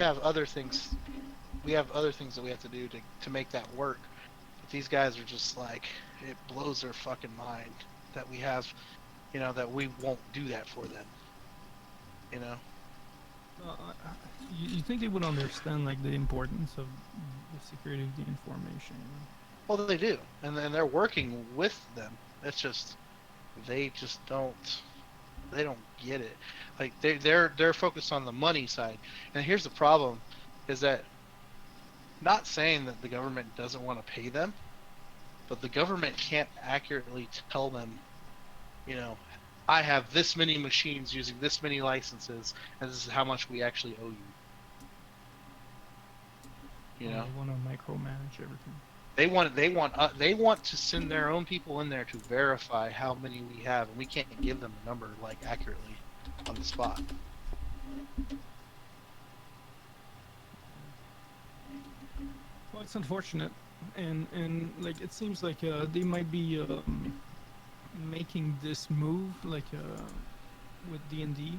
have other things. We have other things that we have to do to make that work. But these guys are just like, it blows their fucking mind that we have, that we won't do that for them. You know. You think they would understand like the importance of the security of the information? Well, they do, and they're working with them. It's just they just don't. They don't get it. Like they're focused on the money side. And here's the problem: is that not saying that the government doesn't want to pay them, but the government can't accurately tell them, you know, I have this many machines using this many licenses, and this is how much we actually owe you. You Oh, know, they want to micromanage everything. they want to send their own people in there to verify how many we have, and we can't give them a number like accurately on the spot. Well, it's unfortunate, and like it seems like they might be making this move like with D&D.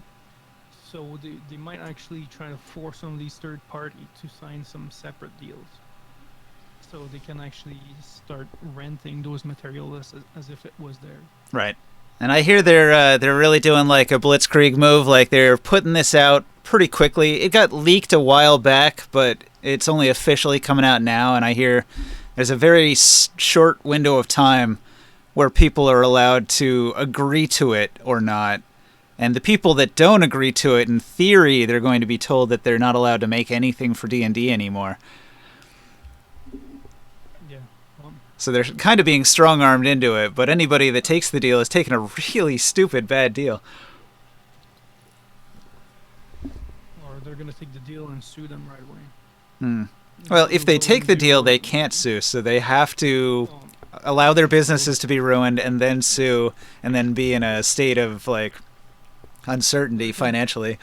So they might actually try to force some of these third party to sign some separate deals, so they can actually start renting those materials as if it was theirs. Right. And I hear they're really doing like a blitzkrieg move. Like they're putting this out pretty quickly. It got leaked a while back, but it's only officially coming out now. And I hear there's a very short window of time where people are allowed to agree to it or not. And the people that don't agree to it, in theory, they're going to be told that they're not allowed to make anything for D&D anymore. Yeah. Well, So they're kind of being strong-armed into it, but anybody that takes the deal is taking a really stupid, bad deal. or they're gonna take the deal and sue them right away. Hmm. Well, if they take the deal, they can't sue, so they have to allow their businesses to be ruined and then sue and then be in a state of, like, uncertainty financially.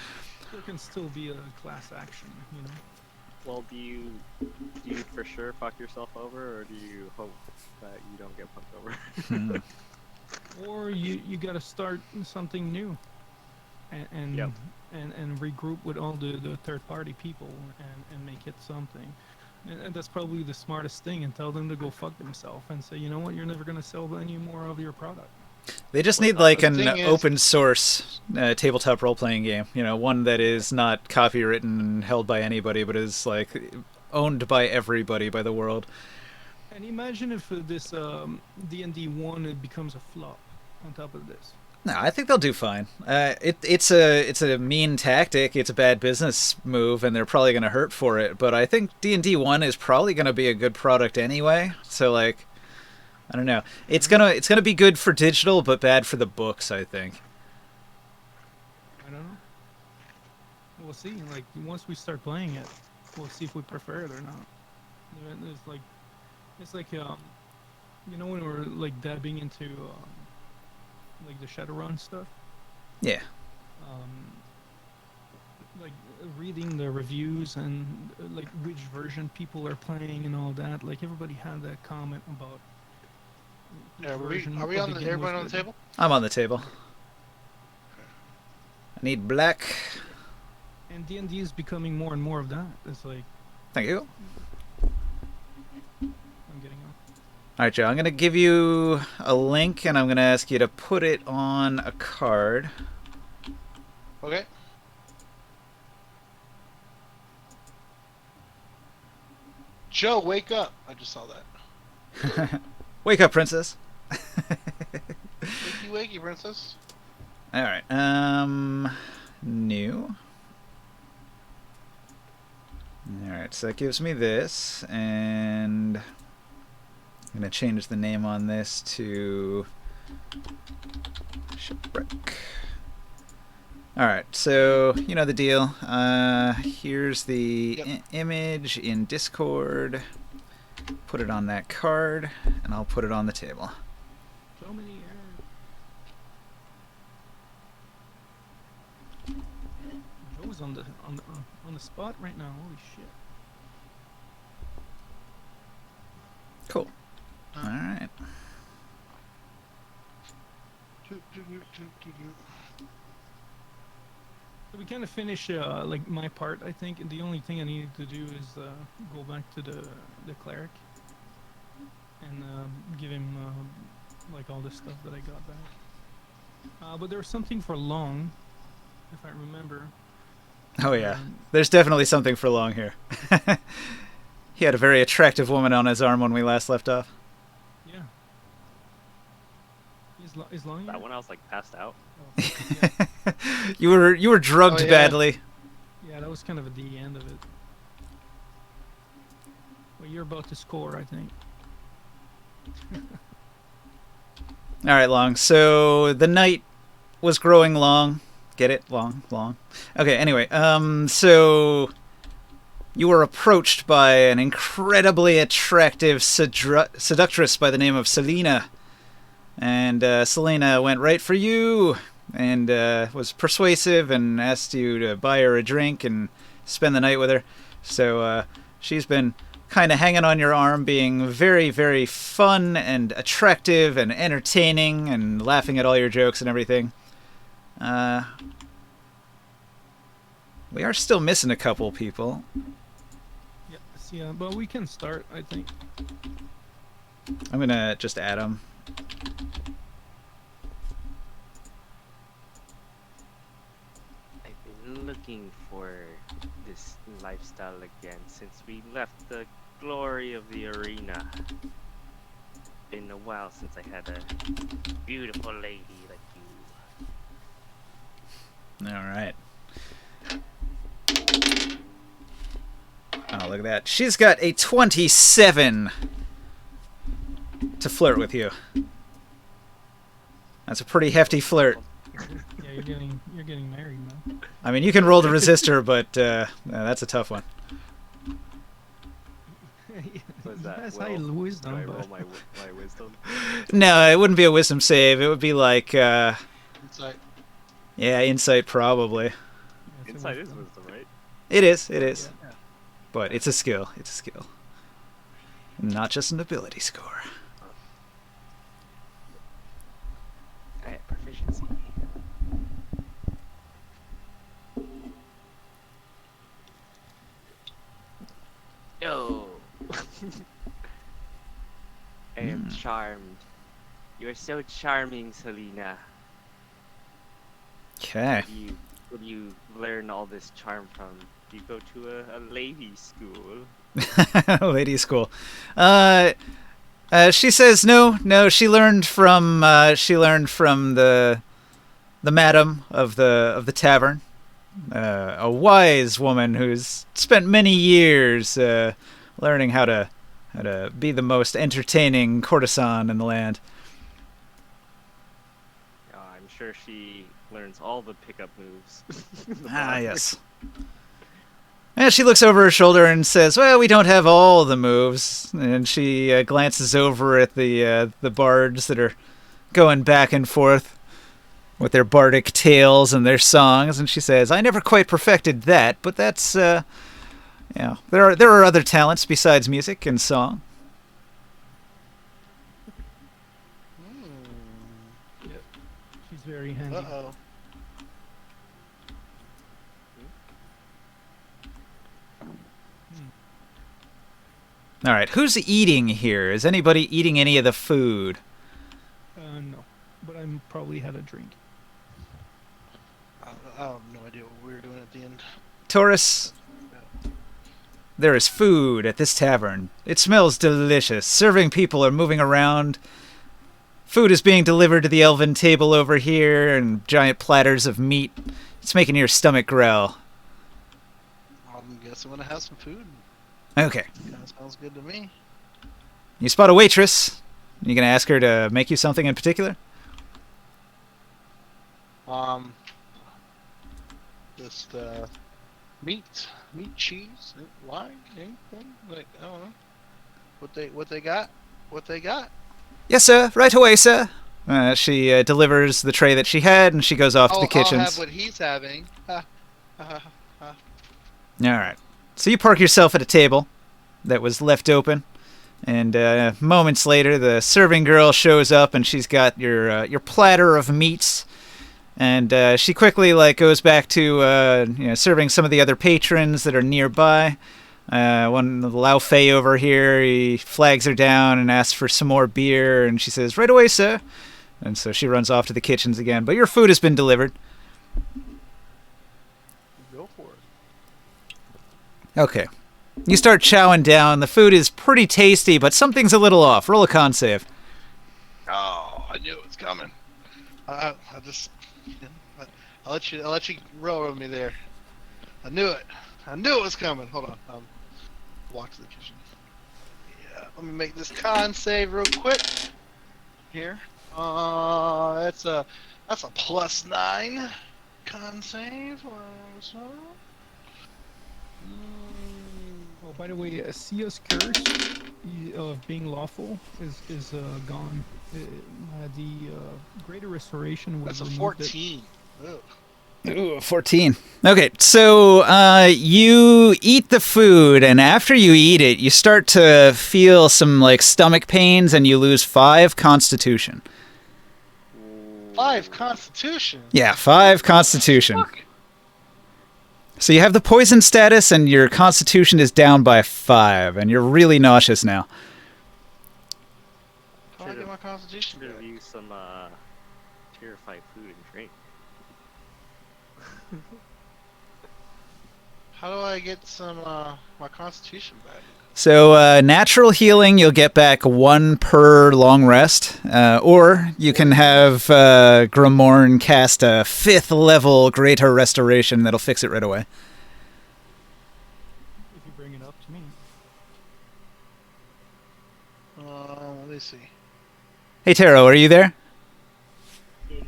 There can still be a class action, you know. Well, do you for sure fuck yourself over, or do you hope that you don't get fucked over? Hmm. Or you gotta start something new, and and, Yep. and regroup with all the third party people and make it something. And that's probably the smartest thing, and tell them to go fuck themselves and say, you know what, you're never gonna sell any more of your product. They just Well, need, like, The an thing is, open source tabletop role-playing game. You know, one that is not copywritten and held by anybody, but is, like, owned by everybody, by the world. And imagine if this D&D one it becomes a flop on top of this. No, I think they'll do fine. It's a mean tactic. It's a bad business move, and they're probably going to hurt for it. But I think D&D 1 is probably going to be a good product anyway. So, like, I don't know. It's gonna be good for digital, but bad for the books, I think. I don't know. We'll see. Like once we start playing it, we'll see if we prefer it or not. It's like you know when we're like dabbing into like the Shadowrun stuff, Yeah. um, like reading the reviews and like which version people are playing and all that. Like everybody had that comment about which version are we of on the the game was everyone on the good. table? I'm on the table. I need black. And D&D is becoming more and more of that. It's like Thank you. I'm getting off. All right, Joe. I'm gonna give you a link, and I'm gonna ask you to put it on a card. Okay. Joe, wake up! I just saw that. Wake up, princess. Wakey, wakey, princess. All right. New. All right. So that gives me this, and I'm gonna change the name on this to shipwreck. All right. So you know the deal. Here's the Yep. image in Discord. Put it on that card, and I'll put it on the table. So many errors. Joe's on the spot right now. Holy shit. Cool. All right. So we kind of finish like my part, I think. And the only thing I needed to do is go back to the cleric and give him like all the stuff that I got back. But there was something for Long, if I remember. Oh yeah, Um, there's definitely something for Long here. He had a very attractive woman on his arm when we last left off. yeah. Is Long That here? one I was like passed out. Oh, yeah. You were drugged Oh, yeah. badly. Yeah, that was kind of at the end of it. Well, you're about to score, I think. All right, Long. So the night was growing long. Get it? Long, long. Okay. Anyway, so you were approached by an incredibly attractive seductress by the name of Selena, and Selena went right for you and was persuasive and asked you to buy her a drink and spend the night with her. So she's been kind of hanging on your arm, being very, very fun and attractive and entertaining and laughing at all your jokes and everything. We are still missing a couple people. Yeah, but we can start, I think. I'm gonna just add them. I've been looking for this lifestyle again since we left the glory of the arena. Been a while since I had a beautiful lady like you. All right. Oh, look at that. She's got a 27 to flirt with you. That's a pretty hefty flirt. Yeah, you're getting married, man. I mean, you can roll to resist her, but that's a tough one. Was that That's well? high Do wisdom, I roll but my wisdom? No, it wouldn't be a wisdom save. It would be like, It's like, yeah, insight probably. yeah, it's a Insight is wisdom. wisdom, right? It is, it is. Yeah. But it's a skill. It's a skill. Not just an ability score. Alright, proficiency. Yo! I am charmed. You are so charming, Selena. Okay. Where do you learn all this charm from? Do you go to a ladies' school? Lady school. She says no. She learned from the madam of the tavern, a wise woman who's spent many years learning how to be the most entertaining courtesan in the land. I'm sure she learns all the pickup moves. Yes. And she looks over her shoulder and says, "Well, we don't have all the moves." And she glances over at the bards that are going back and forth with their bardic tales and their songs, and she says, "I never quite perfected that, but that's there are other talents besides music and song." Yep. She's very handy. uh-oh. All right, who's eating here? Is anybody eating any of the food? No, but I'm probably had a drink. I have no idea what we were doing at the end. Taurus, there is food at this tavern. It smells delicious. Serving people are moving around. Food is being delivered to the elven table over here, and giant platters of meat. It's making your stomach growl. I'm guessing I'm gonna have some food. Okay. Kind of sounds good to me. You spot a waitress. You gonna ask her to make you something in particular? Just meat, cheese, wine, anything. Like I don't know. What they got? What they got? Yes, sir. Right away, sir. She delivers the tray that she had, and she goes off to the I'll have kitchens. what he's having. Ha, ha, ha. All right. So you park yourself at a table that was left open, and moments later, the serving girl shows up, and she's got your platter of meats, And she quickly goes back to serving some of the other patrons that are nearby. One of the Lao Fei over here, he flags her down and asks for some more beer, and she says, "Right away, sir." And so she runs off to the kitchens again. But your food has been delivered. Go for it. Okay. You start chowing down. The food is pretty tasty, but something's a little off. Roll a con save. Oh, I knew it was coming. I just, I'll let you roll with me there. I knew it. I knew it was coming. Hold on. Walk to the kitchen. Yeah, let me make this con save real quick. Here. That's a +9 con save. Oh, by the way, Sia's curse of being lawful is gone. The greater restoration was That's a removed 14. Ugh. Ooh, 14. Okay, so you eat the food, and after you eat it, you start to feel some stomach pains, and you lose 5 constitution. 5 constitution. Yeah, 5 constitution. Fuck. So you have the poison status, and your constitution is down by 5, and you're really nauseous now. How do I get my constitution Should back? have used some purified food and drink. How do I get some my constitution back? So natural healing, you'll get back 1 per long rest, or you can have Grimorn cast a 5th level greater restoration that'll fix it right away. if you bring it up to me. Let me see. Hey Taro, are you there?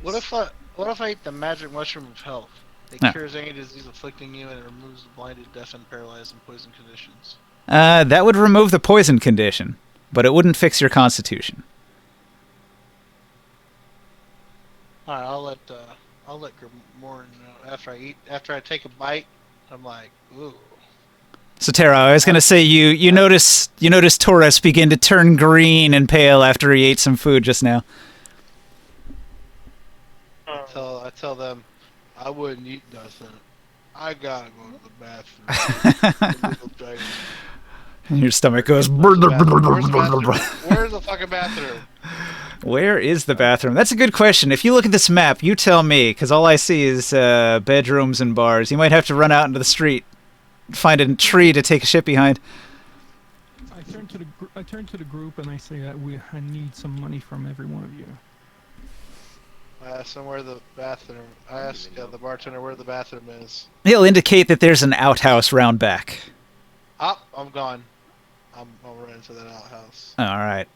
What if I eat the magic mushroom of health? It Ah. cures any disease afflicting you, and it removes the blinded, deafened, paralyzed, and poison conditions. That would remove the poison condition, but it wouldn't fix your constitution. All right, I'll let Grimorn know after I take a bite. I'm like, ooh. So Taro, I was gonna say you notice Torres begin to turn green and pale after he ate some food just now. I tell them I wouldn't eat nothing. I gotta go to the bathroom. The little dragon. And your stomach goes. Where's the bathroom? Where's the fucking bathroom? Where is the bathroom? That's a good question. If you look at this map, you tell me, because all I see is bedrooms and bars. You might have to run out into the street, find a tree to take a shit behind. I turn to the group and I say that I need some money from every one of you. I ask them where the bathroom. I ask the bartender where the bathroom is. He'll indicate that there's an outhouse round back. I'm gone. I'll run into that outhouse. All right.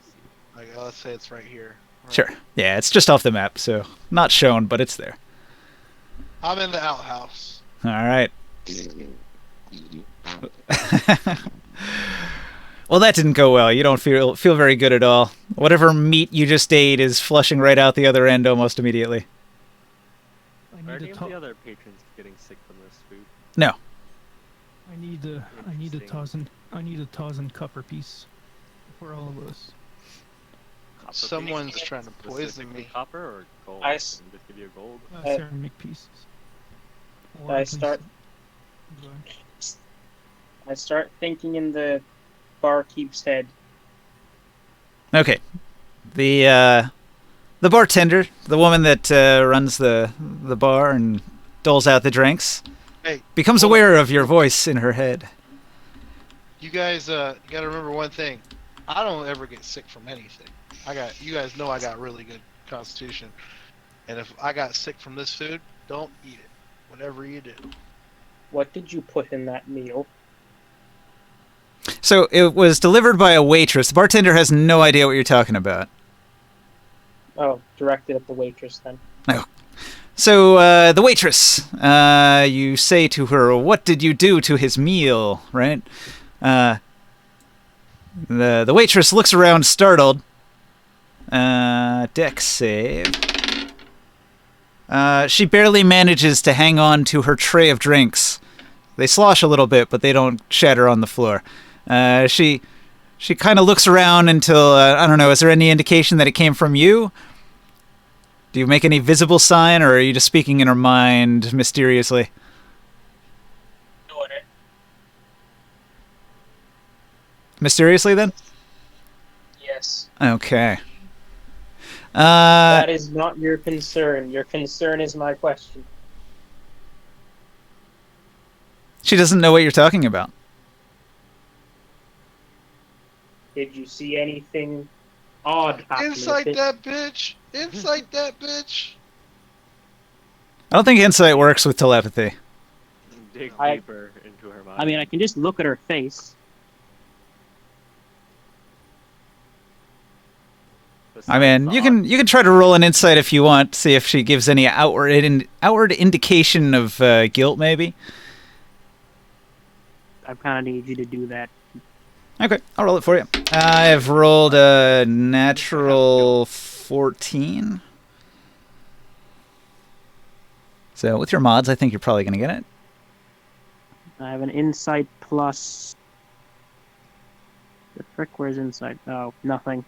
Let's say it's right here. Right. Sure. Yeah, it's just off the map, so not shown, but it's there. I'm in the outhouse. All right. Well, that didn't go well. You don't feel very good at all. Whatever meat you just ate is flushing right out the other end almost immediately. I Are need any a of the other patrons getting sick from this food? No. I need a thousand copper piece for all of us. Copper Someone's pieces? trying to poison Specifically me. Copper or gold? I s- Can just give you gold. Ceramic pieces. Or I at start least- Go ahead. I start thinking in the barkeep's head. Okay. The bartender, the woman that runs the bar and doles out the drinks, Hey, becomes hold aware of your voice in her head. You guys, gotta remember one thing. I don't ever get sick from anything. You guys know I got really good constitution. And if I got sick from this food, don't eat it. Whatever you do. What did you put in that meal? So it was delivered by a waitress. The bartender has no idea what you're talking about. Oh, directed at the waitress then. So the waitress, you say to her, "What did you do to his meal?" Right? The waitress looks around, startled. Dex save. She barely manages to hang on to her tray of drinks. They slosh a little bit, but they don't shatter on the floor. She kind of looks around until I don't know. Is there any indication that it came from you? Do you make any visible sign, or are you just speaking in her mind mysteriously? Doing it. Mysteriously, then? Yes. Okay. That is not your concern. Your concern is my question. She doesn't know what you're talking about. Did you see anything odd happening? Insight that bitch! Insight that bitch! I don't think insight works with telepathy. Dig I- deeper into her mind. I mean, I can just look at her face. I mean, you can try to roll an insight if you want, see if she gives any outward indication of guilt, maybe. I kind of need you to do that. Okay, I'll roll it for you. I have rolled a natural 14. So with your mods, I think you're probably going to get it. I have an insight plus. The frick, where's insight? Oh, nothing.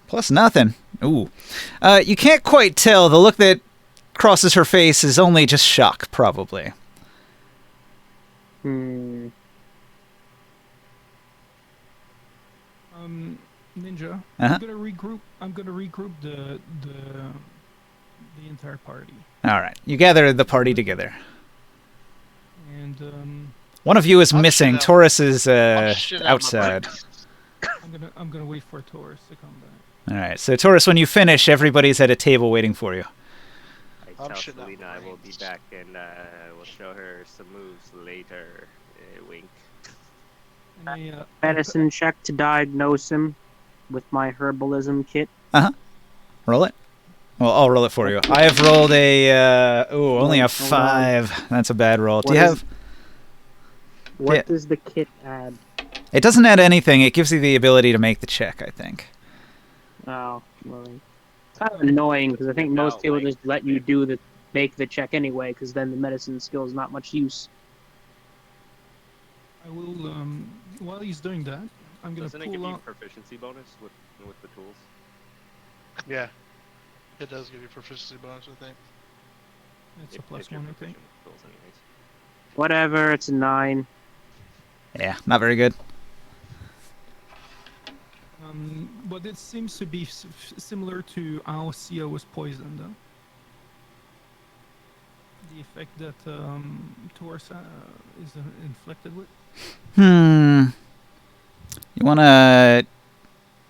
Plus nothing. Ooh. You can't quite tell. The look that crosses her face is only just shock, probably. Hmm. Ninja. Uh-huh. I'm gonna regroup the entire party. All right. You gather the party together. And One of you is I'll missing. shit out- Taurus is I'll shit out my outside. brains. I'm gonna wait for Taurus to come back. All right. So Taurus, when you finish, everybody's at a table waiting for you. I I'm tell shitting out Selena my I will be brains. back and we'll show her some moves later. Wink. And Medicine check to diagnose him with my herbalism kit. Roll it. Well, I'll roll it for you. I have rolled a only a Hold on. 5. That's a bad roll. Do What you is- have? What Yeah. does the kit add? It doesn't add anything. It gives you the ability to make the check, I think. Oh, well, it's kind of annoying because I think most people just let you make the check anyway, because then the medicine skill is not much use. I will while he's doing that, I'm gonna Doesn't it give pull you out. proficiency bonus with the tools? Yeah. It does give you proficiency bonus, I think. It's a If plus you're 1, I think. proficient with tools anyways. Whatever, it's a 9. Yeah, not very good. But it seems to be similar to how Sia was poisoned, though. The effect that Taurus is inflicted with. You want to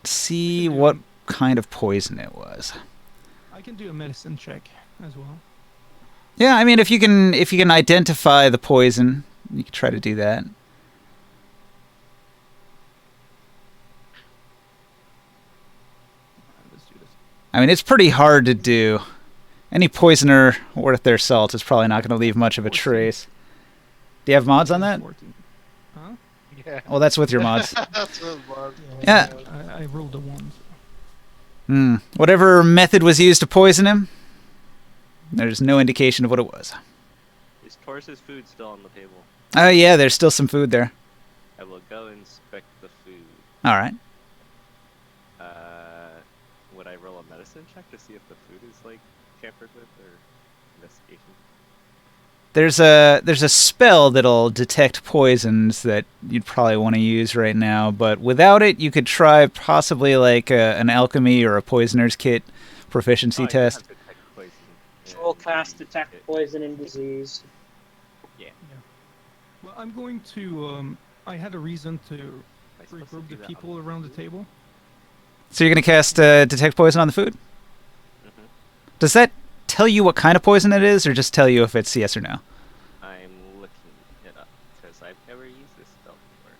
see I can do what kind of poison it was? I can do a medicine check as well. Yeah, I mean, if you can identify the poison, you can try to do that. Let's do this. I mean, it's pretty hard to do. Any poisoner worth their salt is probably not going to leave much of a 14. trace. Do you have mods on that? 14. Huh? Yeah. Well, that's with your mods. That's what it was. Yeah. I rolled a 1. Whatever method was used to poison him, there's no indication of what it was. Is Taurus's food still on the table? Oh, yeah, there's still some food there. I will go inspect the food. All right. Would I roll a medicine check to see if the food is like tampered with or investigation? There's a spell that'll detect poisons that you'd probably want to use right now, but without it, you could try possibly like an alchemy or a poisoner's kit proficiency Oh, I do test. have detect poison. Control and cast disease detect kit. poison and disease. Well, I'm going to. I had a reason to Am I supposed to regroup do the that people on around the food? table. So you're gonna cast detect poison on the food. Mhm. Does that tell you what kind of poison it is, or just tell you if it's yes or no? I'm looking it up because I've never used this spell before.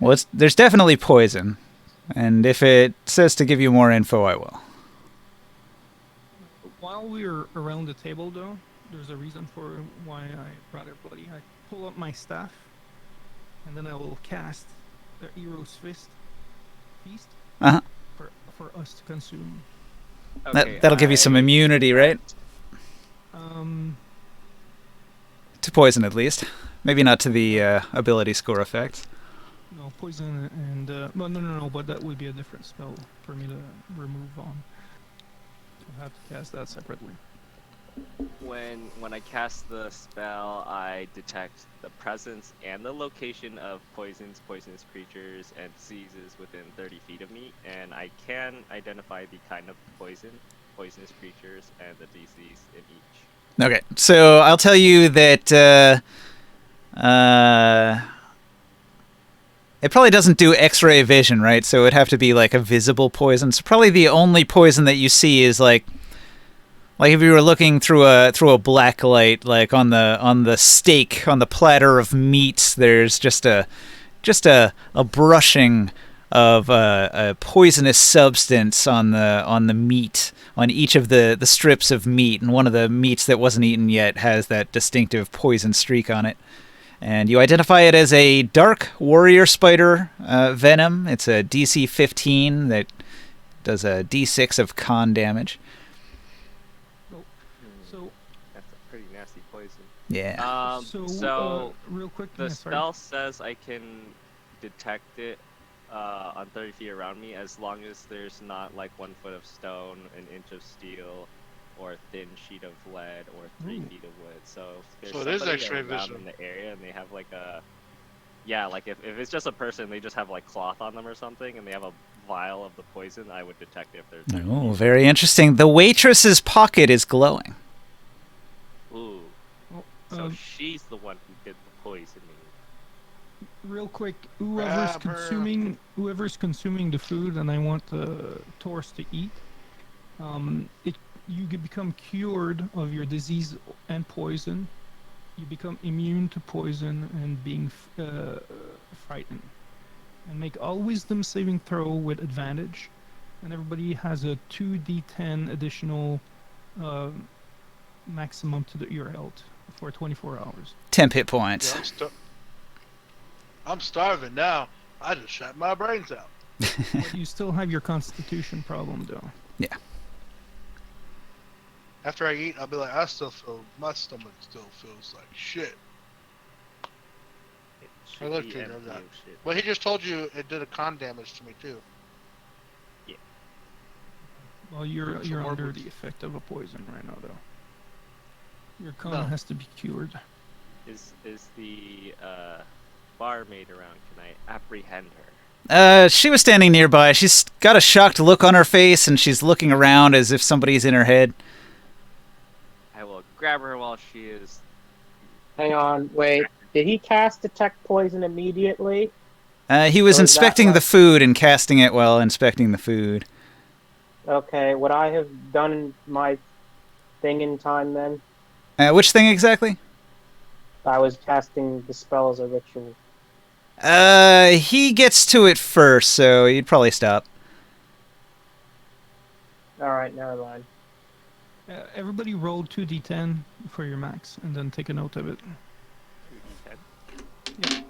Well, there's definitely poison, and if it says to give you more info, I will. While we're around the table, though, there's a reason for why I brought everybody. I pull up my staff, and then I will cast the hero's feast Uh-huh. for us to consume. That'll give you some immunity, right? To poison, at least. Maybe not to the ability score effects. No poison and well, no, but that would be a different spell for me to remove on. You have to cast that separately. When I cast the spell, I detect the presence and the location of poisons, poisonous creatures, and diseases within 30 feet of me, and I can identify the kind of poison, poisonous creatures, and the disease in each. Okay, so I'll tell you that it probably doesn't do X-ray vision, right? So it would have to be like a visible poison. So probably the only poison that you see is like if you were looking through a black light, like on the steak, on the platter of meat, there's just a brushing of a poisonous substance on the meat, on each of the strips of meat, and one of the meats that wasn't eaten yet has that distinctive poison streak on it. And you identify it as a dark warrior spider venom. It's a DC 15 that does a D6 of con damage. So That's a pretty nasty poison. Yeah. So real quick, the yeah, sorry. spell says I can detect it on 30 feet around me as long as there's not like 1 foot of stone, an inch of steel, or a thin sheet of lead, or 3 Ooh. feet of wood. So if So it there's is somebody X-ray around vision. in the area and they have like a, yeah, like if it's just a person, they just have like cloth on them or something, and they have a vial of the poison, I would detect it if they're. Oh, very interesting. The waitress's pocket is glowing. Ooh. Oh, So she's the one who did the poisoning. real quick, Grab her. whoever's consuming the food, and I want the Taurus to eat. You can become cured of your disease and poison. You become immune to poison and being frightened. And make all wisdom saving throw with advantage. And everybody has a 2d10 additional maximum to your health for 24 hours. 10 hit Yeah, points. I'm starving now. I just shot my brains out. But you still have your constitution problem, though. Yeah. After I eat, I'll be like, my stomach still feels like shit. It I should looked be at it, empty that. of shit. Well, he just told you it did a con damage to me too. Well, you're So more under wounds. the effect of a poison right now, though. Your con No. has to be cured. Is the barmaid around? Can I apprehend her? She was standing nearby. She's got a shocked look on her face, and she's looking around as if somebody's in her head. I will grab her while she is. Hang on, wait. Did he cast detect poison immediately? He was Or is that inspecting the like- food and casting it while inspecting the food. Okay, would I have done my thing in time then? Which thing exactly? I was casting the spell as a ritual. He gets to it first, so you'd probably stop. Alright, never mind. Everybody roll 2d10 for your max, and then take a note of it. 2d10.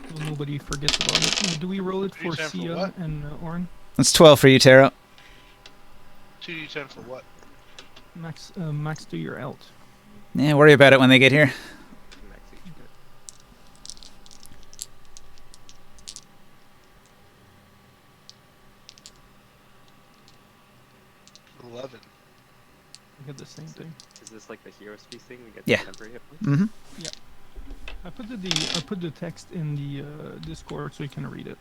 So nobody forgets about it. Do we roll it for 2d10 for Sia what? and Orin? That's 12 for you, Taro. 2d10 for what? Max to your health. Yeah, worry about it when they get here. Max HP. 11. We get the same thing. Is this like the hero speed thing? We get Yeah. temporary hit points? Mm-hmm. I put the text in the Discord so you can read it.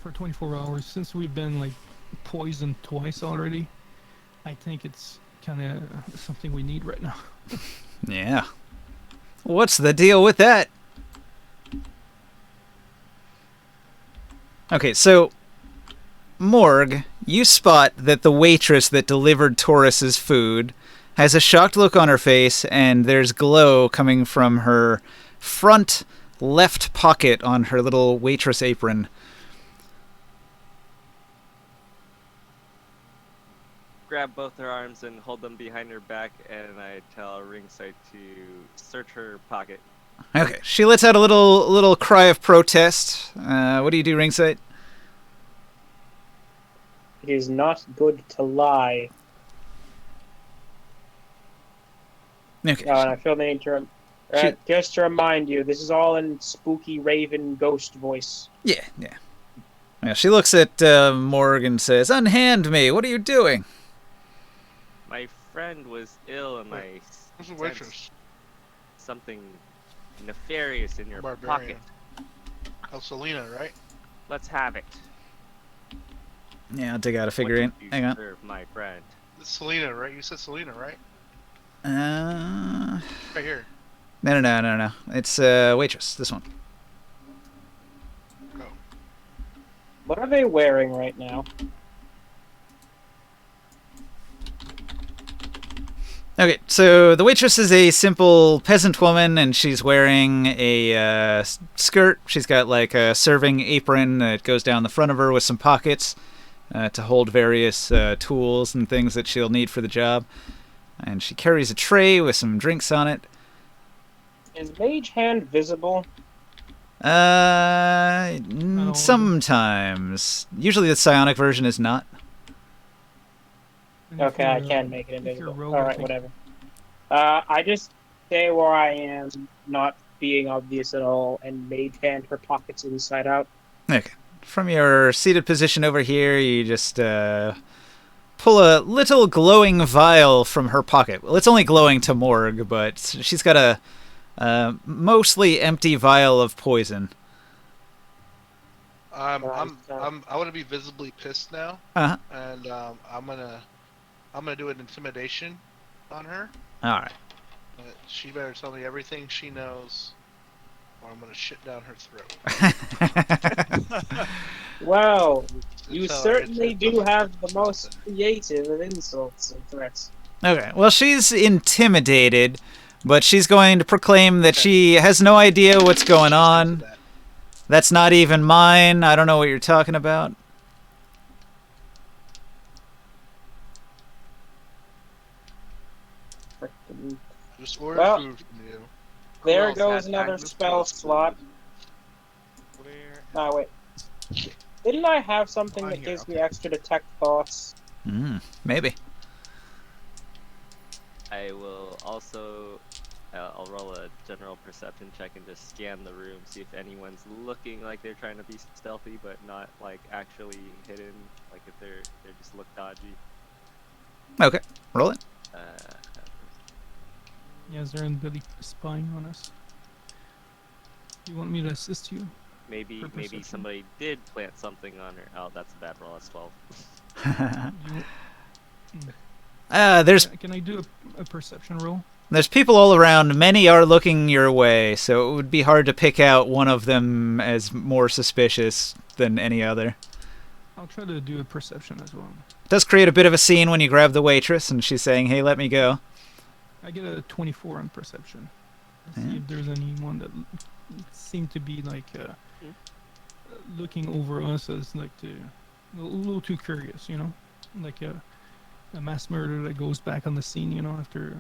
For 24 hours, since we've been like poisoned twice already, I think it's kind of something we need right now. Yeah. What's the deal with that? Okay, so Morg, you spot that the waitress that delivered Taurus's food has a shocked look on her face, and there's glow coming from her front left pocket on her little waitress apron. Grab both her arms and hold them behind her back, and I tell Ringside to search her pocket. Okay, she lets out a little cry of protest. What do you do, Ringside? It is not good to lie. Okay. Oh, and I feel the need to... She- just to remind you, this is all in spooky raven ghost voice. Yeah. Yeah, she looks at Morg and says, "Unhand me! What are you doing?" My friend was ill and I Who's the sensed waitress? something nefarious in your Barbarian. pocket. Oh, Selena, right? Let's have it. Yeah, I'll dig out a What figurine. did you Hang on. serve, my friend? It's Selena, right? You said Selena, right? Uh, Right here. no. It's waitress. This one. Go. What are they wearing right now? Okay, so the waitress is a simple peasant woman, and she's wearing a skirt. She's got like a serving apron that goes down the front of her with some pockets to hold various tools and things that she'll need for the job. And she carries a tray with some drinks on it. Is Mage Hand visible? Sometimes. Usually the psionic version is not. And if Okay, I you're, can make it if you're invisible. rogue, I Alright, think- whatever. I just stay where I am, not being obvious at all, and Mage Hand her pockets inside out. Okay. From your seated position over here, you just pull a little glowing vial from her pocket. Well, it's only glowing to Morg, but she's got a mostly empty vial of poison. I want to be visibly pissed now, Uh-huh. and I'm gonna do an intimidation on her. All right. She better tell me everything she knows, or I'm gonna shit down her throat. Well, you It's, certainly it's do a- have the most creative of insults and threats. Okay. Well, she's intimidated, but she's going to proclaim that she has no idea what's going She's into on. that. That's not even mine. I don't know what you're talking about. Frickin'. Just order Well, food from you. There else goes has another Agnes spell Post? slot. Where? Oh, wait. Didn't I have something On that here, gives me okay. extra detect thoughts? Maybe. I will also. I'll roll a general perception check and just scan the room, see if anyone's looking like they're trying to be stealthy, but not like actually hidden. Like if they just look dodgy. Okay. Roll it. Uh, Yeah, is there anybody spying on us? You want me to assist you? maybe For maybe perception. somebody did plant something on her. Oh, that's a bad roll. That's 12. There's Can I do a perception roll? There's people all around. Many are looking your way, so it would be hard to pick out one of them as more suspicious than any other. I'll try to do a perception as well. It does create a bit of a scene when you grab the waitress and she's saying, "Hey, let me go." I get a 24 on perception. See Yeah. if there's anyone that seem to be like looking over us as like a little too curious, you know, like a mass murder that goes back on the scene, you know, after.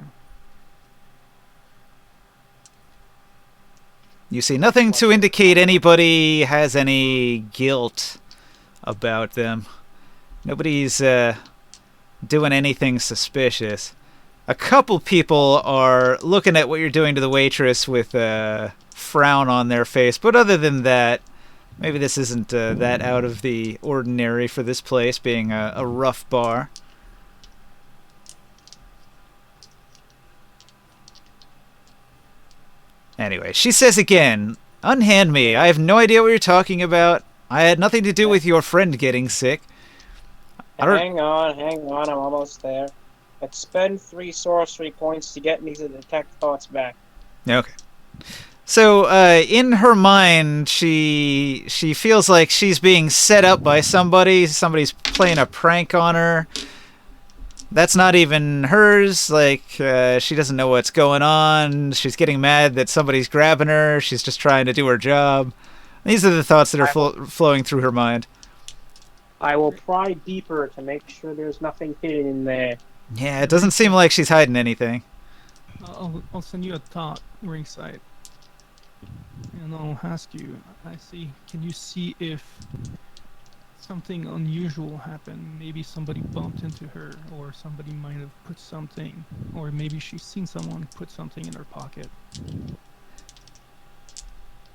You see nothing to indicate anybody has any guilt about them. Nobody's doing anything suspicious. A couple people are looking at what you're doing to the waitress with a frown on their face, but other than that, maybe this isn't that out of the ordinary for this place, being a rough bar. Anyway, she says again, "Unhand me. I have no idea what you're talking about. I had nothing to do with your friend getting sick." I don't- Hang on, I'm almost there. Let's spend 3 sorcery points to get me to detect thoughts back. Okay. So, in her mind, she feels like she's being set up by somebody. Somebody's playing a prank on her. That's not even hers. Like, she doesn't know what's going on. She's getting mad that somebody's grabbing her. She's just trying to do her job. These are the thoughts that are flowing through her mind. I will pry deeper to make sure there's nothing hidden in there. Yeah, it doesn't seem like she's hiding anything. I'll send you a thought ringside, and I'll ask you. Can you see if something unusual happened? Maybe somebody bumped into her, or somebody might have put something, or maybe she's seen someone put something in her pocket.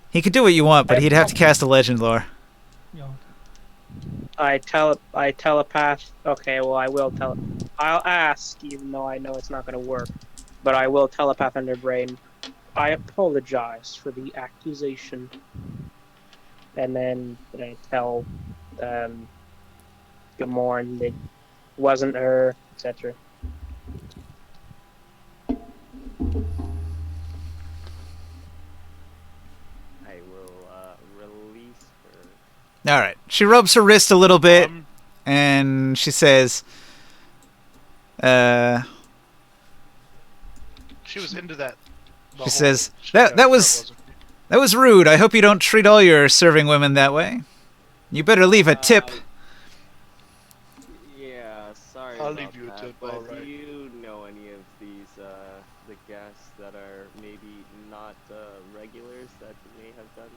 He could do what you want, but he'd have to cast a legend lore. Yeah. I telepath. Okay, well I will tele. I'll ask, even though I know it's not going to work, but I will telepath in their brain. I apologize for the accusation, and then I tell Gamorn that it wasn't her, etc. I will release her. All right. She rubs her wrist a little bit, Um, and she says, uh, she was into that. The she whole says, shotgun that part, was wasn't she? that was rude. I hope you don't treat all your serving women that way. You better leave a tip. Yeah, sorry I'll about leave you a that. tip, But do alright. you know any of these the guests that are maybe not regulars that may have done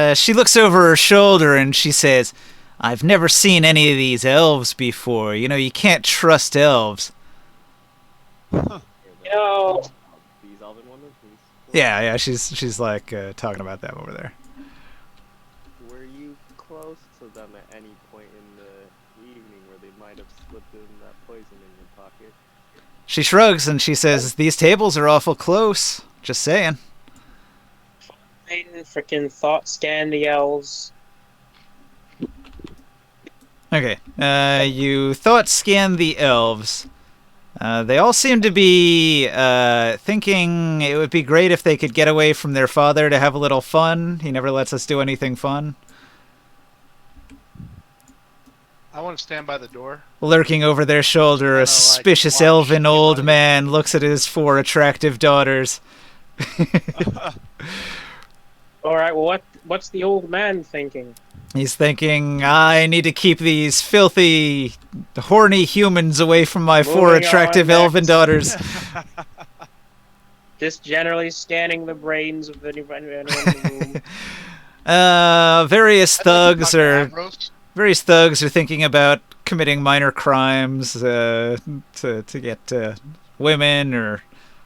this? She looks over her shoulder and she says, I've never seen any of these elves before. You know, you can't trust elves. Hear You know, these elven women, please. Yeah, she's like talking about them over there. Were you close to them at any point in the evening where they might have slipped in that poison in your pocket? She shrugs and she says, these tables are awful close. Just saying. freaking thought scan the elves. Okay, you thought scan the elves. They all seem to be thinking it would be great if they could get away from their father to have a little fun. He never lets us do anything fun. I want to stand by the door. Lurking over their shoulder, Kinda a like suspicious watch elven old anybody. man looks at his 4 attractive daughters. All right, well, what's the old man thinking? He's thinking, I need to keep these filthy, horny humans away from my 4 Moving on attractive elven next. daughters. Just generally scanning the brains of anyone in the room. Various I'd like to thugs talk to are Ambrose. various thugs are thinking about committing minor crimes to get women or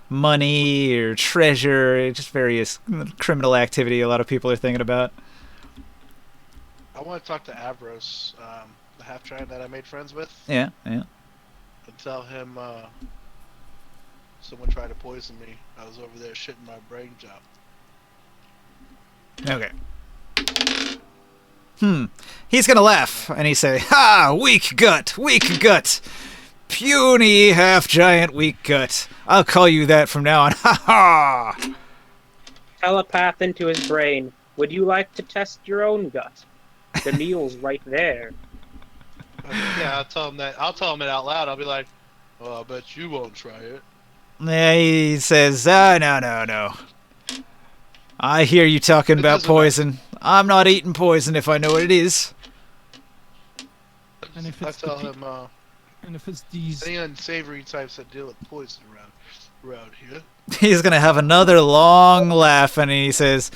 money or treasure, just various criminal activity a lot of people are thinking about. I want to talk to Avros, the half giant that I made friends with, Yeah. and tell him someone tried to poison me. I was over there shitting my brains out. Okay. He's gonna laugh and he say, "Ha! Weak gut, puny half giant weak gut. I'll call you that from now on. Ha ha!" Telepath into his brain. Would you like to test your own gut? The meal's right there. Yeah, I'll tell him that. I'll tell him it out loud. I'll be like, "Well, I bet you won't try it." Yeah, he says, no. I hear you talking It about doesn't matter. poison. I'm not eating poison if I know what it is. And if I it's the tell pe- him And if it's these, any unsavory types that deal with poison around here. He's gonna have another long laugh and he says,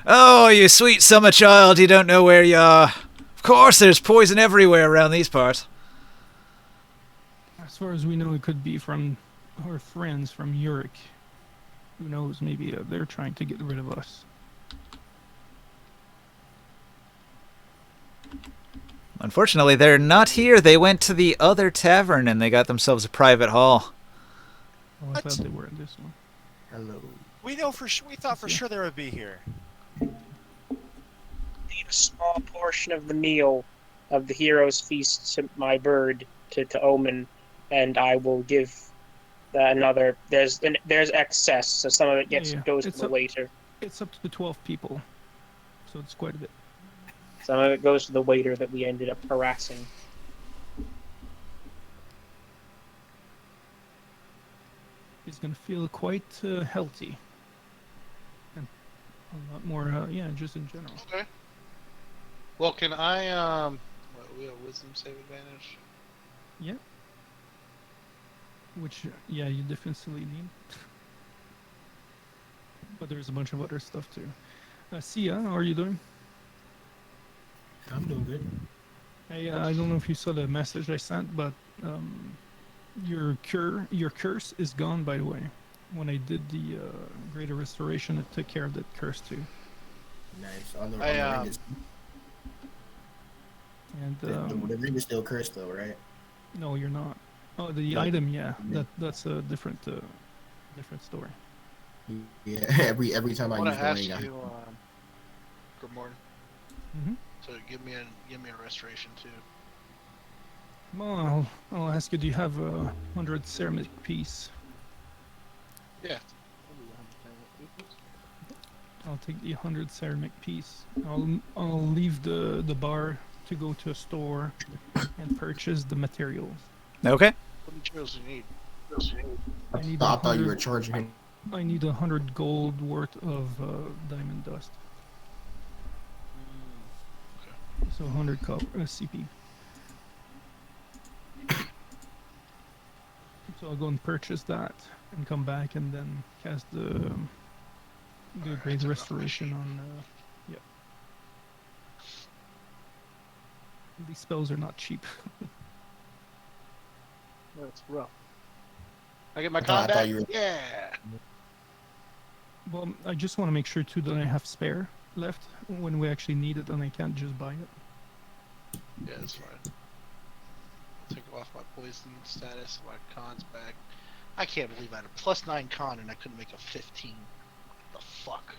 "Oh, you sweet summer child, you don't know where you are. Of course there's poison everywhere around these parts." as far as we know, it could be from our friends from Yurik. Who knows? Maybe they're trying to get rid of us. Unfortunately, they're not here. They went to the other tavern and they got themselves a private hall. Oh, I What? thought they were in this one. Hello. We know for sure. We thought for sure they would be here. Eat a small portion of the meal of the hero's feast to my bird to Omen, and I will give another. There's excess, so some of it Yeah. goes to It's the up- waiter. It's up to 12 people, so it's quite a bit. Some of it goes to the waiter that we ended up harassing. He's gonna feel quite healthy, and a lot more. Yeah, just in general. Okay. Well, can I we have wisdom save advantage? Yeah. Which, yeah, you definitely need. But there's a bunch of other stuff too. Sia, how are you doing? I'm doing good. Hey, I don't know if you saw the message I sent, but your curse is gone. By the way, when I did the greater restoration, it took care of that curse too. Nice. On the, I ring is And the ring is still cursed though, right? no, you're not. Oh, the No. item, yeah. Yeah. That's a different story. Yeah. Every time I I want use to the ask ring, you, good morning. Mm-hmm. So give me a restoration too. Well, I'll ask you. Do you have a 100 ceramic piece? Yeah. I'll take the 100 ceramic piece. I'll leave the bar to go to a store and purchase the materials. Okay. What materials do you need? I need I thought you were 100. charging him. I need 100 gold worth of diamond dust. So 100 CP. So I'll go and purchase that and come back and then cast the Great Restoration on. Yeah. These spells are not cheap. That's rough. I get my I con thought back? you were. Yeah. Well, I just want to make sure too that I have spare left when we actually need it, and I can't just buy it. Yeah, that's fine. I'll take off my poison status, my con's back. I can't believe I had a +9 con and I couldn't make a 15. What the fuck?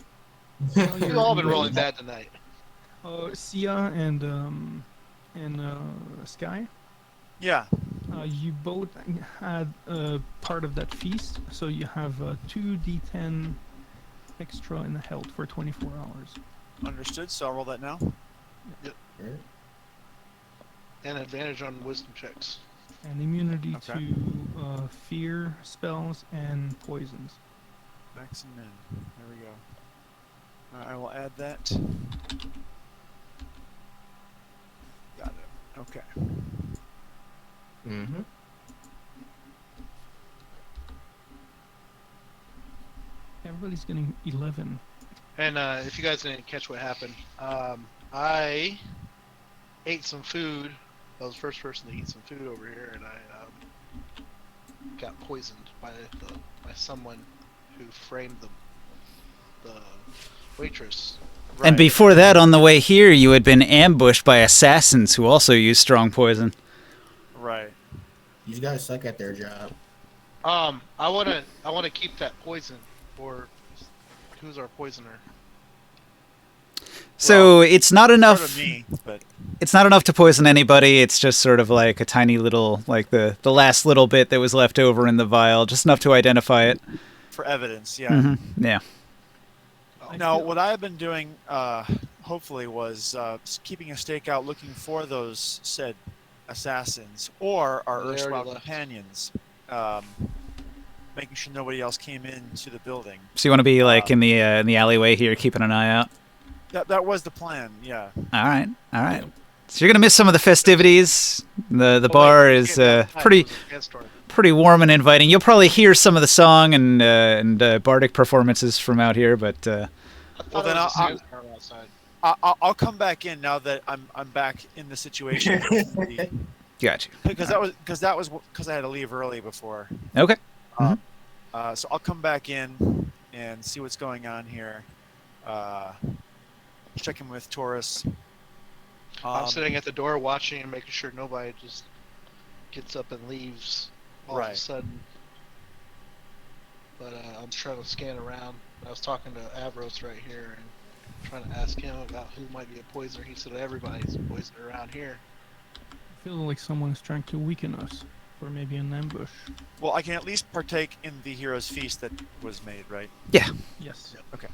Well, We've you're- all been you're- rolling bad tonight. Sia and Sky, Yeah. you both had part of that feast, so you have 2d10 extra in the health for 24 hours. Understood. So I'll roll that now. Right? And advantage on wisdom checks. And immunity Okay. to fear spells and poisons. Max and min. There we go. I will add that. Got it. Okay. Mm-hmm. Everybody's getting 11. And if you guys didn't catch what happened, I ate some food. I was the first person to eat some food over here, and I got poisoned by someone who framed the waitress. And before that, on the way here, you had been ambushed by assassins who also used strong poison. Right. These guys suck at their job. I wanna keep that poison. Or who's our poisoner? So it's not enough. Sort of me, but It's not enough to poison anybody. It's just sort of like a tiny little, like the last little bit that was left over in the vial, just enough to identify it. for evidence, yeah. Yeah. Now, what I have been doing, hopefully, was keeping a stakeout, looking for those said assassins or our They already erstwhile left. companions, making sure nobody else came into the building. So you want to be like in the alleyway here, keeping an eye out. That was the plan, yeah. All right. So you're gonna miss some of the festivities. The bar is pretty warm and inviting. You'll probably hear some of the song and bardic performances from out here, but Well, then I'll come back in now that I'm back in the situation. got you. Because I had to leave early before. Okay. So I'll come back in and see what's going on here. Check in with Taurus. I'm sitting at the door watching and making sure nobody just gets up and leaves all of a Right. sudden. But I'm trying to scan around. I was talking to Avros right here and trying to ask him about who might be a poisoner. He said everybody's a poisoner around here. I feel like someone's trying to weaken us for maybe an ambush. Well, I can at least partake in the hero's feast that was made, right? Yeah. Yes. Okay.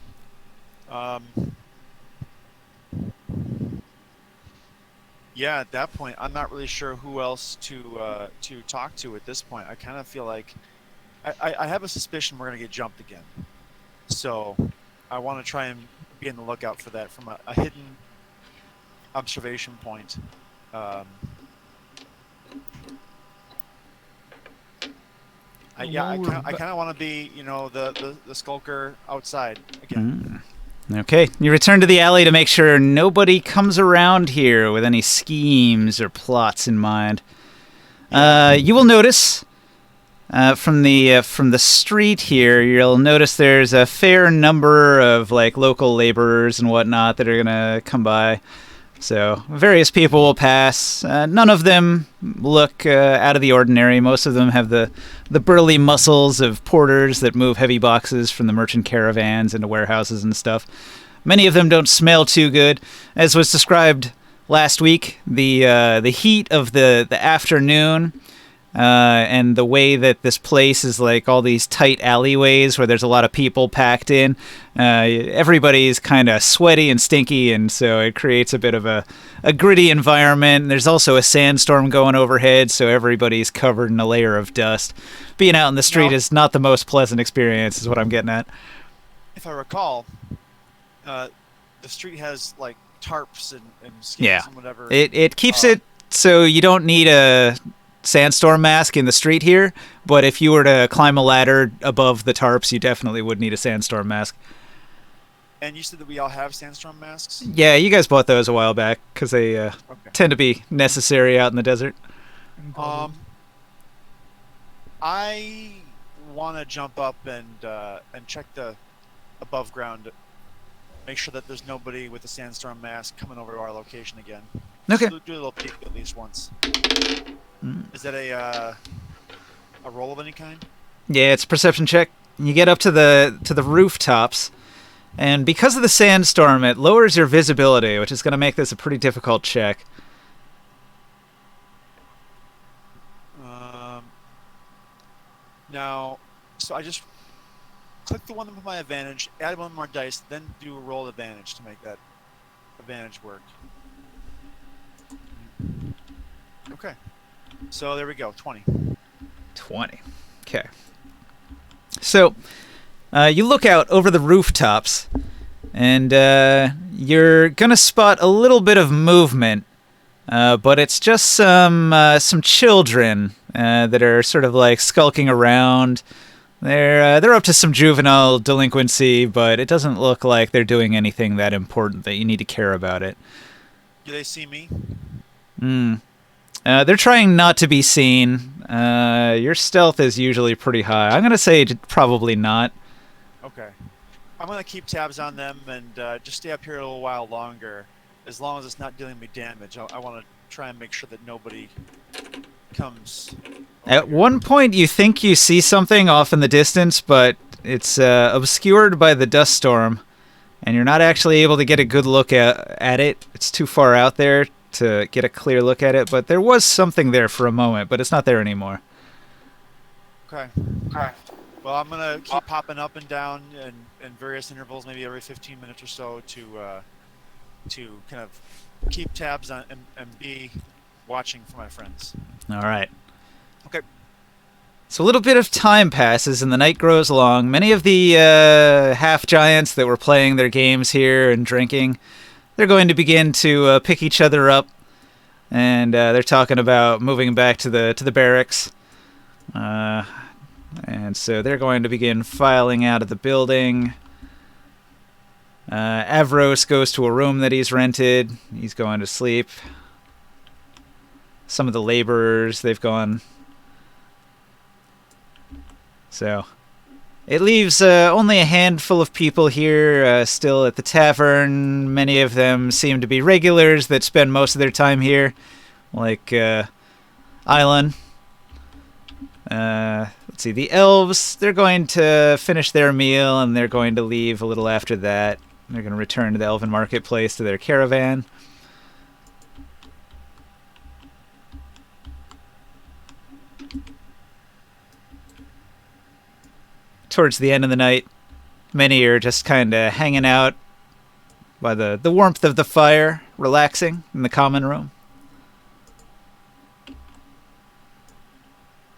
Yeah, at that point, I'm not really sure who else to talk to at this point. I kind of feel like I have a suspicion we're gonna get jumped again, so I want to try and be on the lookout for that from a hidden observation point. I kind of want to be, the skulker outside again. Okay. You return to the alley to make sure nobody comes around here with any schemes or plots in mind. You will notice from the street here, you'll notice there's a fair number of like local laborers and whatnot that are gonna come by. So various people will pass. None of them look out of the ordinary. Most of them have the burly muscles of porters that move heavy boxes from the merchant caravans into warehouses and stuff. Many of them don't smell too good, as was described last week. The heat of the afternoon. And the way that this place is like all these tight alleyways where there's a lot of people packed in, everybody's kind of sweaty and stinky, and so it creates a bit of a gritty environment. There's also a sandstorm going overhead, so everybody's covered in a layer of dust. Being out in the street is not the most pleasant experience, is what I'm getting at. If I recall, the street has like tarps and skins and whatever. It keeps it so you don't need a sandstorm mask in the street here, but if you were to climb a ladder above the tarps, you definitely would need a sandstorm mask. And you said that we all have sandstorm masks? Yeah, you guys bought those a while back because they tend to be necessary out in the desert. I want to jump up and check the above ground, make sure that there's nobody with a sandstorm mask coming over to our location again. Okay. Just do a little peek at least once. Is that a roll of any kind? Yeah, it's a perception check. You get up to the rooftops, and because of the sandstorm, it lowers your visibility, which is going to make this a pretty difficult check. Now, so I just click the one with my advantage, add one more dice, then do a roll advantage to make that advantage work. Okay. So there we go, 20. 20. Okay. So, you look out over the rooftops, and you're gonna spot a little bit of movement, but it's just some children that are sort of like skulking around. They're up to some juvenile delinquency, but it doesn't look like they're doing anything that important that you need to care about it. Do they see me? They're trying not to be seen. Your stealth is usually pretty high. I'm gonna say probably not. Okay. I'm gonna keep tabs on them and just stay up here a little while longer, as long as it's not dealing me damage. I want to try and make sure that nobody comes. At one point, you think you see something off in the distance, but it's obscured by the dust storm, and you're not actually able to get a good look at it. It's too far out there to get a clear look at it, but there was something there for a moment, but it's not there anymore. Okay. Well, I'm gonna keep popping up and down in various intervals, maybe every 15 minutes or so, to kind of keep tabs on and be watching for my friends. All right. Okay. So a little bit of time passes and the night grows long. Many of the half-giants that were playing their games here and drinking, they're going to begin to pick each other up, and they're talking about moving back to the barracks. And so they're going to begin filing out of the building. Avros goes to a room that he's rented. He's going to sleep. Some of the laborers, they've gone. So it leaves only a handful of people here still at the tavern. Many of them seem to be regulars that spend most of their time here, like Island. Let's see, the elves, they're going to finish their meal and they're going to leave a little after that. They're going to return to the Elven Marketplace to their caravan. Towards the end of the night, many are just kind of hanging out by the warmth of the fire, relaxing in the common room.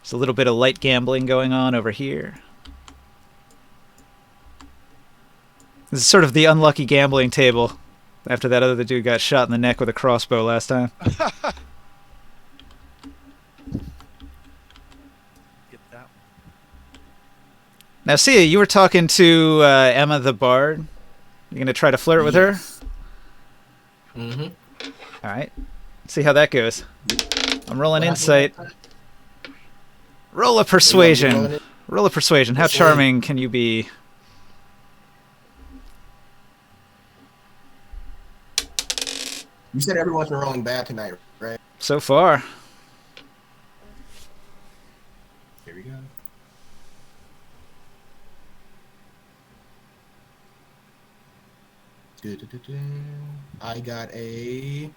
There's a little bit of light gambling going on over here. This is sort of the unlucky gambling table after that other dude got shot in the neck with a crossbow last time. Get that one. Now, Sia, you were talking to Emma the Bard. You going to try to flirt with her? Mm-hmm. All right. See how that goes. I'm rolling insight. Roll a Are persuasion. you rolling it? Roll a persuasion. How Persuade. charming can you be? You said everyone's been rolling bad tonight, right? So far. Here we go. Du-du-du-du. I got a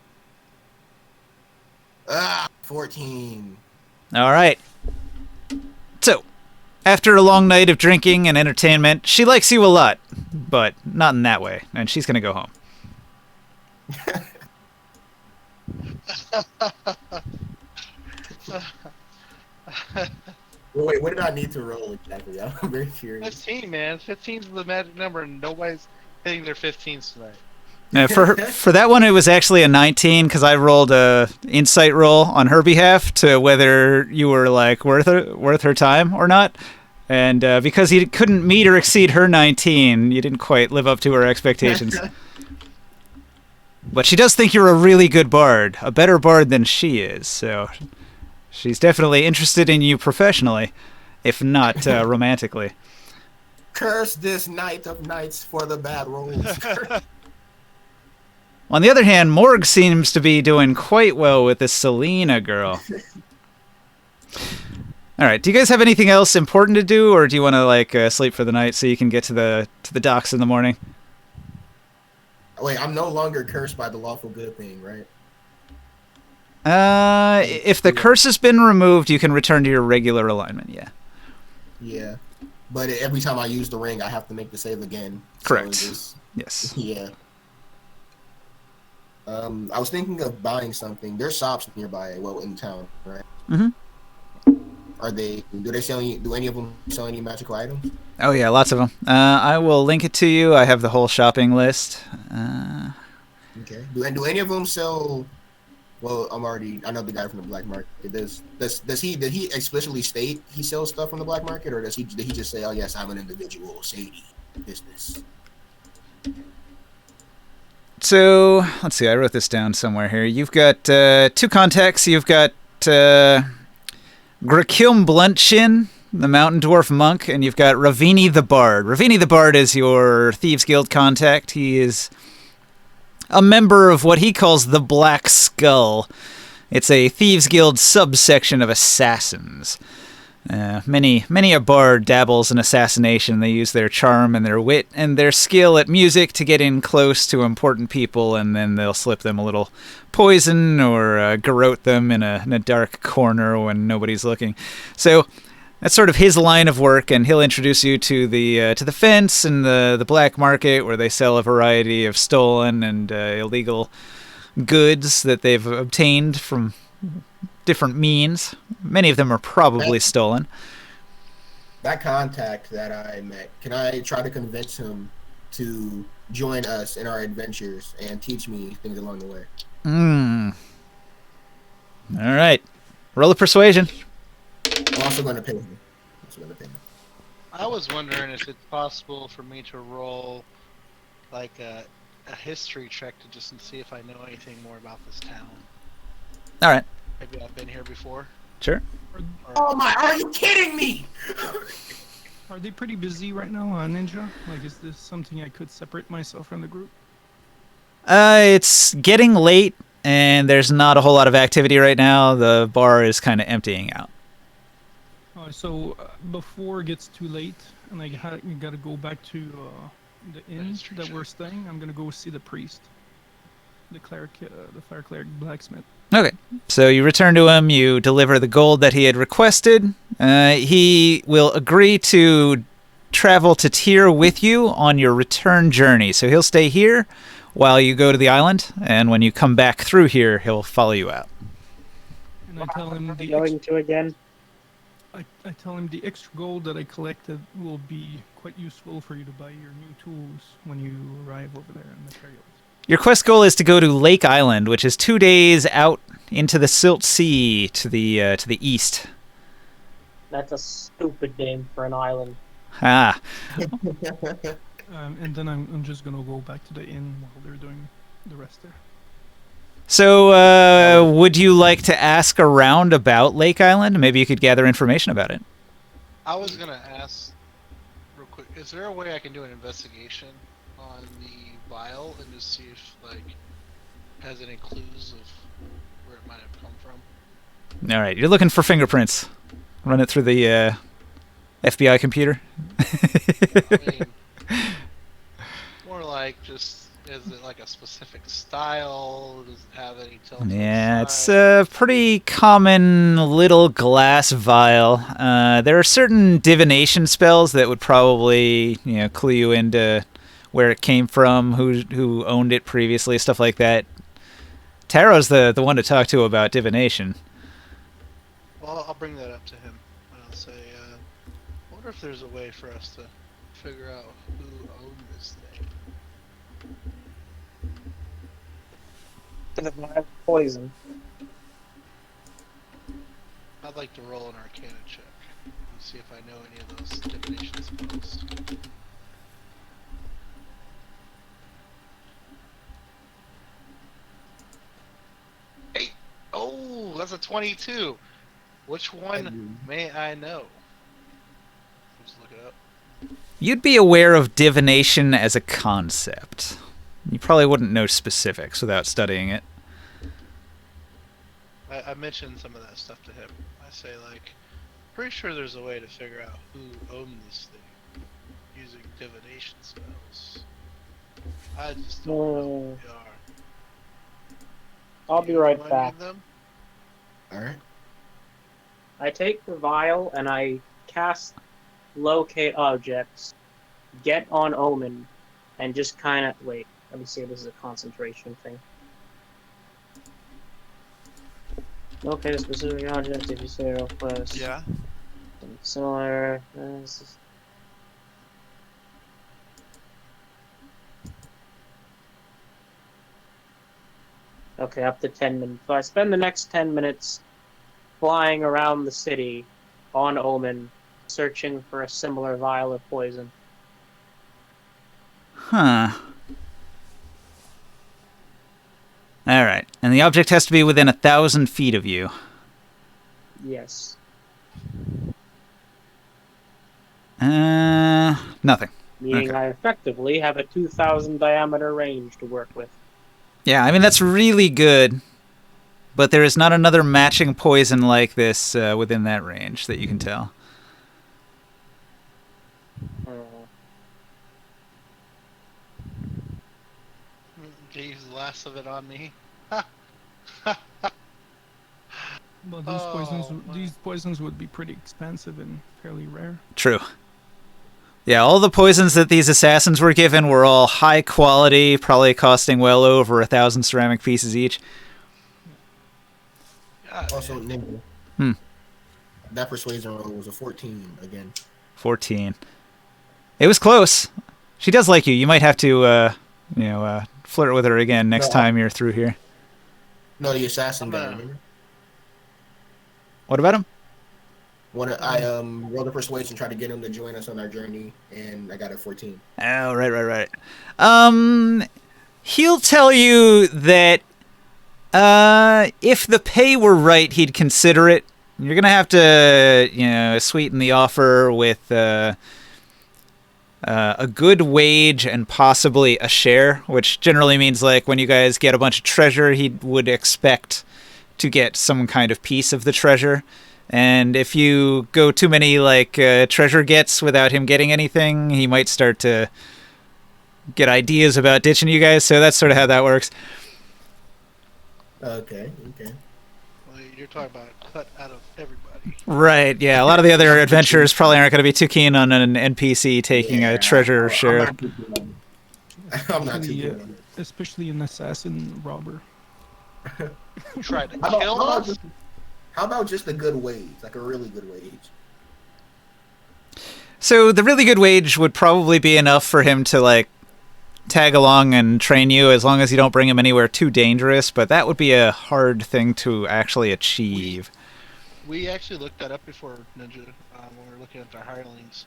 14. All right. So, after a long night of drinking and entertainment, she likes you a lot, but not in that way, and she's going to go home. Well, wait, what did I need to roll exactly? I'm very curious. 15, man. 15's the magic number, and nobody's hitting their 15s tonight. For that one, it was actually a 19 because I rolled a insight roll on her behalf to whether you were like worth her time or not, and because you couldn't meet or exceed her 19, you didn't quite live up to her expectations. But she does think you're a really good bard, a better bard than she is, so she's definitely interested in you professionally, if not romantically. Curse this night of nights for the bad rolls. On the other hand, Morg seems to be doing quite well with this Selena girl. All right, do you guys have anything else important to do, or do you want to like sleep for the night so you can get to the docks in the morning? Wait, I'm no longer cursed by the lawful good thing, right? If the curse has been removed, you can return to your regular alignment. Yeah. Yeah. But every time I use the ring, I have to make the save again. Correct. So it's Yes. yeah. I was thinking of buying something. There's shops nearby, well, in town, right? Mhm. Are they? Do they sell any? Do any of them sell any magical items? Oh yeah, lots of them. I will link it to you. I have the whole shopping list. Okay. Do any of them sell? Well, I know the guy from the black market. Did he explicitly state he sells stuff from the black market, or did he just say, "Oh yes, I'm an individual shady business"? So let's see. I wrote this down somewhere here. You've got two contacts. You've got Grakilm Bluntshin, the mountain dwarf monk, and you've got Ravini the Bard. Ravini the Bard is your Thieves Guild contact. He is a member of what he calls the Black Skull. It's a Thieves Guild subsection of assassins. Many a bard dabbles in assassination. They use their charm and their wit and their skill at music to get in close to important people, and then they'll slip them a little poison or garrote them in a dark corner when nobody's looking. So that's sort of his line of work, and he'll introduce you to the fence and the black market, where they sell a variety of stolen and illegal goods that they've obtained from different means. Many of them are probably stolen. That contact that I met, can I try to convince him to join us in our adventures and teach me things along the way? All right. Roll a persuasion. I'm also going to pay him. I was wondering if it's possible for me to roll like a history check to just see if I know anything more about this town. All right. Maybe I've been here before. Sure. Oh my! Are you kidding me? Are they pretty busy right now, Ninja? Like, is this something I could separate myself from the group? It's getting late, and there's not a whole lot of activity right now. The bar is kind of emptying out. So before it gets too late, and I gotta go back to the inn that we're staying, I'm gonna go see the priest, the cleric, the fire cleric blacksmith. Okay, so you return to him, you deliver the gold that he had requested. He will agree to travel to Tyr with you on your return journey. So he'll stay here while you go to the island, and when you come back through here, he'll follow you out. And I tell him Going to again. I tell him the extra gold that I collected will be quite useful for you to buy your new tools when you arrive over there and materials. Your quest goal is to go to Lake Island, which is 2 days out into the Silt Sea to the east. That's a stupid name for an island. Ah. And then I'm just gonna go back to the inn while they're doing the rest there. So, would you like to ask around about Lake Island? Maybe you could gather information about it. I was gonna ask real quick. Is there a way I can do an investigation on the vial and just see if like has any clues of where it might have come from? All right, you're looking for fingerprints. Run it through the FBI computer. I mean, more like just is it like a specific style? Does it have any telltale Yeah, it's signs? a pretty common little glass vial. There are certain divination spells that would probably, clue you into where it came from, who owned it previously, stuff like that. Taro's the one to talk to about divination. Well, I'll bring that up to him. And I'll say, I wonder if there's a way for us to figure out who owned this thing. To the vial of poison. I'd like to roll an Arcana check and see if I know any of those divination spells. Hey, oh, that's a 22. Which one may I know? Let's look it up. You'd be aware of divination as a concept. You probably wouldn't know specifics without studying it. I mentioned some of that stuff to him. I say like, pretty sure there's a way to figure out who owned this thing using divination spells. I just don't know who they are. I'll Do be you right know any back. of them? All right. I take the vial and I cast locate objects, get on omen, and just kind of wait. Let me see if this is a concentration thing. Locate a specific object if you say real close. Yeah. Similar. Okay, up to 10 minutes. So I spend the next 10 minutes flying around the city on Omen, searching for a similar vial of poison. Huh. All right, and the object has to be within 1,000 feet of you. Yes. Nothing. Meaning Okay. I effectively have a 2,000 diameter range to work with. Yeah, I mean, that's really good, but there is not another matching poison like this within that range that you can tell. They use the last of it on me. Well, Oh, these poisons would be pretty expensive and fairly rare. True. Yeah, all the poisons that these assassins were given were all high quality, probably costing well over 1,000 ceramic pieces each. God, Also, man. Ninja. Hmm. That persuasion roll was a 14 again. 14. It was close. She does like you. You might have to, flirt with her again next No, time you're through here. No, the assassin I'm guy. gonna- Remember? What about him? I rolled a persuasion, tried to get him to join us on our journey, and I got a 14. Oh, right. He'll tell you that if the pay were right, he'd consider it. You're gonna have to, sweeten the offer with a good wage and possibly a share, which generally means like when you guys get a bunch of treasure, he would expect to get some kind of piece of the treasure. And if you go too many treasure gets without him getting anything, he might start to get ideas about ditching you guys. So that's sort of how that works. Okay. Well, you're talking about a cut out of everybody. Right, yeah. A lot of the other adventurers probably aren't going to be too keen on an NPC taking a treasure share. I'm not too keen on it. Especially an assassin robber. Try to How kill about us? how about just a good wage, like a really good wage? So the really good wage would probably be enough for him to tag along and train you, as long as you don't bring him anywhere too dangerous, but that would be a hard thing to actually achieve. We actually looked that up before, Ninja, when we were looking at their hirelings.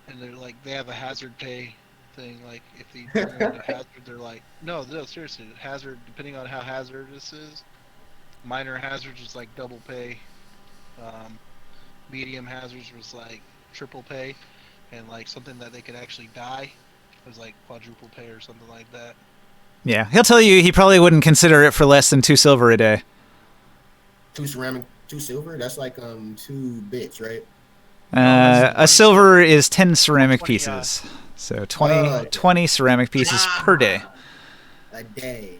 And they're like, they have a hazard pay thing. Like if they bring it into hazard, they're like, no, no, seriously, hazard. Depending on how hazardous is, minor hazards was like double pay. Um, Medium hazards was like triple pay, and like something that they could actually die was like quadruple pay or something like that. Yeah, he'll tell you he probably wouldn't consider it for less than 2 silver a day. 2 ceramic, 2 silver. That's like 2 bits, right? A silver is 10 ceramic 20, pieces. So 20, okay. 20 ceramic pieces per day. A day.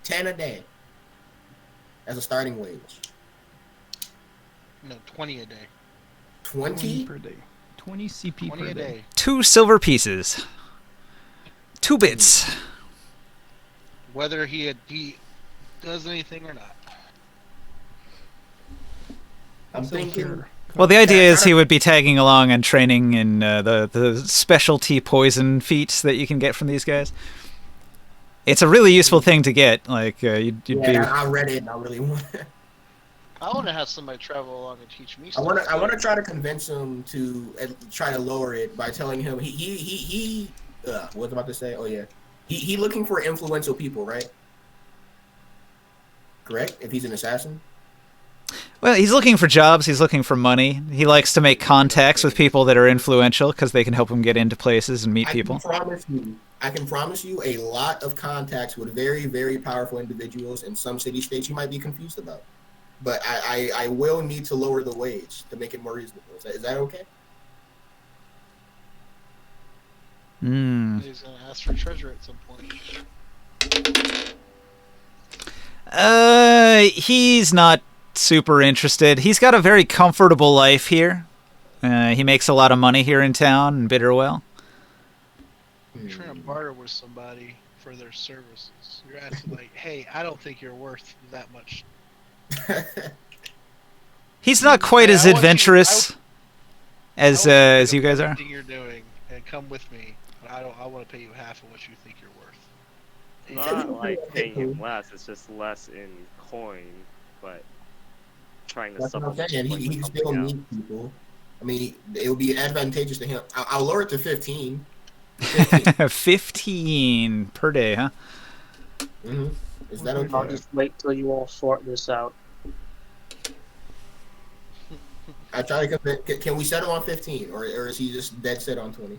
10 a day. That's a starting wage. No, 20 a day. 20 20? per day. 20 CP 20 per a day. day. 2 silver pieces. 2 bits. Whether he does anything or not. I'm So thinking. here- Well, the idea is he would be tagging along and training in the specialty poison feats that you can get from these guys. It's a really useful thing to get. Like you'd be. Yeah, I read it and I really want. I want to have somebody travel along and teach me I stuff. want to try to convince him to try to lower it by telling him he what was I about to say? Oh yeah, he looking for influential people, right? Correct. If he's an assassin. Well, he's looking for jobs. He's looking for money. He likes to make contacts with people that are influential because they can help him get into places and meet people. I can promise you a lot of contacts with very, very powerful individuals in some city states you might be confused about. But I will need to lower the wage to make it more reasonable. Is that okay? Hmm. He's going to ask for treasure at some point. He's not super interested. He's got a very comfortable life here. He makes a lot of money here in town in Bitterwell. You're trying to barter with somebody for their services. You're asking like, hey, I don't think you're worth that much. He's not quite Hey, as I want you- adventurous as I want you guys are. everything you're doing and come with me. But I want to pay you half of what you think you're worth. Not like paying him less, it's just less in coin, but trying to That's what I'm supplement saying. with He can something still else. meet people. I mean, it would be advantageous to him. I'll lower it to 15. 15 per day, huh? Mm-hmm. Is that I'll okay? just wait till you all sort this out. I try to convince. Can we settle on 15, or is he just dead set on 20?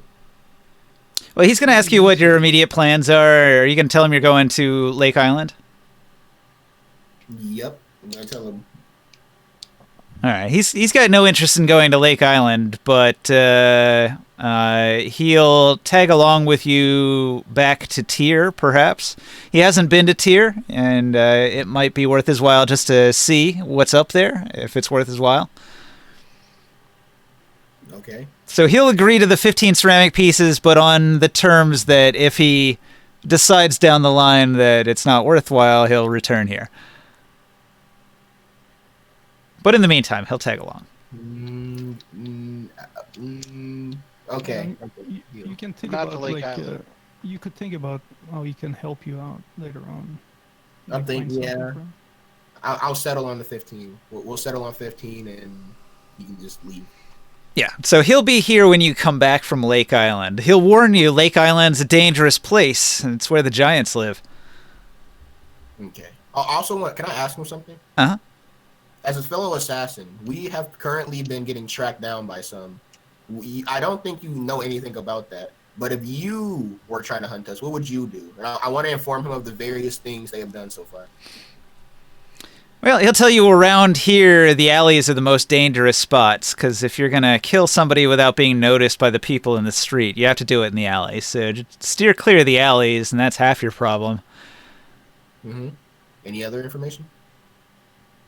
Well, he's going to ask you what your immediate plans are. Are you going to tell him you're going to Lake Island? Yep. I'm gonna tell him. All right. He's got no interest in going to Lake Island, but he'll tag along with you back to Tyr, perhaps. He hasn't been to Tyr, and it might be worth his while just to see what's up there, if it's worth his while. Okay. So he'll agree to the 15 ceramic pieces, but on the terms that if he decides down the line that it's not worthwhile, he'll return here. But in the meantime, he'll tag along. Okay. You can think Not the about Lake like Island. you could think about how he can help you out later on. I'm Like, thinking, find something yeah. for him. I'll settle on the 15. We'll settle on 15, and you can just leave. Yeah, so he'll be here when you come back from Lake Island. He'll warn you Lake Island's a dangerous place, and it's where the giants live. Okay. I also want. Can I ask him something? Uh-huh. As a fellow assassin, we have currently been getting tracked down by some. I don't think you know anything about that. But if you were trying to hunt us, what would you do? And I want to inform him of the various things they have done so far. Well, he'll tell you around here the alleys are the most dangerous spots, because if you're going to kill somebody without being noticed by the people in the street, you have to do it in the alley. So just steer clear of the alleys, and that's half your problem. Mm-hmm. Any other information?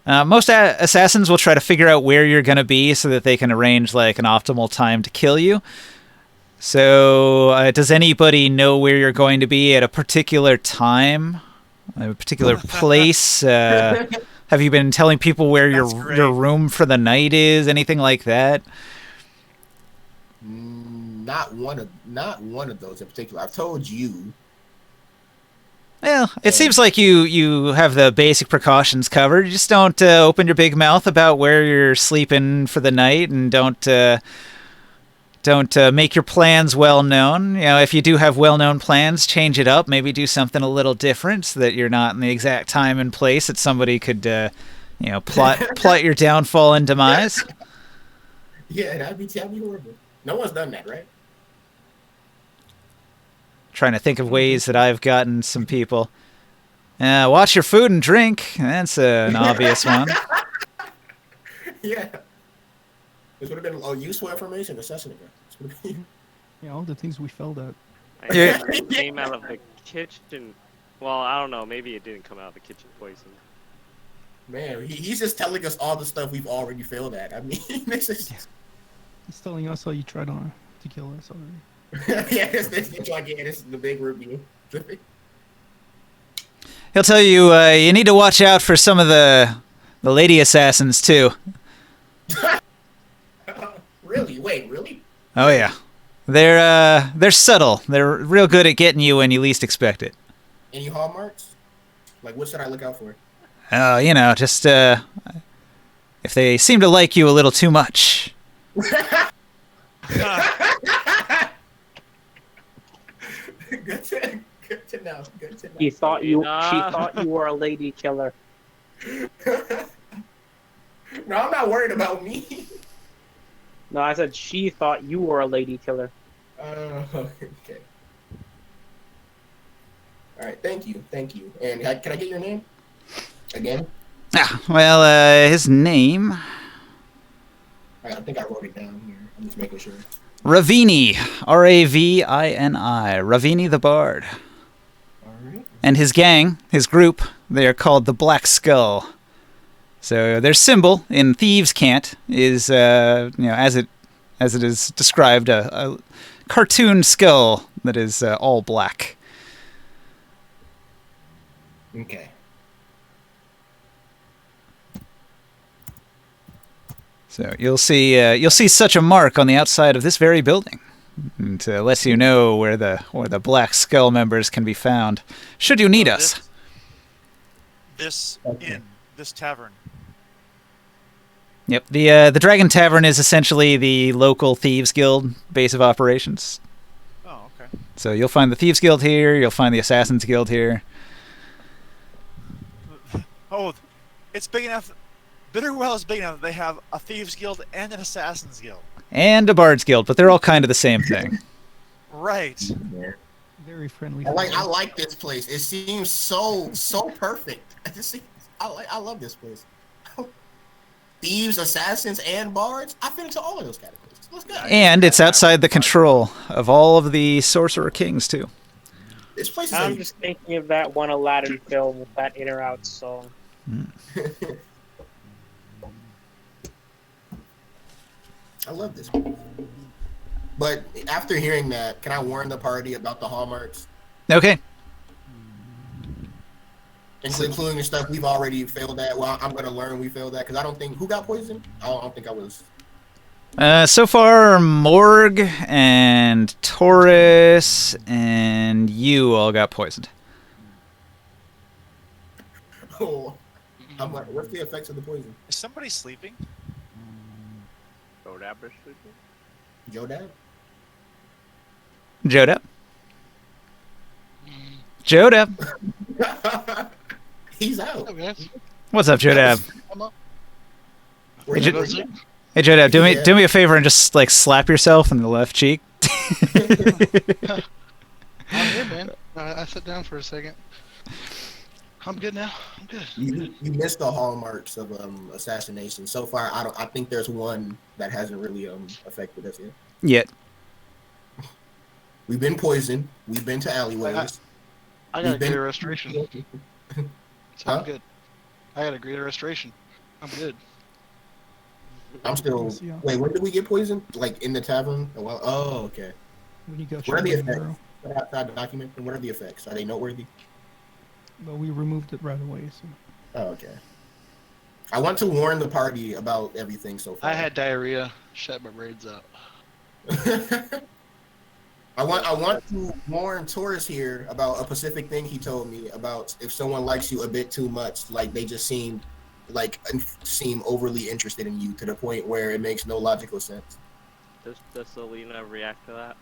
Most assassins will try to figure out where you're going to be so that they can arrange like an optimal time to kill you. So does anybody know where you're going to be at a particular time, a particular place? Have you been telling people where That's your great. room for the night is? Anything like that? Not one of those in particular. I've told you. Well, it seems like you have the basic precautions covered. You just don't open your big mouth about where you're sleeping for the night, and don't Don't make your plans well known. You know, if you do have well known plans, change it up. Maybe do something a little different so that you're not in the exact time and place that somebody could, plot your downfall and demise. Yeah, that'd be horrible. No one's done that, right? Trying to think of ways that I've gotten some people. Watch your food and drink. That's an obvious one. Yeah. This would have been useful information, assessing it. Yeah, all the things we failed at. Yeah. It came out of the kitchen. Well, I don't know. Maybe it didn't come out of the kitchen poison. Man, he's just telling us all the stuff we've already failed at. I mean, this is... He's telling us how you tried to kill us already. Yeah, this is the big review. He'll tell you you need to watch out for some of the lady assassins too. Really? Wait, really? Oh yeah, they're subtle. They're real good at getting you when you least expect it. Any hallmarks? Like, what should I look out for? Just if they seem to like you a little too much. Good to know. Good to know. She thought you were a lady killer. No, I'm not worried about me. No, I said she thought you were a lady killer. Okay. All right, thank you. And can I get your name again? His name I think I wrote it down here. I'm just making sure. Ravini, Ravini, Ravini the Bard. All right. And his gang, his group, they are called the Black Skull. So their symbol in Thieves' Cant is, as it is described, a cartoon skull that is all black. Okay. So you'll see such a mark on the outside of this very building. And lets you know where the Black Skull members can be found, should you need us. This inn, this tavern. Yep. The Dragon Tavern is essentially the local Thieves Guild base of operations. Oh, okay. So you'll find the Thieves Guild here. You'll find the Assassins Guild here. Oh, it's big enough. Bitterwell is big enough that they have a Thieves Guild and an Assassins Guild. And a Bards Guild, but they're all kind of the same thing. Right. Yeah. Very friendly. I like this place. It seems so perfect. I love this place. Thieves, assassins, and bards. I fit into all of those categories. Let's go. And it's outside the control of all of the Sorcerer Kings too. This place is. I'm just thinking of that one Aladdin film with that in or out song. I love this place. But after hearing that, can I warn the party about the hallmarks? Okay. Including the stuff we've already failed at. Well, I'm going to learn we failed at because I don't think... Who got poisoned? I don't think I was... So far, Morg and Taurus and you all got poisoned. Oh, what's the effects of the poison? Is somebody sleeping? Joe Dad? Joda? Joda? He's out. Oh, yes. What's up, Joda? I'm up. Where'd Hey, you go? Hey, Joda, Yeah. do me a favor and just slap yourself in the left cheek. I'm here, man. I sat down for a second. I'm good now. I'm good. You missed the hallmarks of assassination. So far, I think there's one that hasn't really affected us yet. Yet. We've been poisoned. We've been to alleyways. I got a We've been- greater restoration. So Huh? I'm good. I got a greater restoration. I'm good. I'm still. Yeah. Wait, when did we get poisoned? Like in the tavern? Well, oh, okay. When you got What are shot the by an effects? arrow. What outside the document? And what are the effects? Are they noteworthy? But we removed it right away. So Oh, okay. I want to warn the party about everything so far. I had diarrhea. Shut my braids out. I want to warn Taurus here about a specific thing he told me about if someone likes you a bit too much, like they just seem overly interested in you to the point where it makes no logical sense. Does Selena react to that?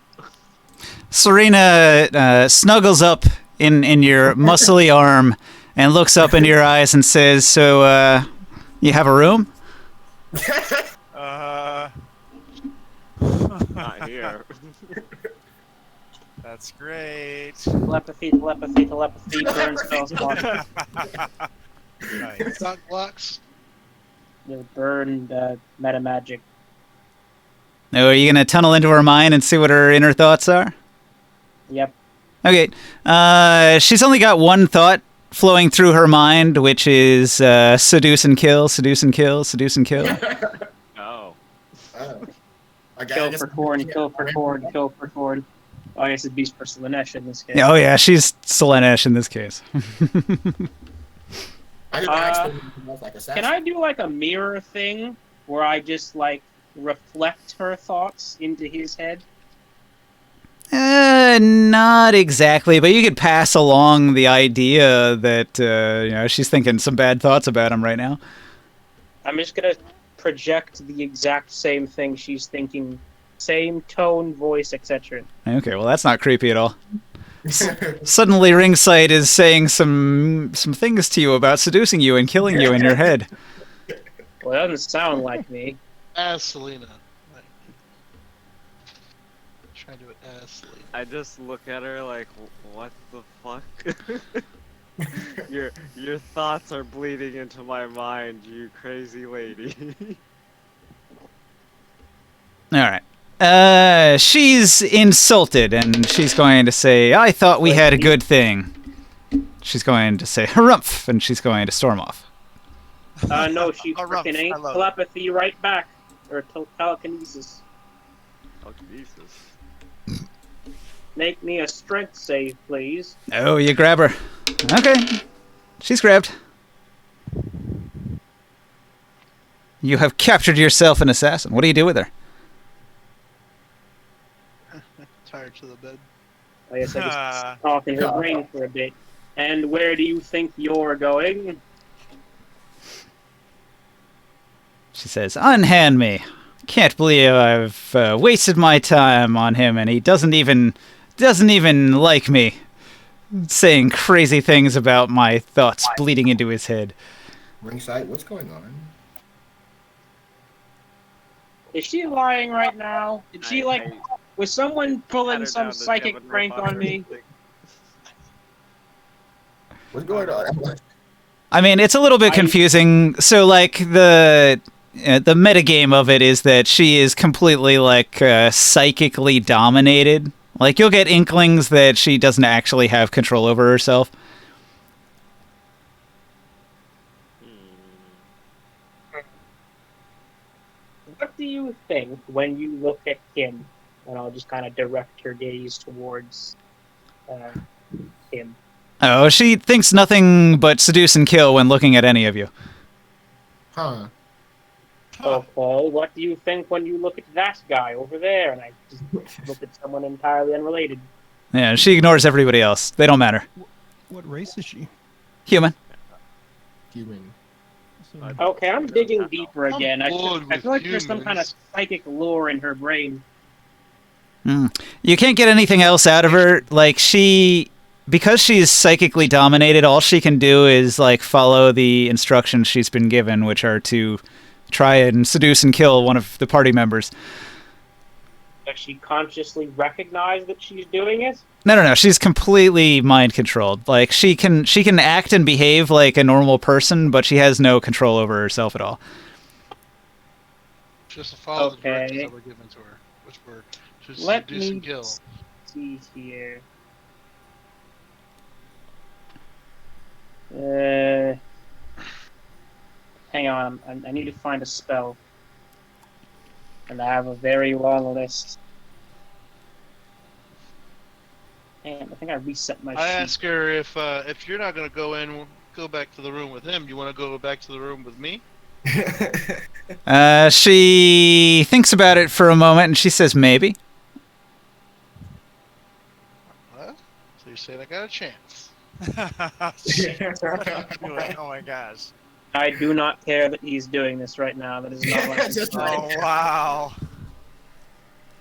Serena snuggles up in your muscly arm and looks up into your eyes and says, "So, you have a room?" Not here. That's great. Telepathy, telepathy, telepathy, burn spell slot. Nice. Dog blocks. Burn meta magic. Oh, are you gonna tunnel into her mind and see what her inner thoughts are? Yep. Okay. She's only got one thought flowing through her mind, which is seduce and kill, seduce and kill, seduce and kill. Oh. Kill for corn, kill for corn, kill for corn. Oh, I guess it'd be for Slanesh in this case. Oh yeah, she's Slanesh in this case. I just asked him if he was like assassin. Can I do like a mirror thing where I just like reflect her thoughts into his head? Not exactly, but you could pass along the idea that she's thinking some bad thoughts about him right now. I'm just gonna project the exact same thing she's thinking, same tone, voice, etc. Okay, well that's not creepy at all. Suddenly, Ringside is saying some things to you about seducing you and killing you in your head. Well, it doesn't sound like me. As Selena. Like, try to do it as Selena. I just look at her like, what the fuck? Your thoughts are bleeding into my mind, you crazy lady. All right. She's insulted, and she's going to say, "I thought we had a good thing." She's going to say, "Harumph," and she's going to storm off. No, she Harumph, freaking ain't. I love it. Telepathy right back. Or telekinesis. Oh, Jesus. Make me a strength save, please. Oh, you grab her. Okay. She's grabbed. You have captured yourself an assassin. What do you do with her? Tired to the bed. I guess I just talk in her brain for a bit. And where do you think you're going? She says, "Unhand me. Can't believe I've wasted my time on him, and he doesn't even like me." Saying crazy things about my thoughts bleeding into his head. Ringside, what's going on? Is she lying right now? Did she was someone pulling some psychic prank on me? What's going on? I mean, it's a little bit confusing. So, like, the metagame of it is that she is completely, like, psychically dominated. Like, you'll get inklings that she doesn't actually have control over herself. What do you think when you look at him? And I'll just kind of direct her gaze towards him. Oh, she thinks nothing but seduce and kill when looking at any of you. Huh. Okay, what do you think when you look at that guy over there? And I just look at someone entirely unrelated. Yeah, she ignores everybody else. They don't matter. What race is she? Human. Human. So, Okay, I'm digging deeper again. I bored feel with like there's some kind of humans. psychic lore in her brain. You can't get anything else out of her. Like, because she's psychically dominated, all she can do is, like, follow the instructions she's been given, which are to try and seduce and kill one of the party members. Does she consciously recognize that she's doing it? No. She's completely mind controlled. Like, she can act and behave like a normal person, but she has no control over herself at all. Just to follow the Okay. directives that were given to her, which were to Let seduce me and kill. see here. Hang on, I need to find a spell. And I have a very long list. And I think I reset my I sheet. ask her if you're not gonna go back to the room with him. You want to go back to the room with me? She thinks about it for a moment, and she says maybe. Well, so you're saying I got a chance? You're like, oh my gosh. I do not care that he's doing this right now. That is not what Just Oh wow.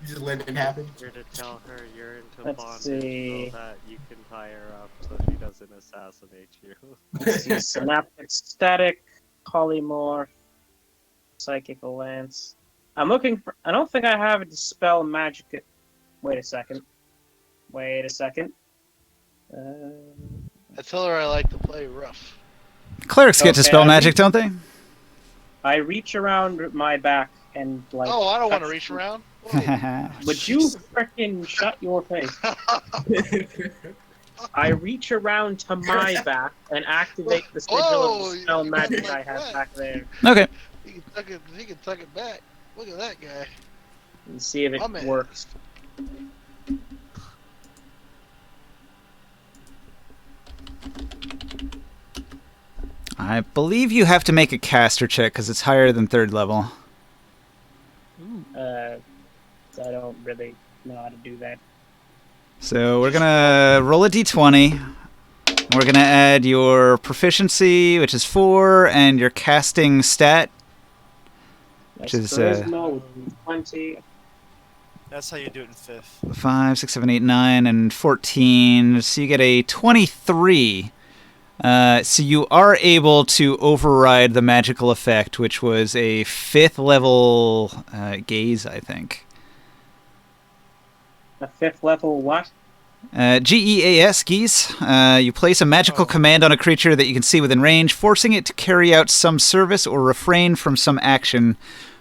Just let it happen. You're to tell her you're into Let's bondage see. so that you can tie her up so she doesn't assassinate you. Let's see. Synaptic static, polymorph, psychical lance. I'm looking for. I don't think I have a dispel magic. Wait a second. Wait a second. I tell her I like to play rough. Clerics get to Okay, spell I magic, read- don't they? I reach around my back and like. Oh, I don't want to touch- reach around. Whoa. Would you frickin' shut your face? I reach around to my back and activate the sigil Oh, of the spell you magic like I have that. back there Okay. He can tuck it back. Look at that guy. and see if it My man. works. I believe you have to make a caster check because it's higher than 3rd level. Ooh. I don't really know how to do that. So we're gonna roll a d20. We're gonna add your proficiency, which is 4, and your casting stat. That's Which is, charisma with 20. That's how you do it in 5th. 5, 6, 7, 8, 9, and 14. So you get a 23. So you are able to override the magical effect, which was a 5th level gaze, I think. A 5th level what? GEAS, geese. You place a magical command on a creature that you can see within range, forcing it to carry out some service or refrain from some action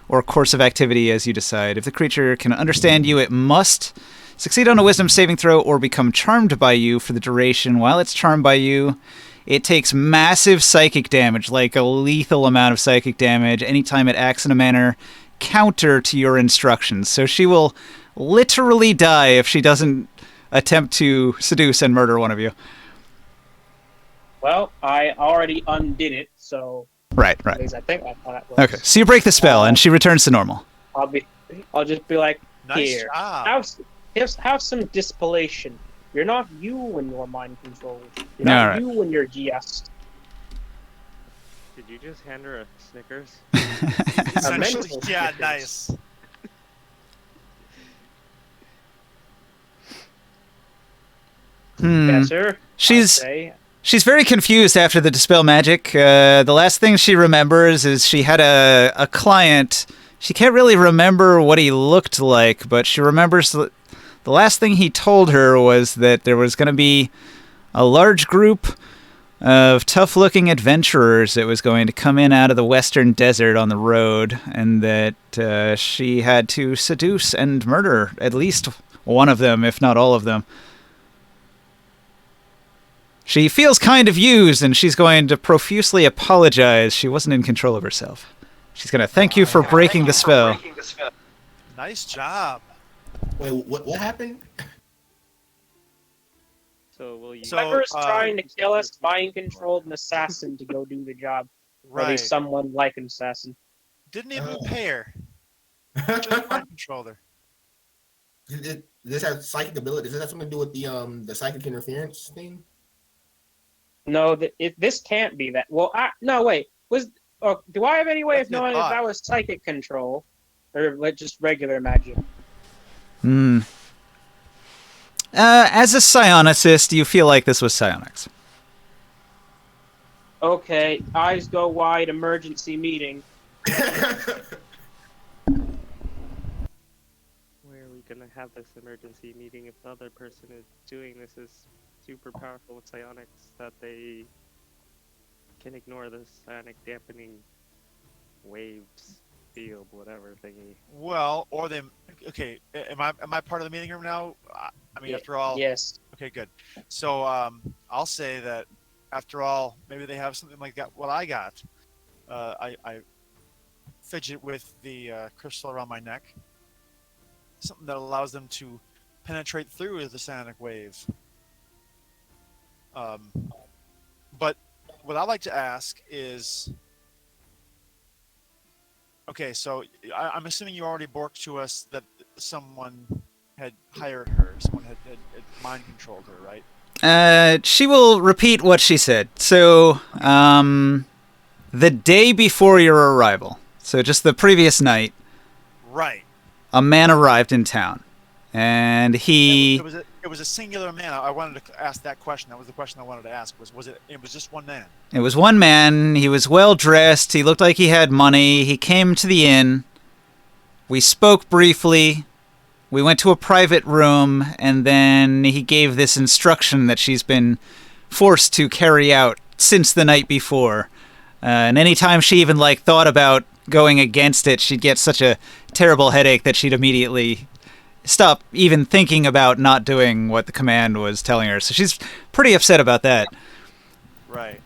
or course of activity as you decide. If the creature can understand you, it must succeed on a wisdom saving throw or become charmed by you for the duration. While it's charmed by you, it takes massive psychic damage, like a lethal amount of psychic damage, anytime it acts in a manner counter to your instructions. So she will literally die if she doesn't attempt to seduce and murder one of you. Well, I already undid it, so Right, at right. least I think that's how that works. Okay, so you break the spell, and she returns to normal. I'll just be like, Nice here, job. have some dispellation. You're not you when you're mind controlled. You're not Alright. you when you're GS. Did you just hand her a Snickers? Essentially, mental yeah, Snickers. nice. Yes, sir. She's I'd say. She's very confused after the dispel magic. The last thing she remembers is she had a client. She can't really remember what he looked like, but she remembers the last thing he told her was that there was going to be a large group of tough-looking adventurers that was going to come in out of the western desert on the road, and that she had to seduce and murder at least one of them, if not all of them. She feels kind of used, and she's going to profusely apologize. She wasn't in control of herself. She's going to thank you for breaking the spell. Nice job. Wait, what happened? So will you? So, Whoever's trying to kill us mind controlled an assassin to go do the job. Or at Right. least someone like an assassin. Didn't even pay her. Just mind controlled her. Does this have psychic ability? Does this have something to do with the psychic interference thing? No, this can't be that. Well, no, wait. Do I have any way That's of knowing if what I that was psychic control or like just regular magic? As a psionicist, you feel like this was psionics. Okay, eyes go wide. Emergency meeting. Where are we gonna have this emergency meeting if the other person is doing this is super powerful with psionics that they can ignore the psionic dampening waves, field, whatever thingy? Well, or they. Okay, am I part of the meeting room now? I mean, after all. Yes. Okay, good. So I'll say that after all, maybe they have something like that. What I got, I fidget with the crystal around my neck. Something that allows them to penetrate through the psionic wave. But what I'd like to ask is, okay, so I'm assuming you already borked to us that someone had hired her, someone had mind controlled her, right? She will repeat what she said. So, the day before your arrival, so just the previous night, Right. a man arrived in town, and he. It was a singular man. I wanted to ask that question. That was the question I wanted to ask. Was it? It was just one man. It was one man. He was well dressed. He looked like he had money. He came to the inn. We spoke briefly. We went to a private room, and then he gave this instruction that she's been forced to carry out since the night before. And anytime she even thought about going against it, she'd get such a terrible headache that she'd immediately stop even thinking about not doing what the command was telling her. So she's pretty upset about that. Right.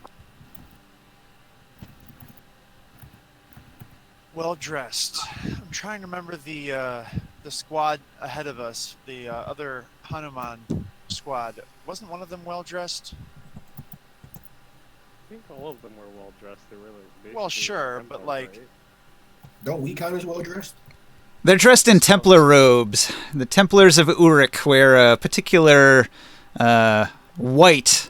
Well dressed. I'm trying to remember the squad ahead of us, the other Hanuman squad. Wasn't one of them well dressed? I think all of them were well dressed. They were like Well, basically sure, Templars, but like, right? Don't we count as well dressed? They're dressed in Templar robes. The Templars of Uruk wear a particular white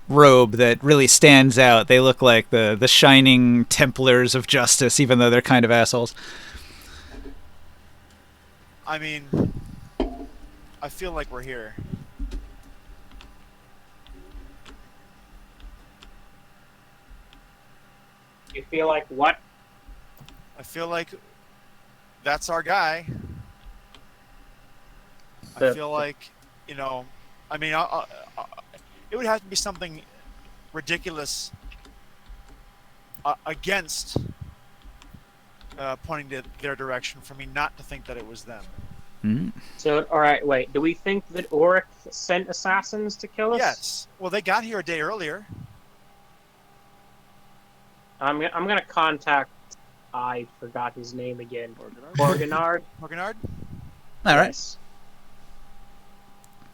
robe that really stands out. They look like the shining Templars of justice, even though they're kind of assholes. I mean, I feel like we're here. You feel like what? I feel like that's our guy. I The- feel like, you know, I mean, it would have to be something ridiculous against pointing to their direction for me not to think that it was them. Mm. So, all right, wait. Do we think that Auric sent assassins to kill us? Yes. Well, they got here a day earlier. I'm gonna contact. I forgot his name again. Organard? Organard. Morganard? All right. Yes.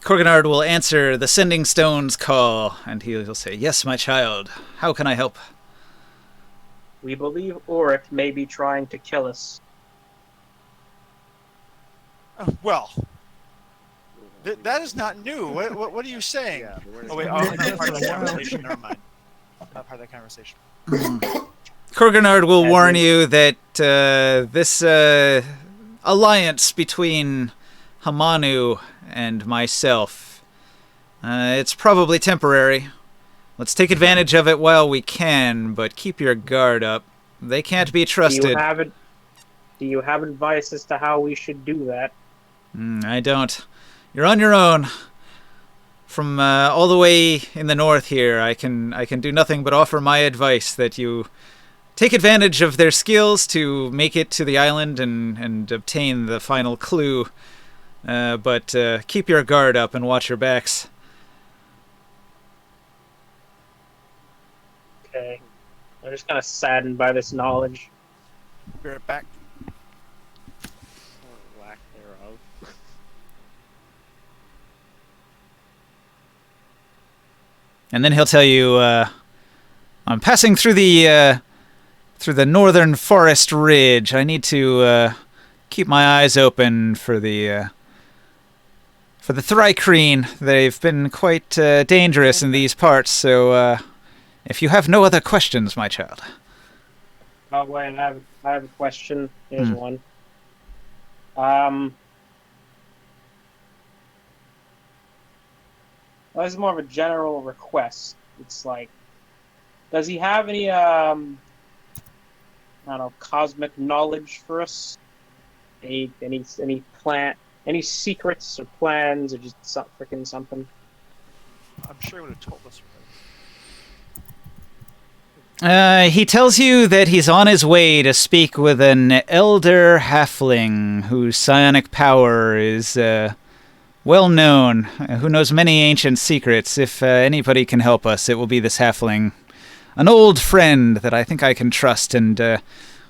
Corganard will answer the Sending Stone's call, and he'll say, "Yes, my child. How can I help?" We believe Auric may be trying to kill us. Well, that is not new. What are you saying? Yeah, they weren't- Oh, wait. Oh, I'm not part of that conversation. Never mind. Not part of that conversation. Corganard will As warn in- you that this alliance between Hamanu and myself, it's probably temporary. Let's take advantage of it while we can, but keep your guard up. They can't be Do trusted. you have advice as to how we should do that? I don't. You're on your own. From all the way in the north here, I can do nothing but offer my advice that you take advantage of their skills to make it to the island and obtain the final clue. But keep your guard up and watch your backs. Okay. I'm just kind of saddened by this knowledge. Be right back. Or lack thereof. And then he'll tell you, I'm passing through the northern forest ridge. I need to keep my eyes open for the thrycreen. They've been quite dangerous in these parts, so if you have no other questions, my child. Oh wait, I have a question. Here's Hmm. one. Well, this is more of a general request. It's like, does he have any I don't know, cosmic knowledge for us? Any any secrets or plans or just freaking something? I'm sure he would have told us already. He tells you that he's on his way to speak with an elder halfling whose psionic power is well known, who knows many ancient secrets. If anybody can help us, it will be this halfling. An old friend that I think I can trust, and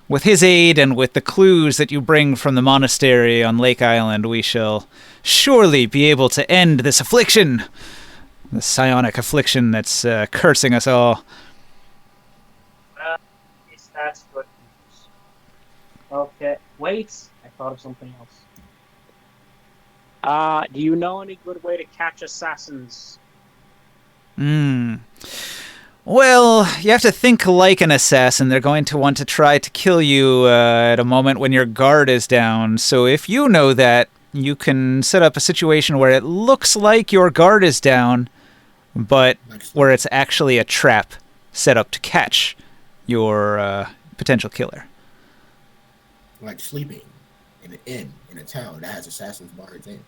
with his aid and with the clues that you bring from the monastery on Lake Island, we shall surely be able to end this affliction. The psionic affliction that's cursing us all. Yes, that's good news. Okay, wait. I thought of something else. Do you know any good way to catch assassins? Well, you have to think like an assassin. They're going to want to try to kill you at a moment when your guard is down. So if you know that, you can set up a situation where it looks like your guard is down, but where it's actually a trap set up to catch your potential killer. Like sleeping in an inn in a town that has assassins bars in.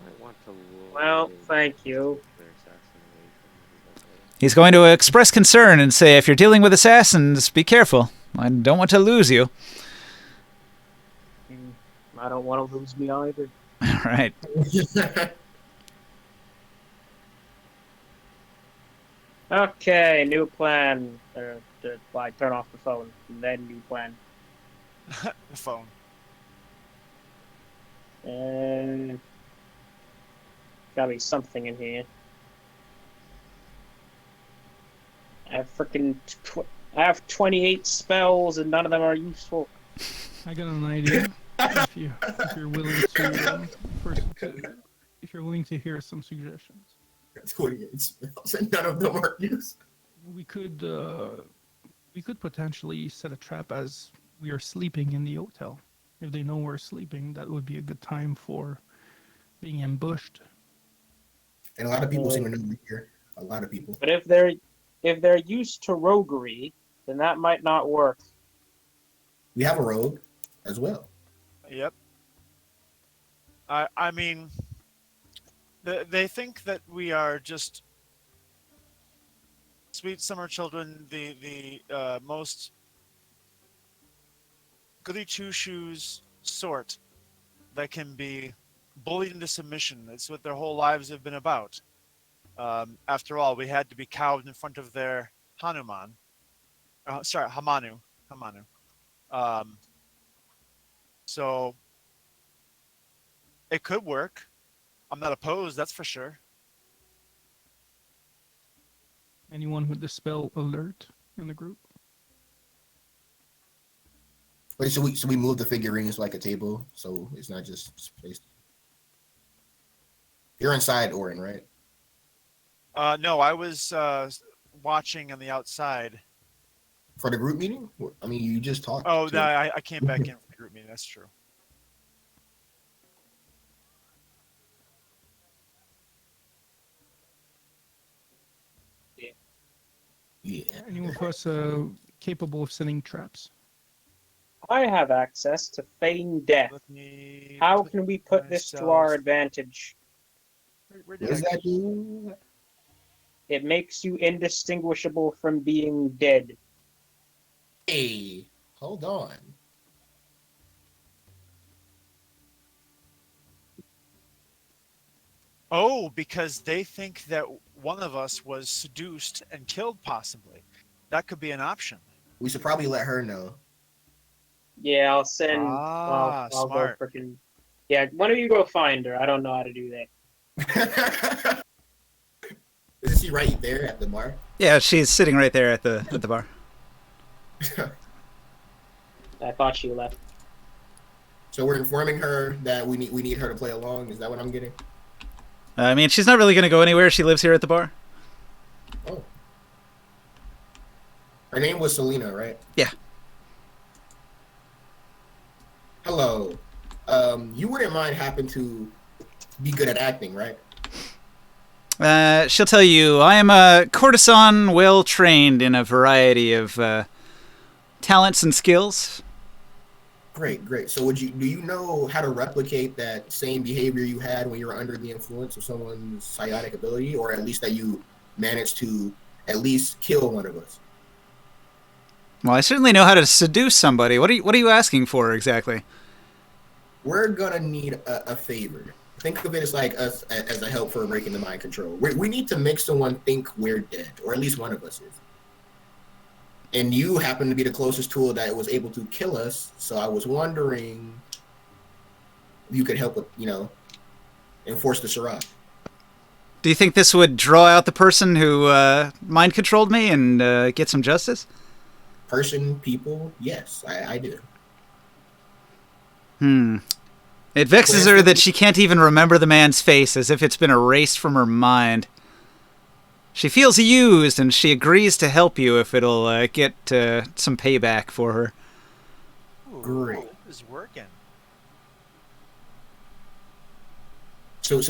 Might want to Well, lure thank you. their assassination. He's going to express concern and say, if you're dealing with assassins, be careful. I don't want to lose you. I don't want to lose me either. All right. Okay, new plan. Like, turn off the phone, and then new plan. The phone. Gotta be something in here. I have freaking. I have 28 spells, and none of them are useful. I got an idea. if you're willing to if you're willing to hear some suggestions, 28 spells and none of them are used. we could potentially set a trap as we are sleeping in the hotel. If they know we're sleeping, that would be a good time for being ambushed. And a lot of people seem to know we're here. A lot of people. But if they're used to roguery, then that might not work. We have a rogue as well. Yep. I mean, they think that we are just sweet summer children, the most goody two shoes sort that can be bullied into submission. That's what their whole lives have been about. After all, we had to be cowed in front of their Hanuman. Hamanu. So it could work. I'm not opposed, that's for sure. Anyone with the spell alert in the group? Wait, so we move the figurines like a table, so it's not just spaced. You're inside, Orin, right? No, I was watching on the outside. For the group meeting? I mean, you just talked. Oh, to no, I came back in for the group meeting. That's true. Yeah. Anyone of us capable of setting traps? I have access to feign death. Let me How put can we put this to myself- our advantage? Where What did does I that do? It makes you indistinguishable from being dead. Hey, hold on. Oh, because they think that one of us was seduced and killed, possibly. That could be an option. We should probably let her know. Yeah, I'll send. Ah, I'll smart. go freaking. Yeah, one of you go find her. I don't know how to do that. Isn't she right there at the bar? Yeah, she's sitting right there at the bar. I thought she left. So we're informing her that we need her to play along. Is that what I'm getting? I mean, she's not really going to go anywhere. She lives here at the bar. Oh. Her name was Selena, right? Yeah. Hello. You wouldn't mind happen to be good at acting, right? She'll tell you, I am a courtesan well trained in a variety of talents and skills. Great. So do you know how to replicate that same behavior you had when you were under the influence of someone's psionic ability, or at least that you managed to at least kill one of us? Well, I certainly know how to seduce somebody. What are you asking for exactly? We're gonna need a favor. Think of it as like us as a help for breaking the mind control. We need to make someone think we're dead, or at least one of us is. And you happen to be the closest tool that was able to kill us, so I was wondering if you could help with, enforce the charade. Do you think this would draw out the person who mind controlled me and get some justice? Person, people, yes, I do. It vexes her that she can't even remember the man's face, as if it's been erased from her mind. She feels used, and she agrees to help you if it'll get some payback for her. Ooh, Great. This is working. So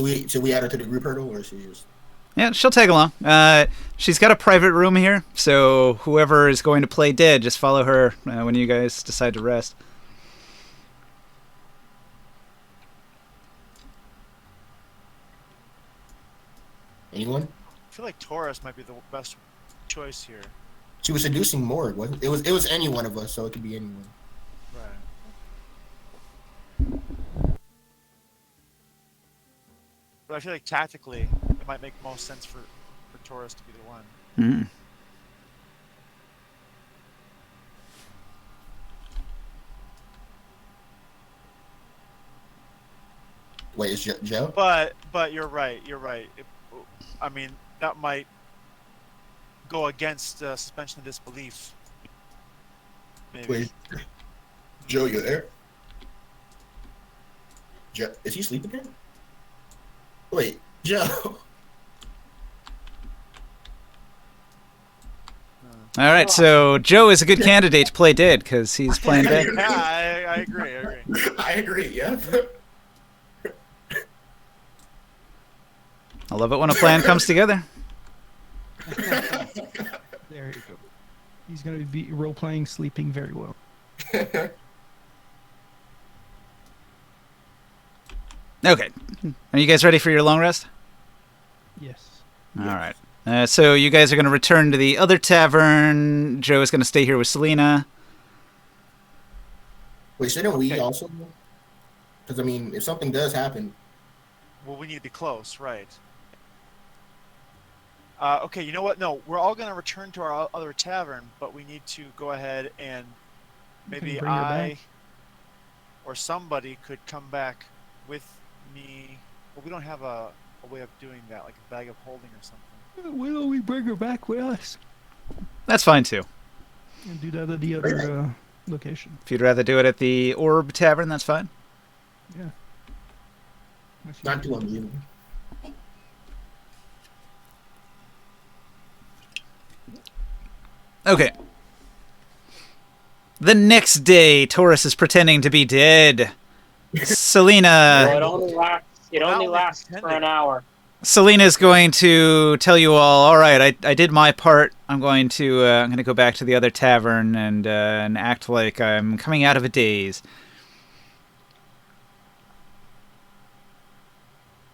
we add her to the group hurdle, or is she just? Yeah, she'll tag along. She's got a private room here, so whoever is going to play dead, just follow her when you guys decide to rest. Anyone? I feel like Taurus might be the best choice here. She was seducing Morg, wasn't it? It was any one of us, so it could be anyone. Right. But I feel like tactically, it might make most sense for Taurus to be the one. Mm. Wait, is Joe? But you're right. You're right. I mean, that might go against suspension of disbelief. Maybe. Wait, Joe, you there? Joe, is he sleeping again? Wait, Joe. All right, so Joe is a good candidate to play dead because he's playing dead. Yeah, I agree. I agree. I agree. Yeah. I love it when a plan comes together. There you go. He's going to be role-playing sleeping very well. Okay, are you guys ready for your long rest? Yes. All right. So you guys are going to return to the other tavern. Joe is going to stay here with Selena. Wait, shouldn't we Okay. also? Because I mean, if something does happen, Well, we need to be close, right? Okay, you know what? No, we're all going to return to our other tavern, but we need to go ahead and maybe bring her back. or somebody could come back with me. Well, we don't have a way of doing that, like a bag of holding or something. Why don't we bring her back with us That's fine too. and do that at the other location? If you'd rather do it at the Orb Tavern, that's fine. Yeah. not too unbelievable. Okay. The next day, Taurus is pretending to be dead. Well, Selena it only lasts for an hour. Selena's going to tell you all right, I did my part. I'm going to go back to the other tavern and act like I'm coming out of a daze.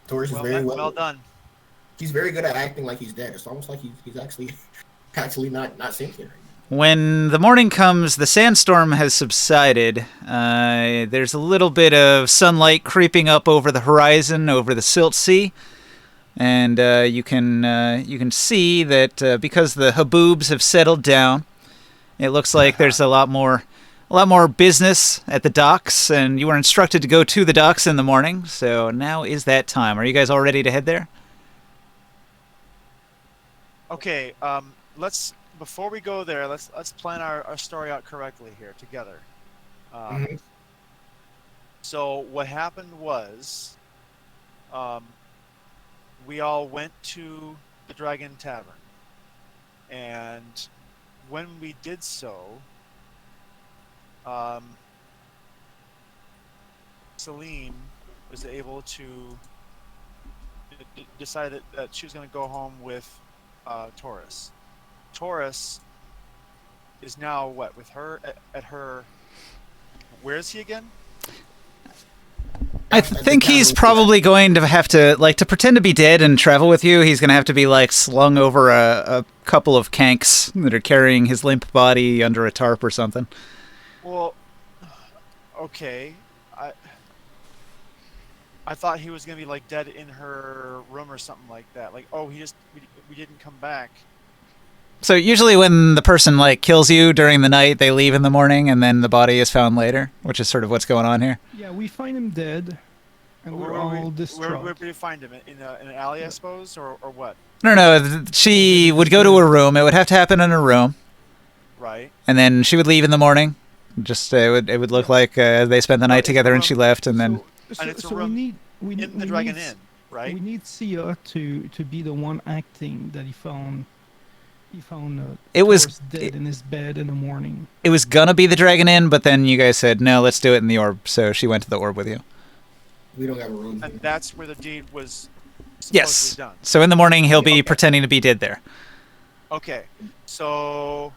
Taurus is Well, very well done. He's very good at acting like he's dead. It's almost like he's actually not sentient. When the morning comes, the sandstorm has subsided. There's a little bit of sunlight creeping up over the horizon, over the Silt Sea, and you can see that because the haboobs have settled down, it looks like there's a lot more business at the docks, and you were instructed to go to the docks in the morning. So now is that time. Are you guys all ready to head there? Okay, before we go there, let's plan our story out correctly here together. Mhm. So what happened was, we all went to the Dragon Tavern, and when we did so, Celine was able to decide that she was going to go home with Taurus. Taurus is now what with her at her. Where is he again? I think he's probably going to have to pretend to be dead and travel with you. He's going to have to be slung over a couple of kanks that are carrying his limp body under a tarp or something. Well, okay. I thought he was gonna be dead in her room or something like that. We didn't come back. So usually when the person kills you during the night, they leave in the morning and then the body is found later, which is sort of what's going on here. Yeah, we find him dead, and we're Where all distraught. did we find him? In an alley, I suppose, or what? No, she would go to her room. It would have to happen in her room, Right. and then she would leave in the morning. Just it would look like they spent the night together and she left, and then And it's a so room we need in the we Dragon need Inn, right? we need Sia to be the one acting that he found It was Taurus dead in his bed in the morning. it was gonna be the Dragon Inn, but then you guys said no, let's do it in the orb. So she went to the orb with you. We don't have a room And here. that's where the deed was supposedly Yes. done. So in the morning he'll be Okay. pretending to be dead there. Okay. So.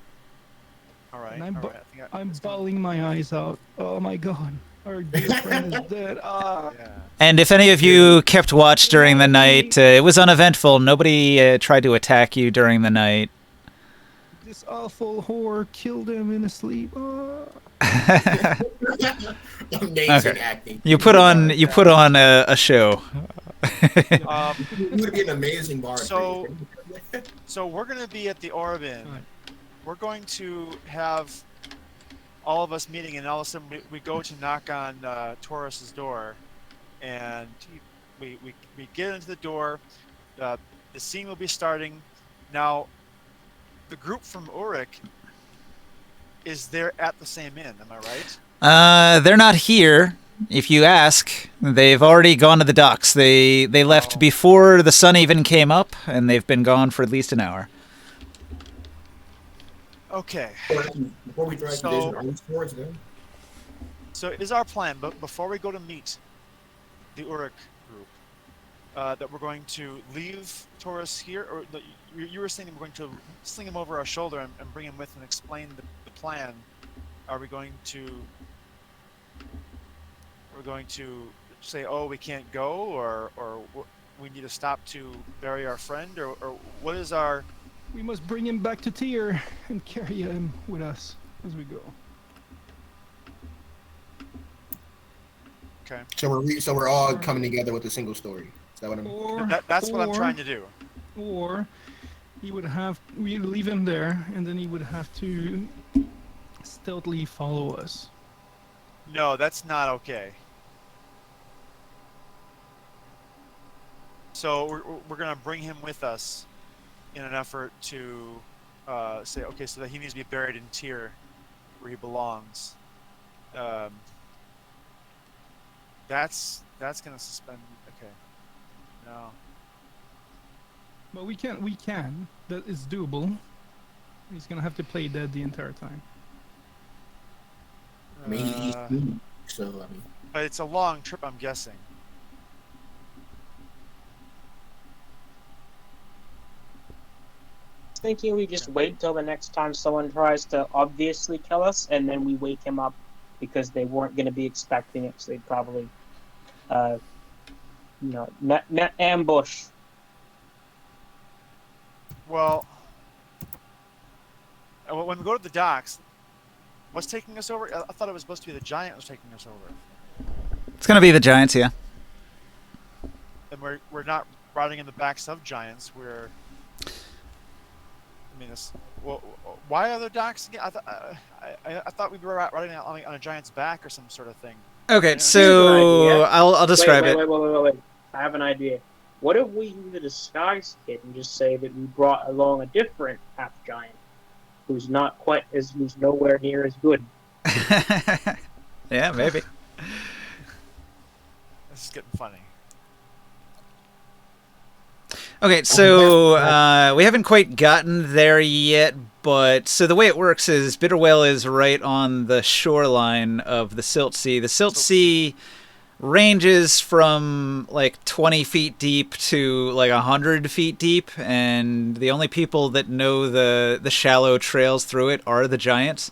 All right. And All right. I think I'm it's going- bawling my eyes out. Oh my god, our dear friend is dead. Ah. Yeah. And if any of you kept watch during the night, it was uneventful. Nobody tried to attack you during the night. This awful whore killed him in his sleep. Ah. Amazing Okay. acting. You put on a show. You would be an amazing bard. So- So we're going to be at the Orbin. Right. We're going to have all of us meeting, and all of a sudden we go to knock on Taurus's door, and we get into the door. The scene will be starting. Now, the group from Uruk is there at the same inn. Am I right? They're not here. If you ask, they've already gone to the docks. They left Oh. before the sun even came up, and they've been gone for at least an hour. Okay. Before we drive So- towards them. So it is our plan, but before we go to meet the Uruk group, that we're going to leave Taurus here, or you were saying we're going to sling him over our shoulder and bring him with and explain the plan. Are we going to? We're going to say, oh, we can't go, or we need to stop to bury our friend, or what is our? We must bring him back to Tyr and carry him with us as we go. Okay. So we're all coming together with a single story. Is that what I'm? Or That's what I'm or- trying to do. Or we leave him there, and then he would have to stealthily follow us. No, that's not okay. So we're gonna bring him with us in an effort to say, okay, so that he needs to be buried in Tyr, where he belongs. That's gonna suspend. Okay. No. But we can. That is doable. He's gonna have to play dead the entire time. I mean, he's Uh, human, so I mean, but it's a long trip, I'm guessing. Thinking we just wait till the next time someone tries to obviously kill us, and then we wake him up because they weren't going to be expecting it, so they'd probably, net ambush. Well, when we go to the docks, what's taking us over? I thought it was supposed to be the giant was taking us over, It's gonna be the Giants, yeah. and we're not riding in the backs of giants. We're, I mean, why are there docks again? I thought we were riding on a giant's back or some sort of thing. Okay, Here's so an idea. I'll describe it. Wait. I have an idea. What if we use the disguise kit and just say that we brought along a different half giant who's nowhere near as good? Yeah, maybe. This is getting funny. Okay, so we haven't quite gotten there yet, but so the way it works is Bitterwell is right on the shoreline of the Silt Sea. The Silt Sea ranges from like 20 feet deep to like 100 feet deep, and the only people that know the shallow trails through it are the giants.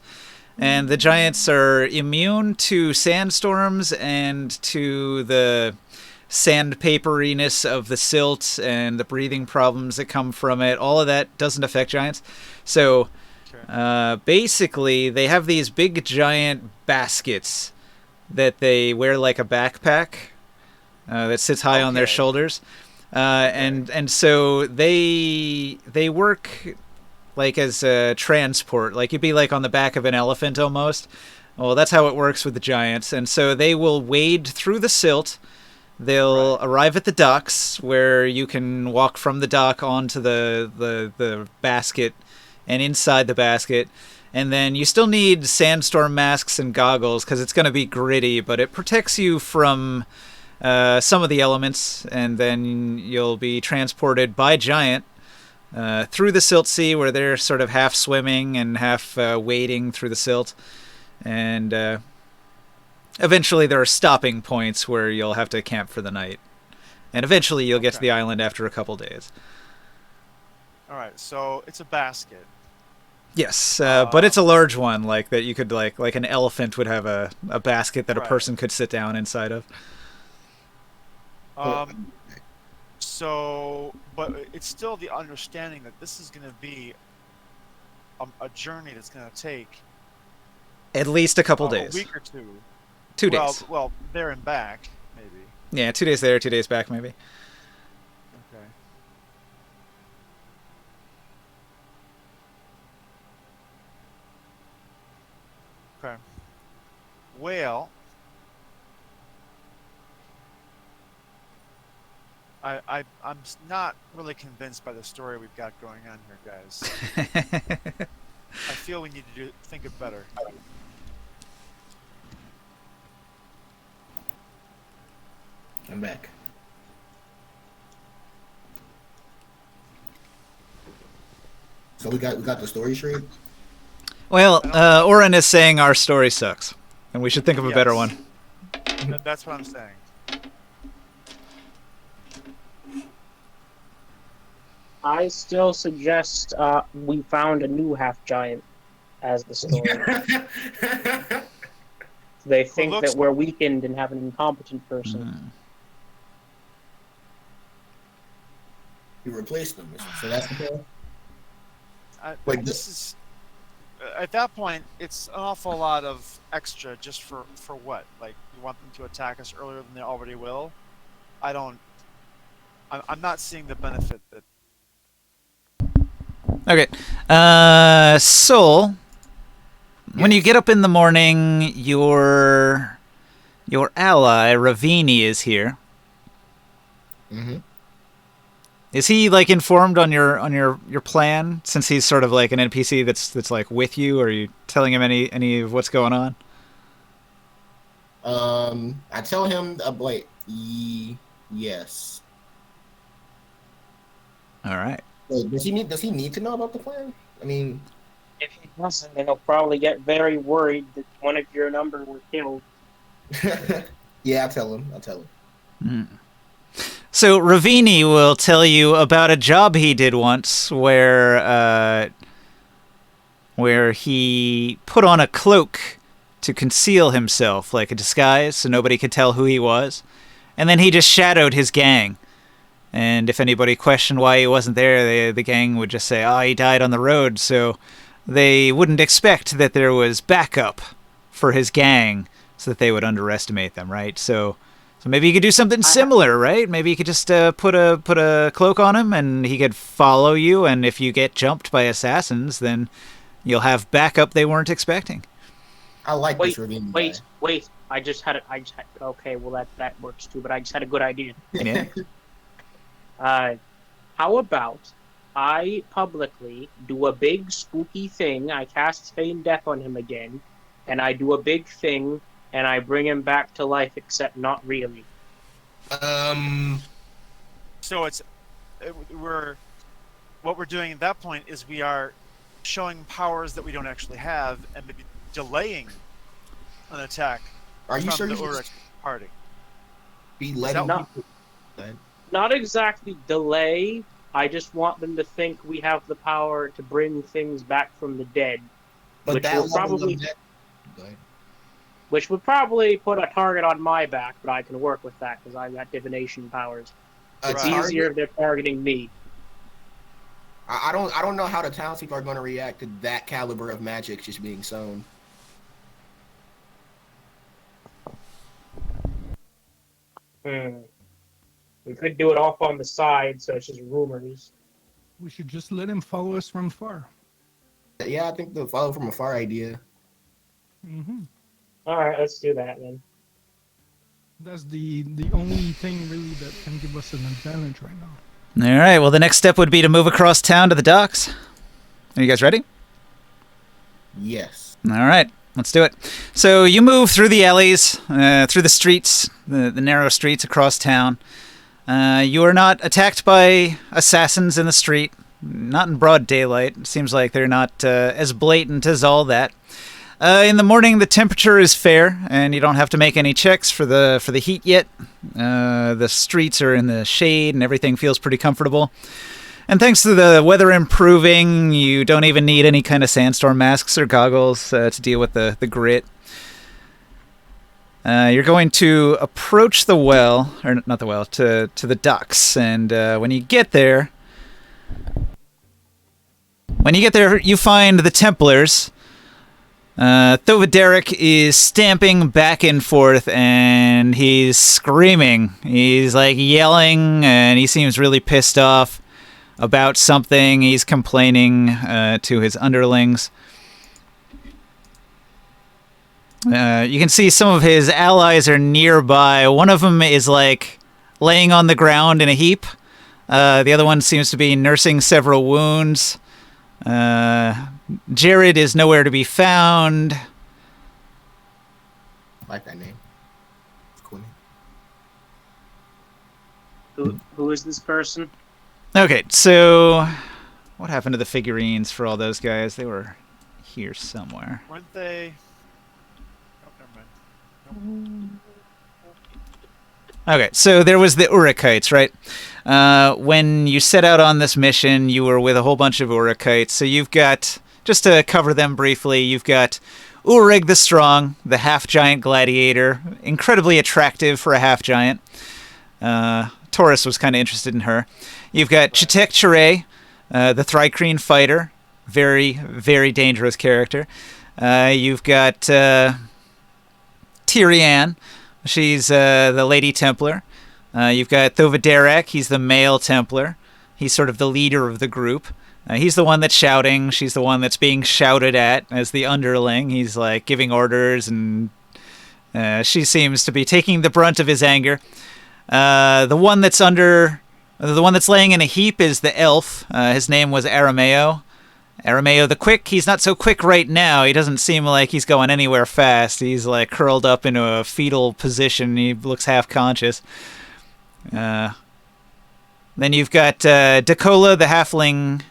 And the giants are immune to sandstorms and to the sandpaperiness of the silt and the breathing problems that come from it. All of that doesn't affect giants. So basically, they have these big giant baskets that they wear like a backpack that sits high on their Okay. shoulders. And so they work like as a transport. Like you'd be like on the back of an elephant almost. Well, that's how it works with the giants. And so they will wade through the silt. They'll arrive at the docks where you can walk from the dock onto the basket and inside the basket. And then you still need sandstorm masks and goggles because it's going to be gritty, but it protects you from some of the elements. And then you'll be transported by Giant through the Silt Sea, where they're sort of half swimming and half wading through the silt. And eventually there are stopping points where you'll have to camp for the night. And eventually you'll get to the island after a couple days. All right, so it's a basket. Yes, but it's a large one, like that you could like an elephant would have a basket that a Right. person could sit down inside of. So, but it's still the understanding that this is going to be a journey that's going to take At least a couple a days. week or two. 2 days. Well, there and back, maybe. Yeah, 2 days there, 2 days back, maybe. Okay. Okay. Well, I'm not really convinced by the story we've got going on here, guys. I feel we need to think it better. I'm back. So we got the story straight. Well, Oren is saying our story sucks, and we should think of a better Yes. one. That's what I'm saying. I still suggest we found a new half giant as the story. They think looks- that we're weakened and have an incompetent person. You replaced them, so that's the plan. But this is at that point, it's an awful lot of extra just for what? Like, you want them to attack us earlier than they already will? I'm not seeing the benefit that. Okay. Soul, when you get up in the morning, your ally, Ravini, is here. Mm-hmm. Is he like informed on your plan, since he's sort of like an NPC that's like with you? Or are you telling him any of what's going on? I tell him, wait, yes. All right. Wait, does he need to know about the plan? I mean, If he doesn't, then he'll probably get very worried that one of your number were killed. yeah, I'll tell him. So Ravini will tell you about a job he did once where he put on a cloak to conceal himself, like a disguise, so nobody could tell who he was. And then he just shadowed his gang. And if anybody questioned why he wasn't there, the gang would just say, "Oh, he died on the road," so they wouldn't expect that there was backup for his gang, so that they would underestimate them, right? So maybe you could do something similar, right? Maybe you could just put a cloak on him, and he could follow you. And if you get jumped by assassins, then you'll have backup they weren't expecting. I like this Ravine guy. Wait. Okay, well that works too. But I just had a good idea. Yeah. How about I publicly do a big spooky thing? I cast Feign Death on him again, and I do a big thing, and I bring him back to life, except not really. So what we're doing at that point is we are showing powers that we don't actually have, and maybe delaying an attack. Are you from sure the you Uruk just party? be Is letting that- people? Not exactly delay. I just want them to think we have the power to bring things back from the dead, But Which that will level probably- of Go ahead. which would probably put a target on my back, but I can work with that because I've got divination powers. A It's target- easier if they're targeting me. I don't know how the townspeople are going to react to that caliber of magic just being sown. We could do it off on the side, so it's just rumors. We should just let him follow us from far. Yeah, I think the follow from afar idea. Mm-hmm. All right, let's do that then. That's the only thing really that can give us an advantage right now. All right. Well, the next step would be to move across town to the docks. Are you guys ready? Yes. All right, let's do it. So you move through the alleys, through the streets, the narrow streets across town. You are not attacked by assassins in the street, not in broad daylight. It seems like they're not as blatant as all that. In the morning, the temperature is fair, and you don't have to make any checks for the heat yet. The streets are in the shade, and everything feels pretty comfortable. And thanks to the weather improving, you don't even need any kind of sandstorm masks or goggles to deal with the grit. You're going to approach the well, or not the well, to the docks, and when you get there, you find the Templars. Thovideric is stamping back and forth, and he's screaming. He's like yelling, and he seems really pissed off about something. He's complaining to his underlings. You can see some of his allies are nearby. One of them is like laying on the ground in a heap. The other one seems to be nursing several wounds. Jared is nowhere to be found. I like that name. It's a cool name. Who is this person? Okay, so what happened to the figurines for all those guys? They were here somewhere. Weren't they? Oh, never mind. Okay, so there was the Urakites, right? When you set out on this mission, you were with a whole bunch of Urakites. So you've got, just to cover them briefly, you've got Ulrig the Strong, the half-giant gladiator, incredibly attractive for a half-giant. Taurus was kind of interested in her. You've got Chitek Chire, the Thrycreen fighter, very, very dangerous character. You've got Tyrian. She's the Lady Templar. You've got Thovideric. He's the male Templar. He's sort of the leader of the group. He's the one that's shouting. She's the one that's being shouted at as the underling. He's like giving orders, and she seems to be taking the brunt of his anger. The one that's laying in a heap is the elf. His name was Arameo. Arameo the Quick. He's not so quick right now. He doesn't seem like he's going anywhere fast. He's like curled up into a fetal position. He looks half conscious. Then you've got Dakola the halfling,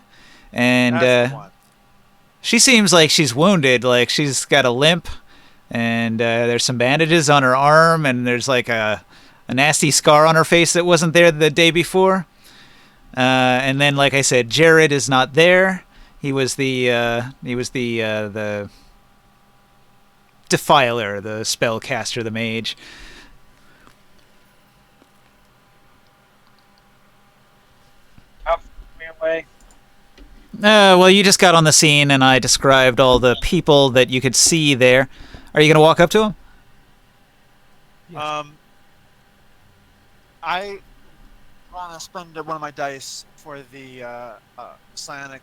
and she seems like she's wounded. Like she's got a limp, and there's some bandages on her arm, and there's like a nasty scar on her face that wasn't there the day before. And then, like I said, Jared is not there. He was the Defiler, the spellcaster, the mage. How far away? Well, you just got on the scene, and I described all the people that you could see there. Are you going to walk up to them? Yes. I want to spend one of my dice for the psionic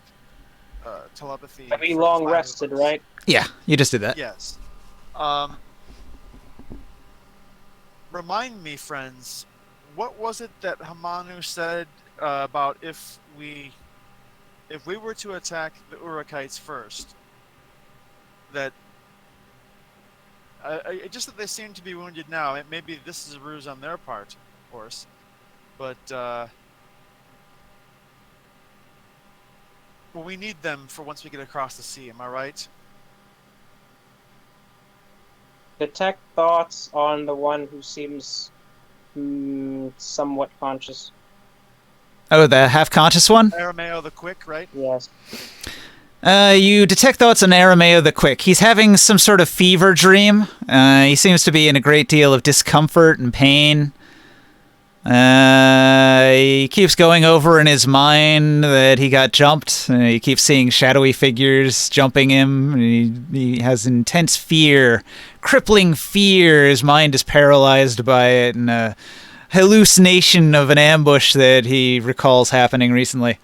telepathy. Have we for long 5 of rested, us. right? Yeah, you just did that. Yes. Remind me, friends, what was it that Hamanu said about if we were to attack the Urakites first? That just that they seem to be wounded now. Maybe this is a ruse on their part, of course, but we need them for once we get across the sea. Am I right? Detect thoughts on the one who seems somewhat conscious. Oh, the half-conscious one? Arameo the Quick, right? Yes. You detect thoughts on Arameo the Quick. He's having some sort of fever dream. He seems to be in a great deal of discomfort and pain. He keeps going over in his mind that he got jumped. He keeps seeing shadowy figures jumping him. He has intense fear, crippling fear. His mind is paralyzed by it, and a hallucination of an ambush that he recalls happening recently.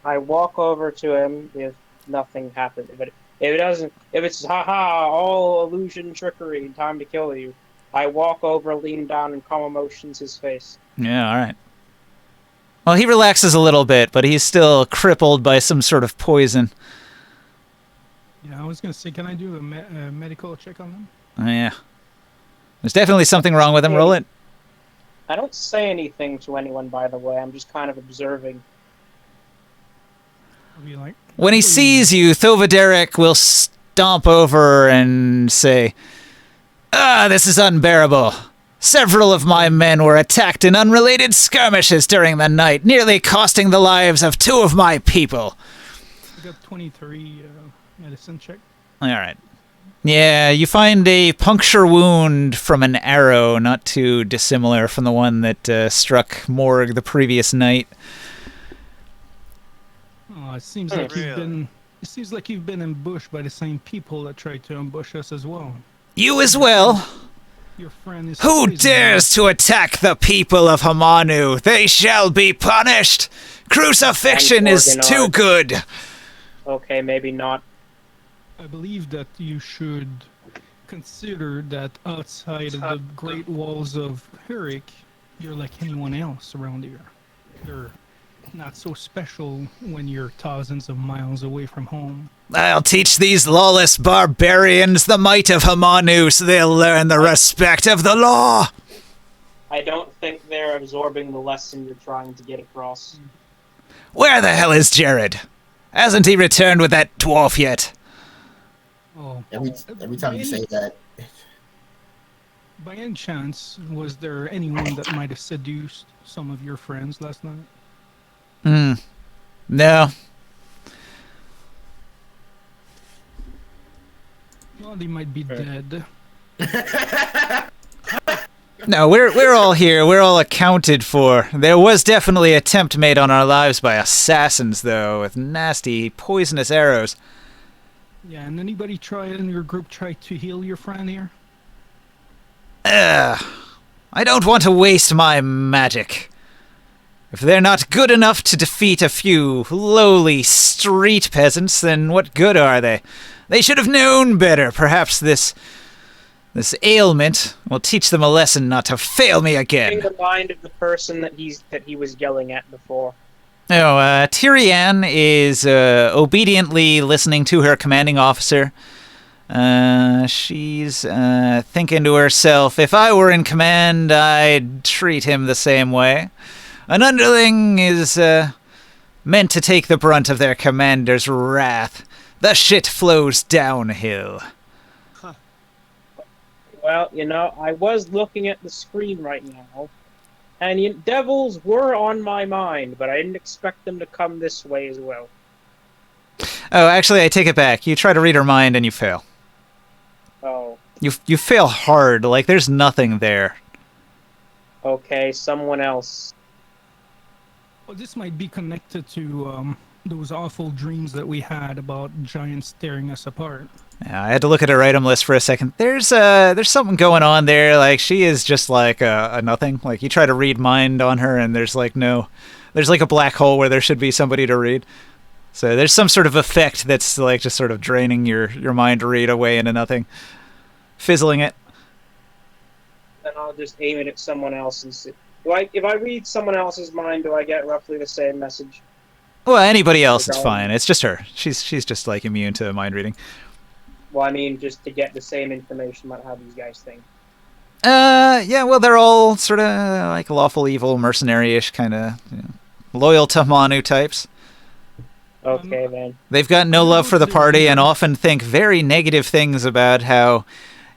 I walk over to him if nothing happens. But if it's all illusion, trickery, time to kill you, I walk over, lean down, and calm motions his face. Yeah, all right. Well, he relaxes a little bit, but he's still crippled by some sort of poison. Yeah, I was gonna say, can I do a medical check on them? Oh, yeah. There's definitely something wrong with him. Roll it. I don't say anything to anyone, by the way. I'm just kind of observing. I'll be like, When he sees you, Thovederic will stomp over and say, "Ah, this is unbearable. Several of my men were attacked in unrelated skirmishes during the night, nearly costing the lives of 2 of my people." I got 23 medicine check. All right. Yeah, you find a puncture wound from an arrow, not too dissimilar from the one that struck Morg the previous night. Oh, it seems like Really? you've been. It seems like you've been ambushed by the same people that tried to ambush us as well. You as well? Your friend is. Who poisoned. dares to attack the people of Hamanu? They shall be punished. Crucifixion is And too Organard. good. Okay, maybe not. I believe that you should consider that outside of the great walls of Hurik, you're like anyone else around here. You're not so special when you're thousands of miles away from home. I'll teach these lawless barbarians the might of Hamanu so they'll learn the respect of the law. I don't think they're absorbing the lesson you're trying to get across. Where the hell is Jared? Hasn't he returned with that dwarf yet? Oh, Every time you say that, by any chance, was there anyone that might have seduced some of your friends last night? No. Well, they might be dead. No, we're all here. We're all accounted for. There was definitely an attempt made on our lives by assassins, though, with nasty, poisonous arrows. Yeah, and anybody in your group try to heal your friend here? Ugh. I don't want to waste my magic. If they're not good enough to defeat a few lowly street peasants, then what good are they? They should have known better. Perhaps this ailment will teach them a lesson not to fail me In again. the mind of the person that he was yelling at before. No, Tyrian is obediently listening to her commanding officer. She's thinking to herself, if I were in command, I'd treat him the same way. An underling is meant to take the brunt of their commander's wrath. The shit flows downhill. Well, I was looking at the screen right now, and devils were on my mind, but I didn't expect them to come this way as well. Oh, actually, I take it back. You try to read her mind and you fail. Oh, You fail hard, like there's nothing there. okay, someone else. Well, this might be connected to those awful dreams that we had about giants tearing us apart. Yeah, I had to look at her item list for a second. There's something going on there. Like she is just like a nothing. Like you try to read mind on her, and there's like a black hole where there should be somebody to read. So there's some sort of effect that's like just sort of draining your mind to read away into nothing, fizzling it. Then I'll just aim it at someone else and see. If I read someone else's mind, do I get roughly the same message? Well, anybody else, it's fine. It's just her. She's just like immune to mind reading. Well, I mean, just to get the same information about how these guys think. Yeah, well, they're all sort of like lawful evil, mercenary-ish kind of loyal to Manu types. Okay, then. They've got no love for the party and often think very negative things about how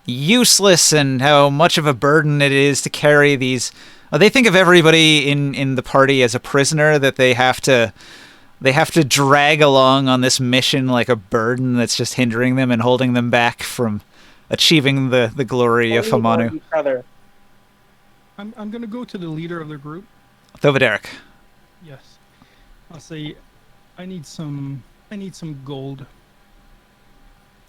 useless and how much of a burden it is to carry these. They think of everybody in the party as a prisoner that they have to drag along on this mission like a burden that's just hindering them and holding them back from achieving the glory of Hamanu. I'm gonna go to the leader of the group. Thovederic. Yes. I'll say I need some gold.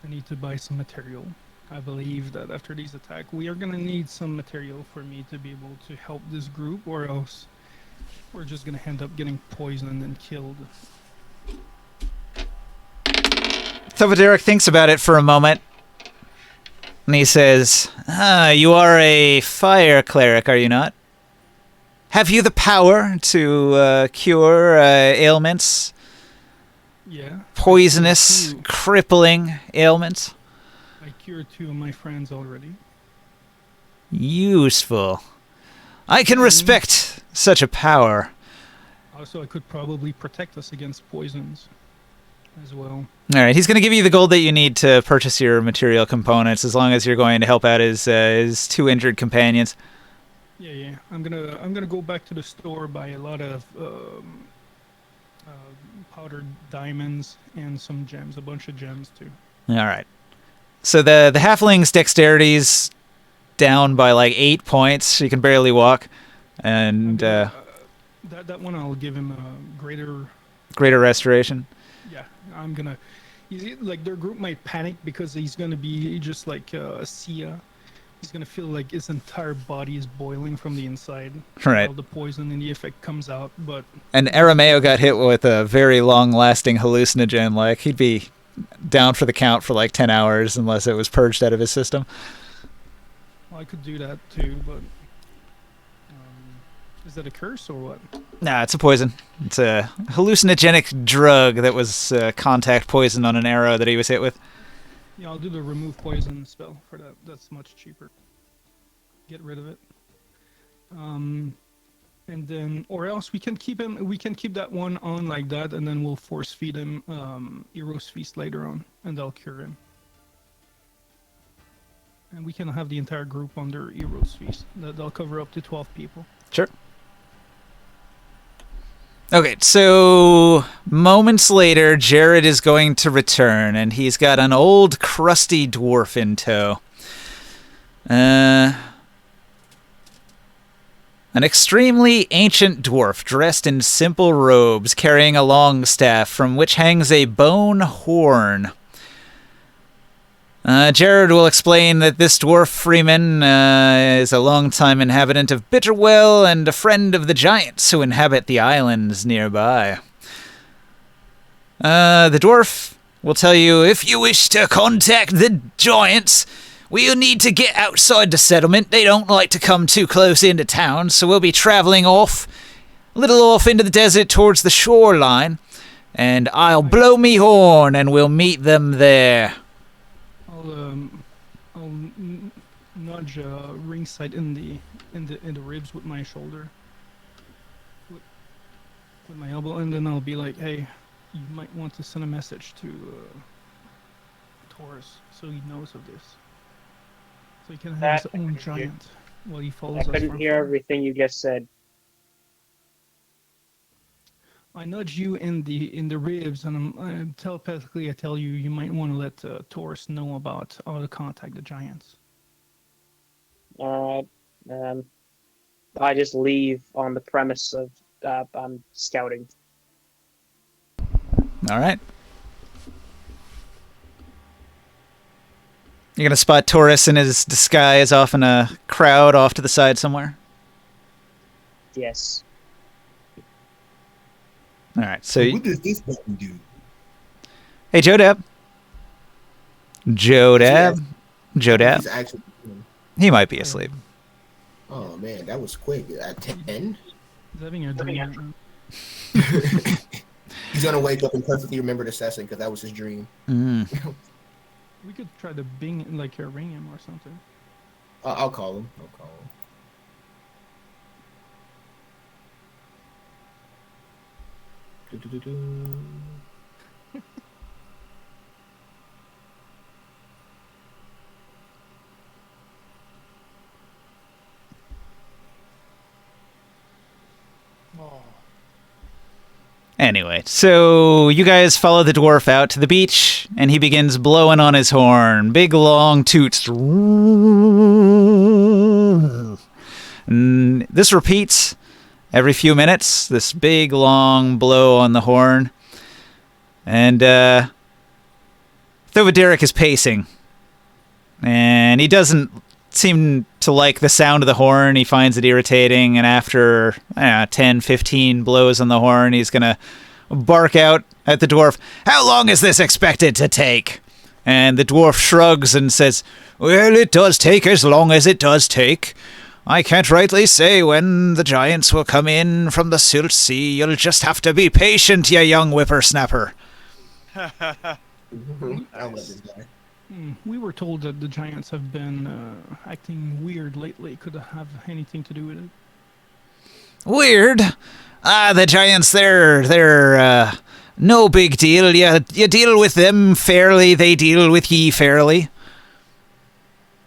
I need to buy some material. I believe that after these attacks, we are gonna need some material for me to be able to help this group, or else we're just gonna end up getting poisoned and killed. Thovederic thinks about it for a moment, and he says, you are a fire cleric, are you not? Have you the power to cure ailments? Yeah. poisonous, I crippling ailments. cured 2 of my friends already. Useful. I can And respect such a power. Also, I could probably protect us against poisons as well. All right, he's going to give you the gold that you need to purchase your material components, as long as you're going to help out his 2 injured companions. Yeah. I'm gonna go back to the store, buy a lot of powdered diamonds and some gems, a bunch of gems too. All right. So the halfling's dexterity's down by like 8 points. He can barely walk, and that one I'll give him a greater. greater restoration. Yeah, I'm gonna. Like their group might panic because he's gonna be just like Sia. He's gonna feel like his entire body is boiling from the inside. Right. All the poison and the effect comes out, but. And Arameo got hit with a very long-lasting hallucinogen. Like, he'd be down for the count for like 10 hours unless it was purged out of his system. Well, I could do that too, but. Is that a curse or what? Nah, it's a poison. It's a hallucinogenic drug that was contact poison on an arrow that he was hit with. Yeah, I'll do the remove poison spell for that. That's much cheaper. Get rid of it. And then, or else we can keep him. We can keep that one on like that, and then we'll force feed him Hero's Feast later on, and that'll cure him. And we can have the entire group under Hero's Feast. That'll cover up to 12 people. Sure. Okay, so moments later, Jared is going to return, and he's got an old, crusty dwarf in tow. An extremely ancient dwarf dressed in simple robes, carrying a long staff from which hangs a bone horn. Jared will explain that this dwarf Freeman is a long-time inhabitant of Bitterwell and a friend of the giants who inhabit the islands nearby. The dwarf will tell you, if you wish to contact the giants, we'll need to get outside the settlement. They don't like to come too close into town, so we'll be traveling a little off into the desert towards the shoreline, and I'll blow me horn and we'll meet them there. I'll nudge ringside in the ribs with my shoulder, with my elbow, and then I'll be like, "Hey, you might want to send a message to Taurus so he knows of this, so he can have his own giant while he follows us." I couldn't hear everything you just said. I nudge you in the ribs, and I'm telepathically I tell you you might want to let Taurus know about how to contact the giants. All right. I just leave on the premise of I'm scouting. All right. You're gonna spot Taurus in his disguise off in a crowd off to the side somewhere? Yes. All right, so... What does this button do? Hey, Jodab. Jodab? He's Jodab? actually... He might be asleep. Oh, man, that was quick. At 10? He's having a dream right now. He's going to wake up and perfectly remember the session because that was his dream. Mm. We could try to ring him or something. I'll call him. Anyway, so you guys follow the dwarf out to the beach, and he begins blowing on his horn. Big, long toots. And this repeats every few minutes, this big, long blow on the horn. And Derek is pacing. And he doesn't seem to like the sound of the horn. He finds it irritating, and after 10, 15 blows on the horn, he's going to bark out at the dwarf, "How long is this expected to take?" And the dwarf shrugs and says, "Well, it does take as long as it does take. I can't rightly say when the giants will come in from the Silt Sea. You'll just have to be patient, you young whippersnapper." I'll let this guy. We were told that the giants have been acting weird lately. Could it have anything to do with it? Weird. The giants, they're no big deal. You deal with them fairly, they deal with ye fairly.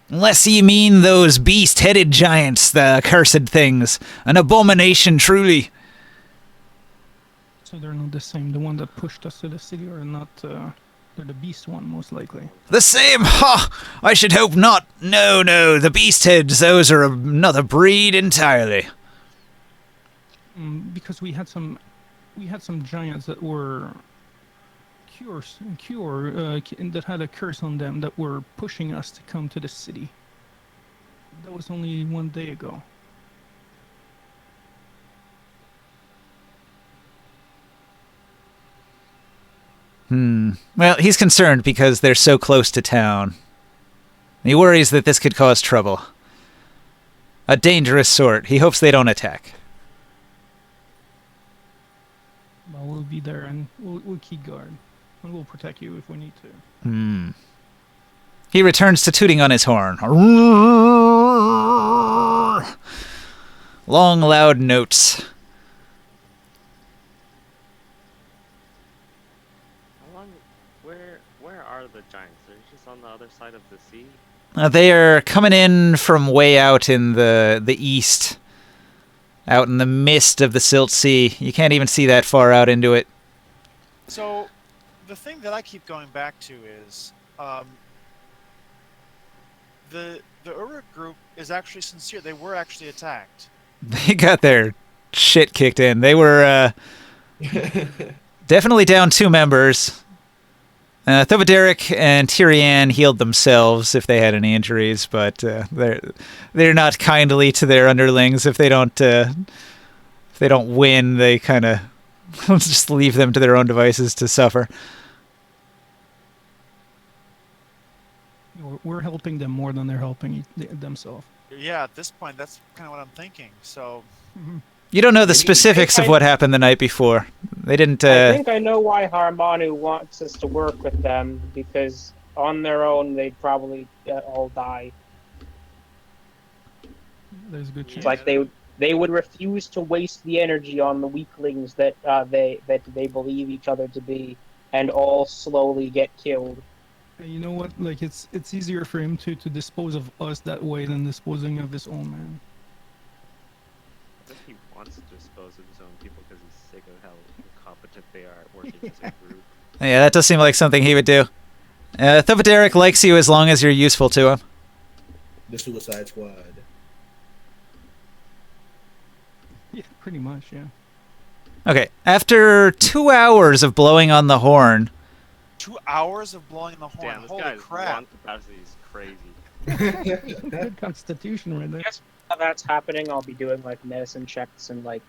Unless ye mean those beast-headed giants, the cursed things. An abomination, truly. So they're not the same. The one that pushed us to the city are not... they're the beast one, most likely. The same? Ha! I should hope not. No, the beast-heads, those are another breed entirely. Because we had some giants that were that had a curse on them that were pushing us to come to the city. That was only 1 day ago. Well, he's concerned because they're so close to town. He worries that this could cause trouble. A dangerous sort. He hopes they don't attack. Well, we'll be there and we'll keep guard. And we'll protect you if we need to. He returns to tooting on his horn. Long, loud notes. Where are the giants? They're just on the other side of the sea? They are coming in from way out in the east. Out in the mist of the Silt Sea. You can't even see that far out into it. So, the thing that I keep going back to is, the Uruk group is actually sincere. They were actually attacked. They got their shit kicked in. They were definitely down 2 members. Thobaderic and Tyrian healed themselves if they had any injuries, but they're not kindly to their underlings. If they don't win, they kind of just leave them to their own devices to suffer. We're helping them more than they're helping themselves. Yeah, at this point, that's kind of what I'm thinking. So, You don't know the specifics of what happened the night before. They didn't. I think I know why Harmanu wants us to work with them, because on their own they'd probably all die. There's a good chance. Like they would refuse to waste the energy on the weaklings that they believe each other to be, and all slowly get killed. You know what? Like it's easier for him to dispose of us that way than disposing of his own man. I think he wants to dispose of his own people because he's sick of how incompetent they are at working as a group. Yeah, that does seem like something he would do. Thobaderic likes you as long as you're useful to him. The Suicide Squad. Yeah, pretty much, yeah. Okay, after 2 hours of blowing on the horn... 2 hours of blowing the horn. Damn, this Holy guy's crap. lung capacity is crazy. Good constitution right there. Yes, while that's happening, I'll be doing like medicine checks and like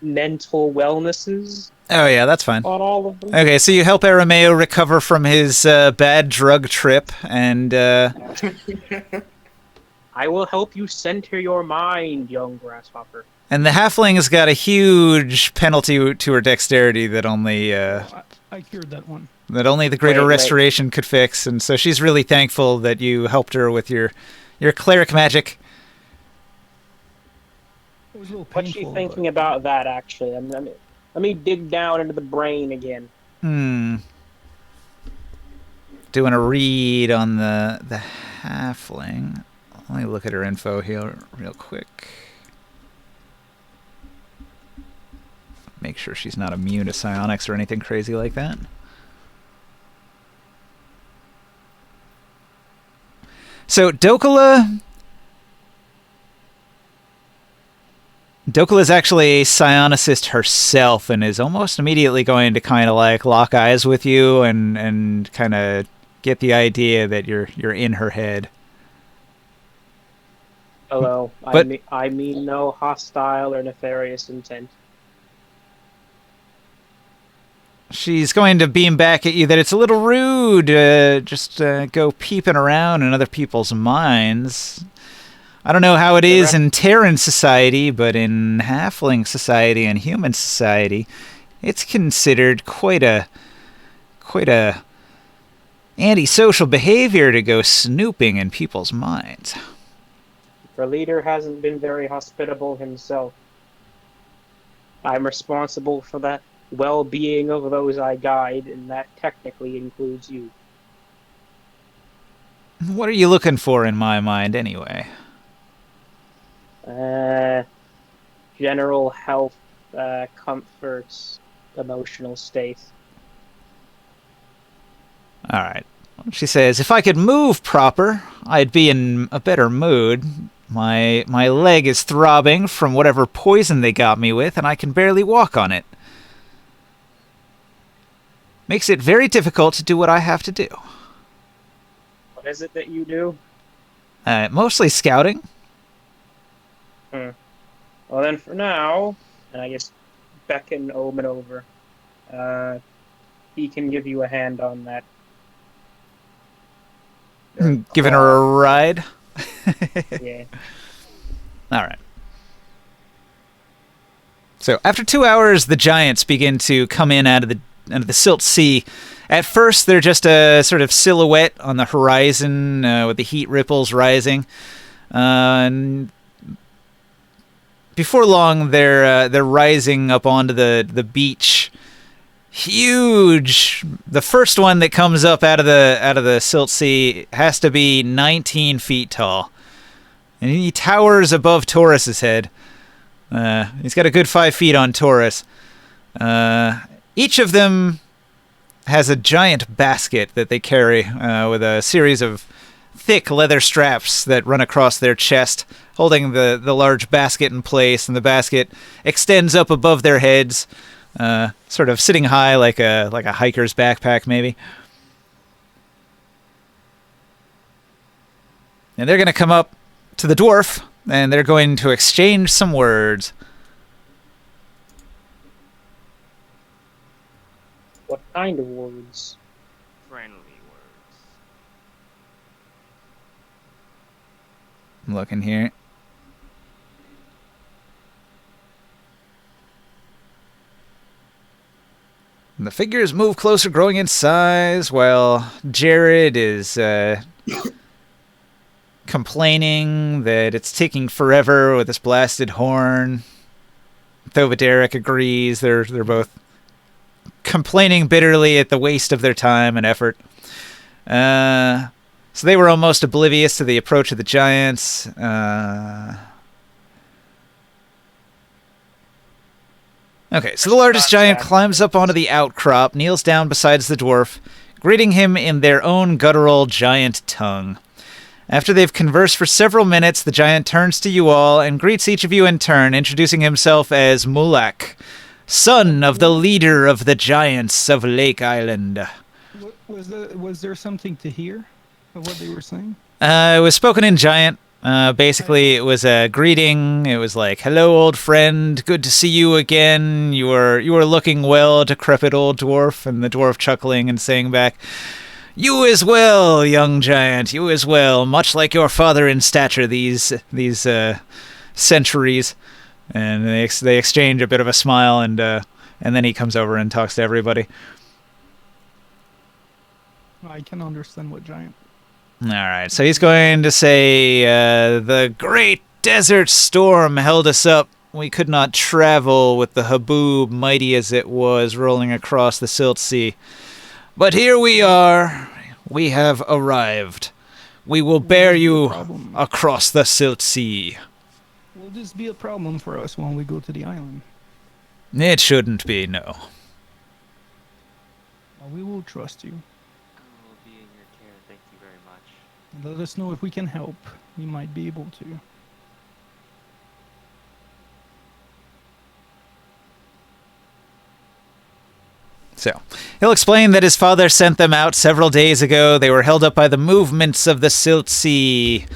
mental wellnesses Oh yeah, that's fine. on all of them. Okay, so you help Arameo recover from his bad drug trip, and I will help you center your mind, young grasshopper. the halfling's got a huge penalty to her dexterity that only I cured that one. the Greater Wait. Restoration could fix, and so she's really thankful that you helped her with your cleric magic. It was a little What's painful. she thinking about that, actually? Let me dig down into the brain again. Doing a read on the halfling. Let me look at her info here real quick. Make sure she's not immune to psionics or anything crazy like that. So Dokula is actually a psionicist herself and is almost immediately going to kind of like lock eyes with you and kind of get the idea that you're in her head. Hello. But- I mean no hostile or nefarious intent. She's going to beam back at you that it's a little rude to just go peeping around in other people's minds. I don't know how it is in Terran society, but in Halfling society and human society, it's considered quite a Quite a antisocial behavior to go snooping in people's minds. The leader hasn't been very hospitable himself. I'm responsible for the well-being of those I guide, and that technically includes you. What are you looking for in my mind, anyway? General health, comforts, emotional state. All right. She says, if I could move proper, I'd be in a better mood. My leg is throbbing from whatever poison they got me with, and I can barely walk on it. Makes it very difficult to do what I have to do. What is it that you do? Mostly scouting. Well, then for now, and I guess beckon Omen over. He can give you a hand on that. Giving her a ride. Yeah. All right. So after 2 hours, the giants begin to come in out of the Silt Sea. At first, they're just a sort of silhouette on the horizon with the heat ripples rising. And before long, they're rising up onto the beach. Huge. The first one that comes up out of the Silt Sea has to be 19 feet tall, and he towers above Taurus's head. He's got a good 5 feet on Taurus. Each of them has a giant basket that they carry with a series of thick leather straps that run across their chest, holding the large basket in place, and the basket extends up above their heads, sort of sitting high like a hiker's backpack, maybe. And they're going to come up to the dwarf, and they're going to exchange some words. What kind of words? Friendly words. I'm looking here. The figures move closer, growing in size, while Jared is complaining that it's taking forever with this blasted horn. Thovaderic agrees. They're both complaining bitterly at the waste of their time and effort. So they were almost oblivious to the approach of the giants. Okay, so the largest giant climbs up onto the outcrop, kneels down beside the dwarf, greeting him in their own guttural giant tongue. After they've conversed for several minutes, the giant turns to you all and greets each of you in turn, introducing himself as Mulak, son of the leader of the giants of Lake Island. Was there something to hear of what they were saying? It was spoken in giant. Basically, it was a greeting. It was like, "Hello, old friend. Good to see you again. You are looking well, decrepit old dwarf." And the dwarf chuckling and saying back, "You as well, young giant. You as well. Much like your father in stature these centuries." And they exchange a bit of a smile, and then he comes over and talks to everybody. I can understand what giant. All right, so he's going to say, the great desert storm held us up. We could not travel with the haboob, mighty as it was, rolling across the Silt Sea. But here we are. We have arrived. We will bear you across the Silt Sea. Will this be a problem for us when we go to the island? It shouldn't be, no. Well, we will trust you. I will be in your care. Thank you very much. And let us know if we can help. We might be able to. So, he'll explain that his father sent them out several days ago. They were held up by the movements of the Silt Sea.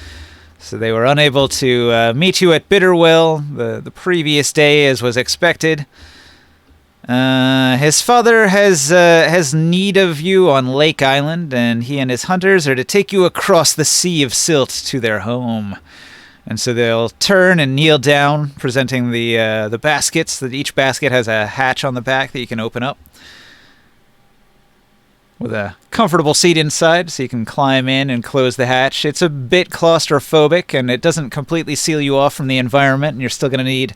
So they were unable to meet you at Bitterwell the previous day, as was expected. His father has need of you on Lake Island, and he and his hunters are to take you across the Sea of Silt to their home. And so they'll turn and kneel down, presenting the baskets. That each basket has a hatch on the back that you can open up. with a comfortable seat inside so you can climb in and close the hatch. It's a bit claustrophobic, and it doesn't completely seal you off from the environment, and you're still going to need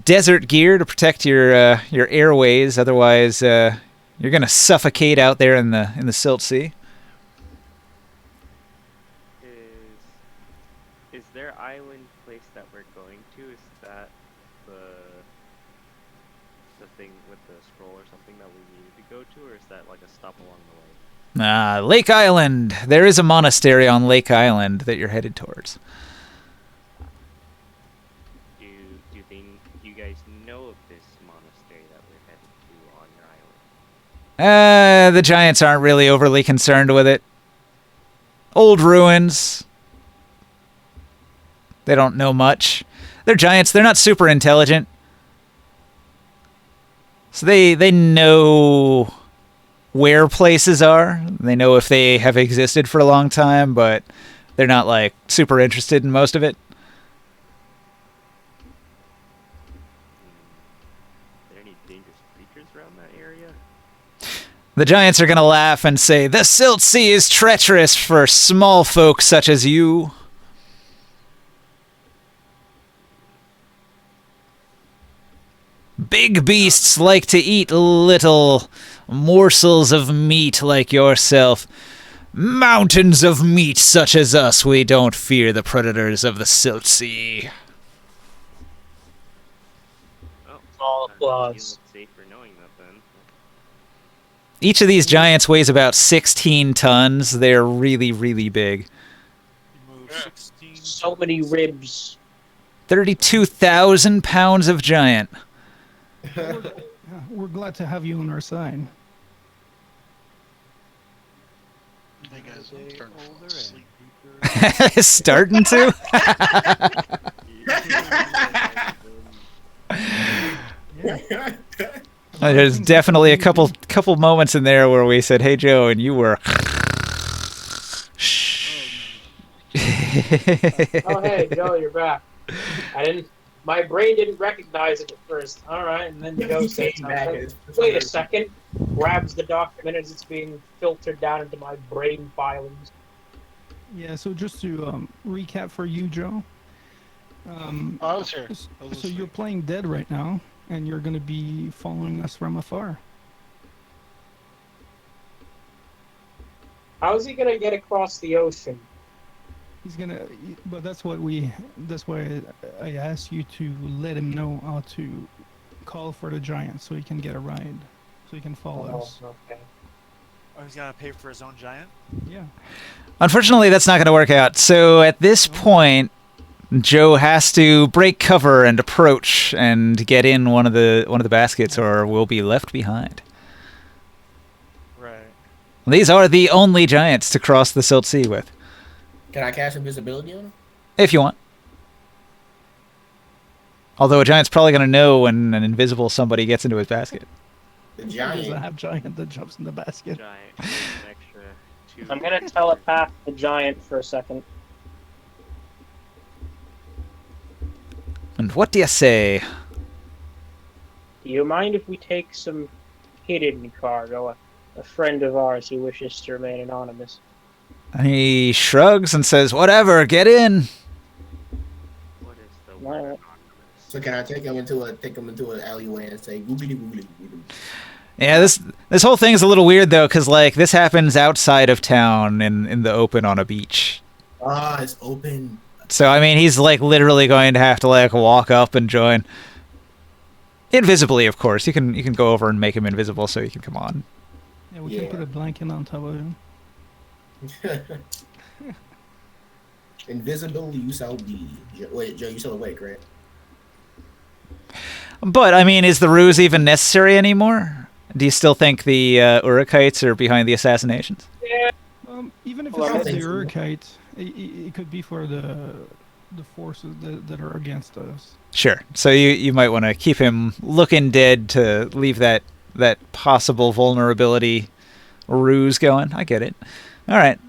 desert gear to protect your airways. Otherwise, you're going to suffocate out there in the Silt Sea. Is their island place that we're going to? Is that the thing with the scroll or something that we needed to go to, or is that like a stop along the way? Lake Island. There is a monastery on Lake Island that you're headed towards. Do you guys know of this monastery that we're headed to on your island? The giants aren't really overly concerned with it. Old ruins. They don't know much. They're giants. They're not super intelligent. So they know where places are. They know if they have existed for a long time, but they're not like super interested in most of it. Are there any dangerous creatures around that area? The giants are going to laugh and say, "The Silt Sea is treacherous for small folk such as you." Big beasts like to eat little morsels of meat like yourself. Mountains of meat such as us, we don't fear the predators of the Silt Sea. Oh, All you applause. look safe for knowing that then. Each of these giants weighs about 16 tons. They're really, really big. You move 16. So many ribs. 32,000 pounds of giant. We're glad to have you on our side. Hey guys, I'm starting to fall asleep. Starting to? There's definitely a couple moments in there where we said, "Hey Joe," and you were. Shh. Oh hey, Joe, you're back. My brain didn't recognize it at first. All right, and then Joe said something. Wait a second. Grabs the document as it's being filtered down into my brain filings. Yeah, so just to recap for you, Joe. Oh, I was here. So you're playing dead right now, and you're going to be following us from afar. How is he gonna get across the ocean? He's gonna, but that's why I asked you to let him know how to call for the giant so he can get a ride, so he can follow us. Okay. Oh, he's gonna pay for his own giant. Yeah. Unfortunately, that's not going to work out. So at this point, Joe has to break cover and approach and get in one of the baskets, or will be left behind. Right. These are the only giants to cross the Silt Sea with, Can I cast invisibility on him? if you want. Although a giant's probably going to know when an invisible somebody gets into his basket. The There's a giant. half giant that jumps in the basket. Giant, an extra 2. I'm gonna telepath the giant for a second. And what do you say? Do you mind if we take some hidden cargo? A friend of ours who wishes to remain anonymous. And he shrugs and says, "Whatever, get in." What is the Alright. word anonymous? So can I take him into an alleyway and say goobly goobly goobly? Yeah, this whole thing is a little weird though, because like this happens outside of town in the open on a beach. Ah, it's open. So I mean, he's like literally going to have to like walk up and join. Invisibly, of course. You can go over and make him invisible so he can come on. Yeah, we Yeah. can put a blanket on top of him. Invisible, you shall be. Wait, Joe, you shall awake, right? But I mean, is the ruse even necessary anymore? Do you still think the Urukites are behind the assassinations? Even if it's Well, I not the think so. Urukite, it could be for the forces that are against us. Sure. So you might want to keep him looking dead to leave that possible vulnerability ruse going. I get it. All right.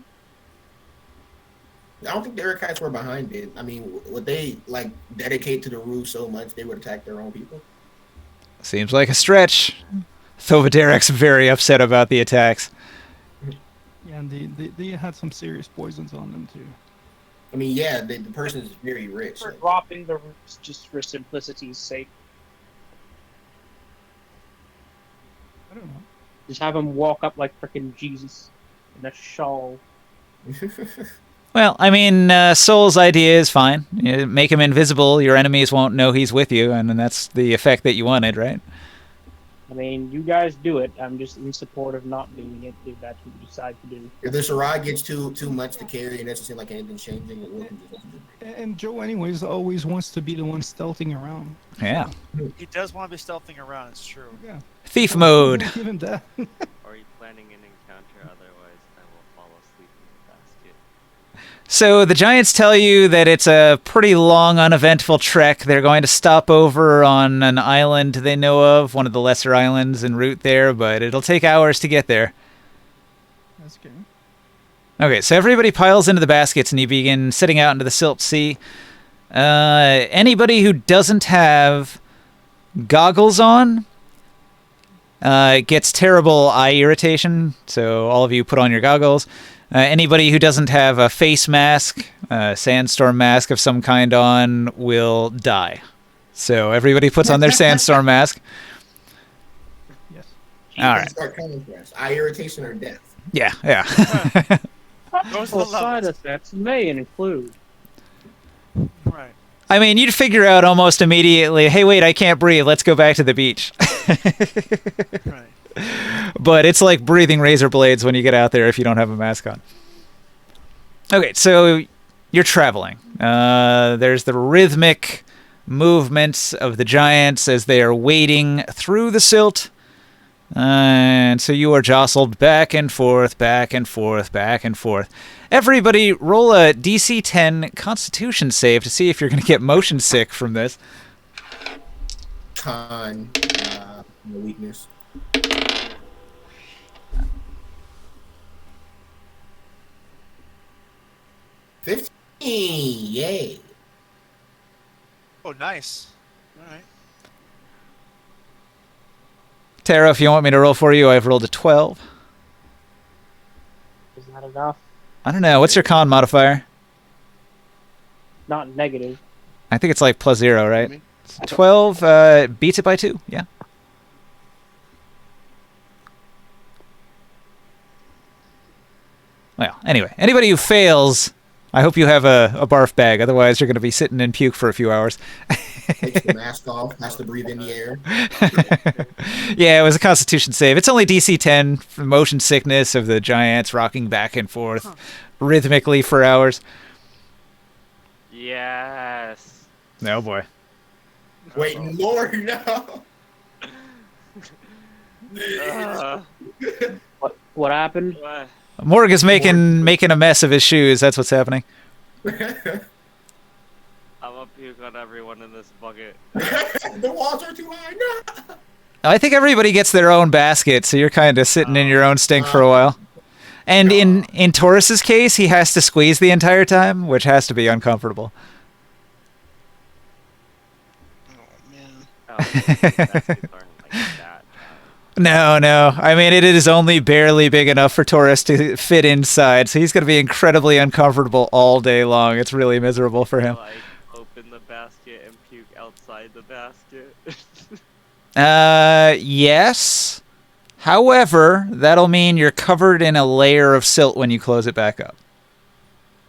I don't think the Urkites were behind it. I mean, would they like dedicate to the ruse so much they would attack their own people? Seems like a stretch. Thovaderek's very upset about the attacks. Yeah, and they had some serious poisons on them too. I mean, yeah, the person is very rich. For So. dropping the roots just for simplicity's sake. I don't know. Just have him walk up like frickin' Jesus in a shawl. Well, I mean, Soul's idea is fine. You make him invisible, your enemies won't know he's with you, and that's the effect that you wanted, right? I mean, you guys do it. I'm just in support of not doing it if that's what you decide to do. If the Sarad gets too much to carry, and it doesn't seem like anything's changing, it will just. And Joe, anyways, always wants to be the one stealthing around. Yeah. He does want to be stealthing around. It's true. Yeah. Thief mode. Give him that. Are you planning an encounter? Otherwise, I will fall asleep in the basket. So the Giants tell you that it's a pretty long, uneventful trek. They're going to stop over on an island they know of, one of the lesser islands en route there, but it'll take hours to get there. That's good. Okay, so everybody piles into the baskets and you begin setting out into the Silt Sea. Anybody who doesn't have goggles on gets terrible eye irritation, so all of you put on your goggles. Anybody who doesn't have a face mask, a sandstorm mask of some kind on, will die. So everybody puts on their sandstorm mask. Yes. All right. Start coming for us. Eye irritation or death. Yeah, yeah. Those are Possible the side levels. effects may include. Right. I mean, you'd figure out almost immediately, hey, wait, I can't breathe. Let's go back to the beach. Right. But it's like breathing razor blades when you get out there if you don't have a mask on. Okay, so you're traveling. There's the rhythmic movements of the giants as they are wading through the silt. And so you are jostled back and forth, back and forth, back and forth. Everybody roll a DC 10 Constitution save to see if you're going to get motion sick from this. Con, no weakness. 15. Yay. Oh, nice. All right. Tara, if you want me to roll for you, I've rolled a 12. Is that enough? I don't know. What's your con modifier? Not negative. I think it's like +0, right? Me? 12 beats it by 2. Yeah. Well, anyway, anybody who fails, I hope you have a barf bag. Otherwise, you're going to be sitting in puke for a few hours. Takes the mask off, has to breathe in the air. Yeah, it was a Constitution save. It's only DC 10 for motion sickness of the giants rocking back and forth rhythmically for hours. Yes. No, boy. Wait, more? No. What happened? What? Morg is making a mess of his shoes. That's what's happening. I'm gonna puke on everyone in this bucket. The walls are too high. No. I think everybody gets their own basket, so you're kind of sitting in your own stink for a while. And in Taurus's case, he has to squeeze the entire time, which has to be uncomfortable. Oh man. Oh, baskets aren't like that. No. I mean, it is only barely big enough for Taurus to fit inside, so he's going to be incredibly uncomfortable all day long. It's really miserable for him. Like, open the basket and puke outside the basket. Yes. However, that'll mean you're covered in a layer of silt when you close it back up.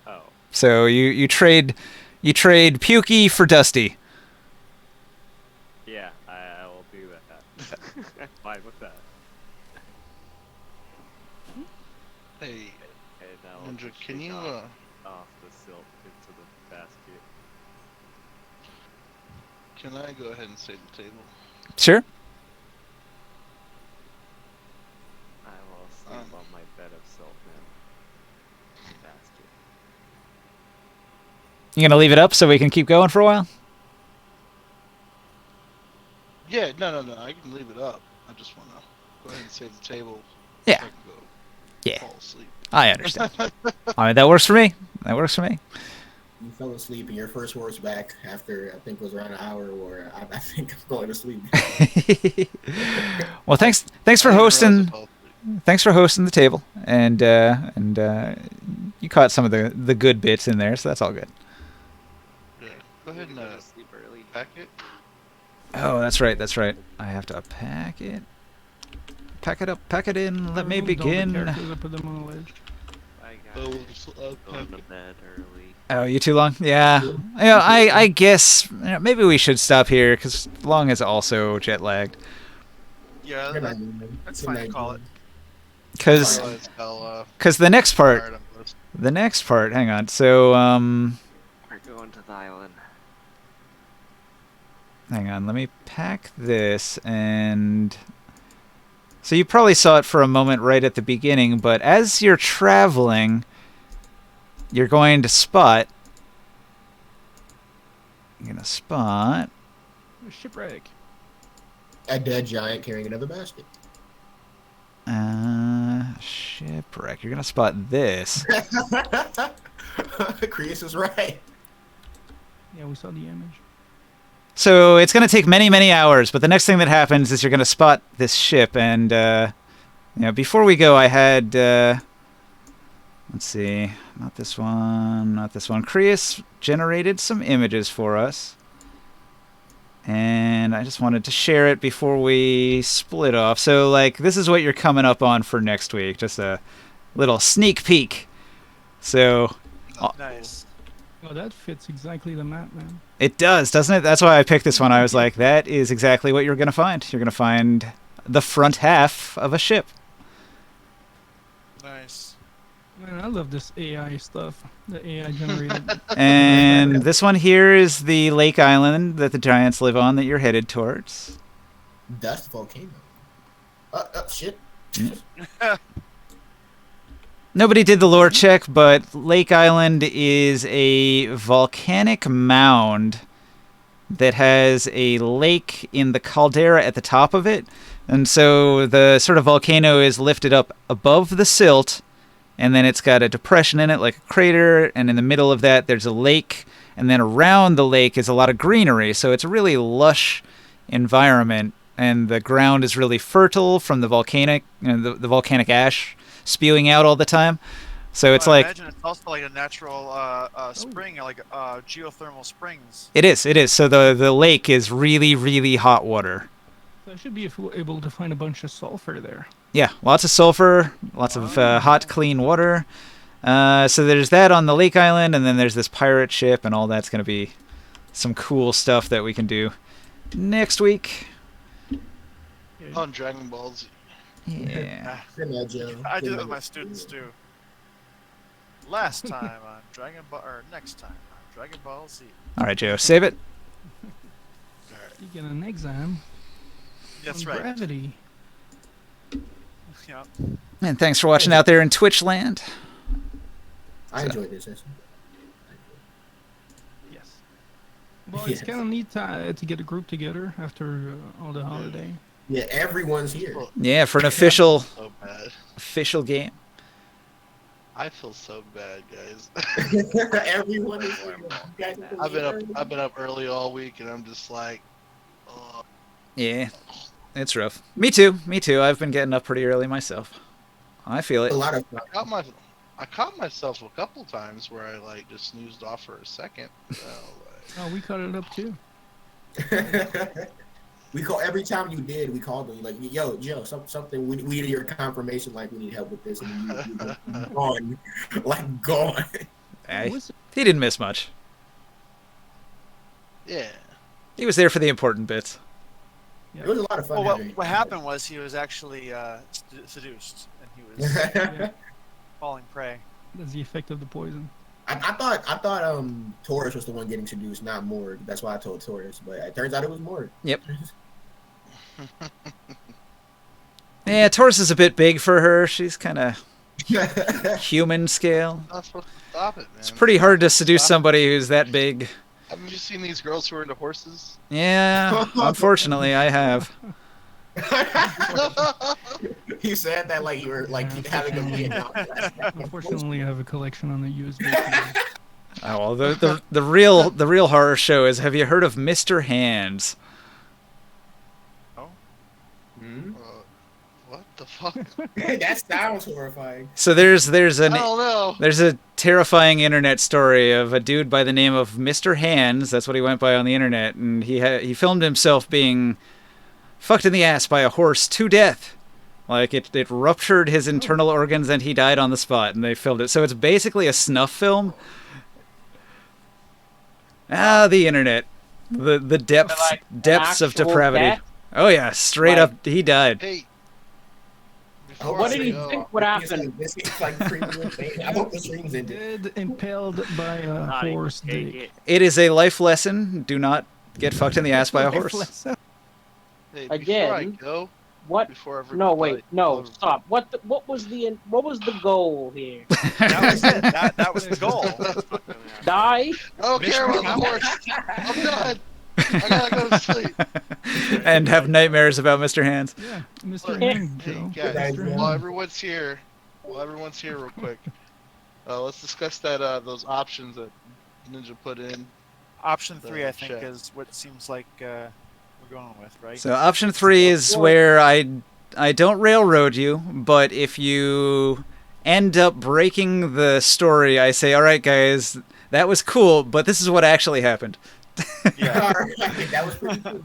Oh. So you trade pukey for dusty. Yeah, I will do that. I'm fine with that. Hey, And I will Ninja, just can take you off the silt into the basket. can I go ahead and save the table? Sure. I will sleep Um. on my bed of silt now. Basket. You gonna leave it up so we can keep going for a while? Yeah, no. I can leave it up. I just want to go ahead and save the table. Yeah. So I can go Yeah. fall asleep. I understand. I mean, that works for me. That works for me. you fell asleep and your first horse back after I think it was around an hour, or I think I'm going to sleep. Well, thanks for I didn't realize hosting. it fell asleep. Thanks for hosting the table, and you caught some of the good bits in there, so that's all good. Yeah. Go ahead and Go to sleep early. pack it. Oh, that's right. That's right. I have to pack it. Pack it up. Pack it in. Let me Removed all the begin. characters, I put them on the ledge. Bye Oh, guys. I'll Going pack to it. bed early. Oh, you too long? Yeah. I guess maybe we should stop here because Long is also jet lagged. Yeah, Good that, night, man. that's Good fine to night, call man. Because Realize how the next part, tired I was. hang on. So We're going to the island. hang on. Let me pack this and. So you probably saw it for a moment right at the beginning, but as you're traveling, you're going to spot. You're gonna spot. Shipwreck. A dead giant carrying another basket. Shipwreck. You're gonna spot this. Chris is right. Yeah, we saw the image. So it's gonna take many, many hours, but the next thing that happens is you're gonna spot this ship, and before we go, I had let's see, not this one, not this one. Krius generated some images for us, and I just wanted to share it before we split off. So, like, this is what you're coming up on for next week. Just a little sneak peek. So, nice. Oh, that fits exactly the map, man. it does, doesn't it? That's why I picked this one. I was like, that is exactly what you're going to find. You're going to find the front half of a ship. Nice. Man, I love this AI stuff. The AI generated. And this one here is the lake island that the giants live on that you're headed towards. That's the volcano. Shit. Nobody did the lore check, but Lake Island is a volcanic mound that has a lake in the caldera at the top of it. And so the sort of volcano is lifted up above the silt, and then it's got a depression in it like a crater, and in the middle of that there's a lake, and then around the lake is a lot of greenery. So it's a really lush environment, and the ground is really fertile from the volcanic, the volcanic ash spewing out all the time. So it's I like imagine it's also like a natural spring, like geothermal springs. it is. So the lake is really, really hot water. So I should be able to find a bunch of sulfur there. Yeah, lots of sulfur, lots of hot, clean water. So there's that on the lake island, and then there's this pirate ship, and all that's going to be some cool stuff that we can do next week. On Dragon Balls. Yeah. Good night, Joe. I do Good it with night. my students too. Last time on Dragon Ball, or next time on Dragon Ball Z. All right, Joe, save it. You get an exam That's on right. gravity. Yeah. And thanks for watching out there in Twitch land. I enjoyed this session. Yes. Well, it's Yes. kind of neat to get a group together after all the holiday. Yeah, everyone's here. Yeah, for an official So bad. game. I feel so bad, guys. Everyone is here. I've been up early all week, and I'm just like, oh. Yeah, it's rough. Me too. I've been getting up pretty early myself. I feel A it. lot of I caught myself a couple times where I like just snoozed off for a second. So, Oh, we cut it up too. we call every time you did. We called them like, "Yo, Joe, something. We need your confirmation. Like, we need help with this." And you gone, like gone. Hey, he didn't miss much. yeah. He was there for the important bits. It was a lot of fun. Well, having what it. happened was he was actually seduced, and he was Yeah, falling prey. that's the effect of the poison. I thought Taurus was the one getting seduced, not Morg. That's why I told Taurus, but it turns out it was Morg. Yep. Yeah, Taurus is a bit big for her. She's kind of human scale. Not supposed to stop it, man. It's pretty hard to Stop seduce it. somebody who's that big. Haven't you seen these girls who are into horses? Yeah, unfortunately, I have. You said that like you were like having a meeting. Unfortunately, I have a collection on the USB. Oh, well, the real horror show is. Have you heard of Mr. Hands? Oh, Hmm? What the fuck? That sounds horrifying. So there's I don't know. there's a terrifying internet story of a dude by the name of Mr. Hands. That's what he went by on the internet, and he filmed himself being fucked in the ass by a horse to death. Like it ruptured his internal organs and he died on the spot, and they filmed it. So it's basically a snuff film. Ah, the internet, the depths Like, an depths of actual depravity. death? Oh yeah, straight Like- up, he died. Hey. Oh, What I did he go, think would happen? This is like premium thing. I hope the streams ended. Dead impaled by a Not even horse take dick. it. It is a life lesson. Do not get fucked in the ass by a horse. Hey, Again, before I go, What? before everybody, No, wait, no, stop. What was the goal here? that was it. That was the goal. Die? I don't care about the horse. I'm done. I gotta go to sleep. And have nightmares about Mr. Hands. Yeah, Mr. Look, Hand, hey, Joe. guys, Mr. while Hand. everyone's here, real quick, let's discuss that those options that Ninja put in. Option 3, I think, Check. is what seems like we're going with, right? So option 3 is where I don't railroad you, but if you end up breaking the story, I say, all right, guys, that was cool, but this is what actually happened. Yeah. Alright, that was pretty cool.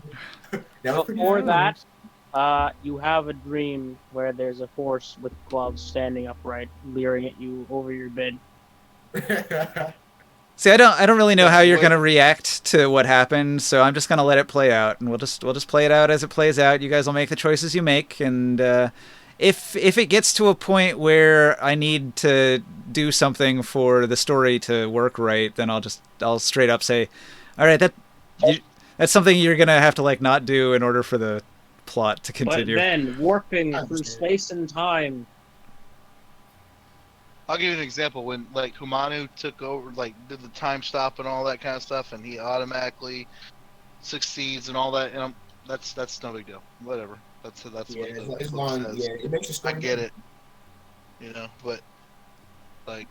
That was pretty Before cool. that, you have a dream where there's a horse with gloves standing upright, leering at you over your bed. See, I don't really know how you're Wait. gonna react to what happened, so I'm just gonna let it play out, and we'll just play it out as it plays out. You guys will make the choices you make, and if it gets to a point where I need to do something for the story to work right, then I'll straight up say, all right, that's something you're gonna have to like not do in order for the plot to But continue. then, warping I through understand. space and time. I'll give you an example. When like Humanu took over, like did the time stop and all that kind of stuff, and he automatically succeeds and all that, and that's no big deal. Whatever. That's Yeah, what the as book long, says. yeah, it makes the I story get better. it. You know, but like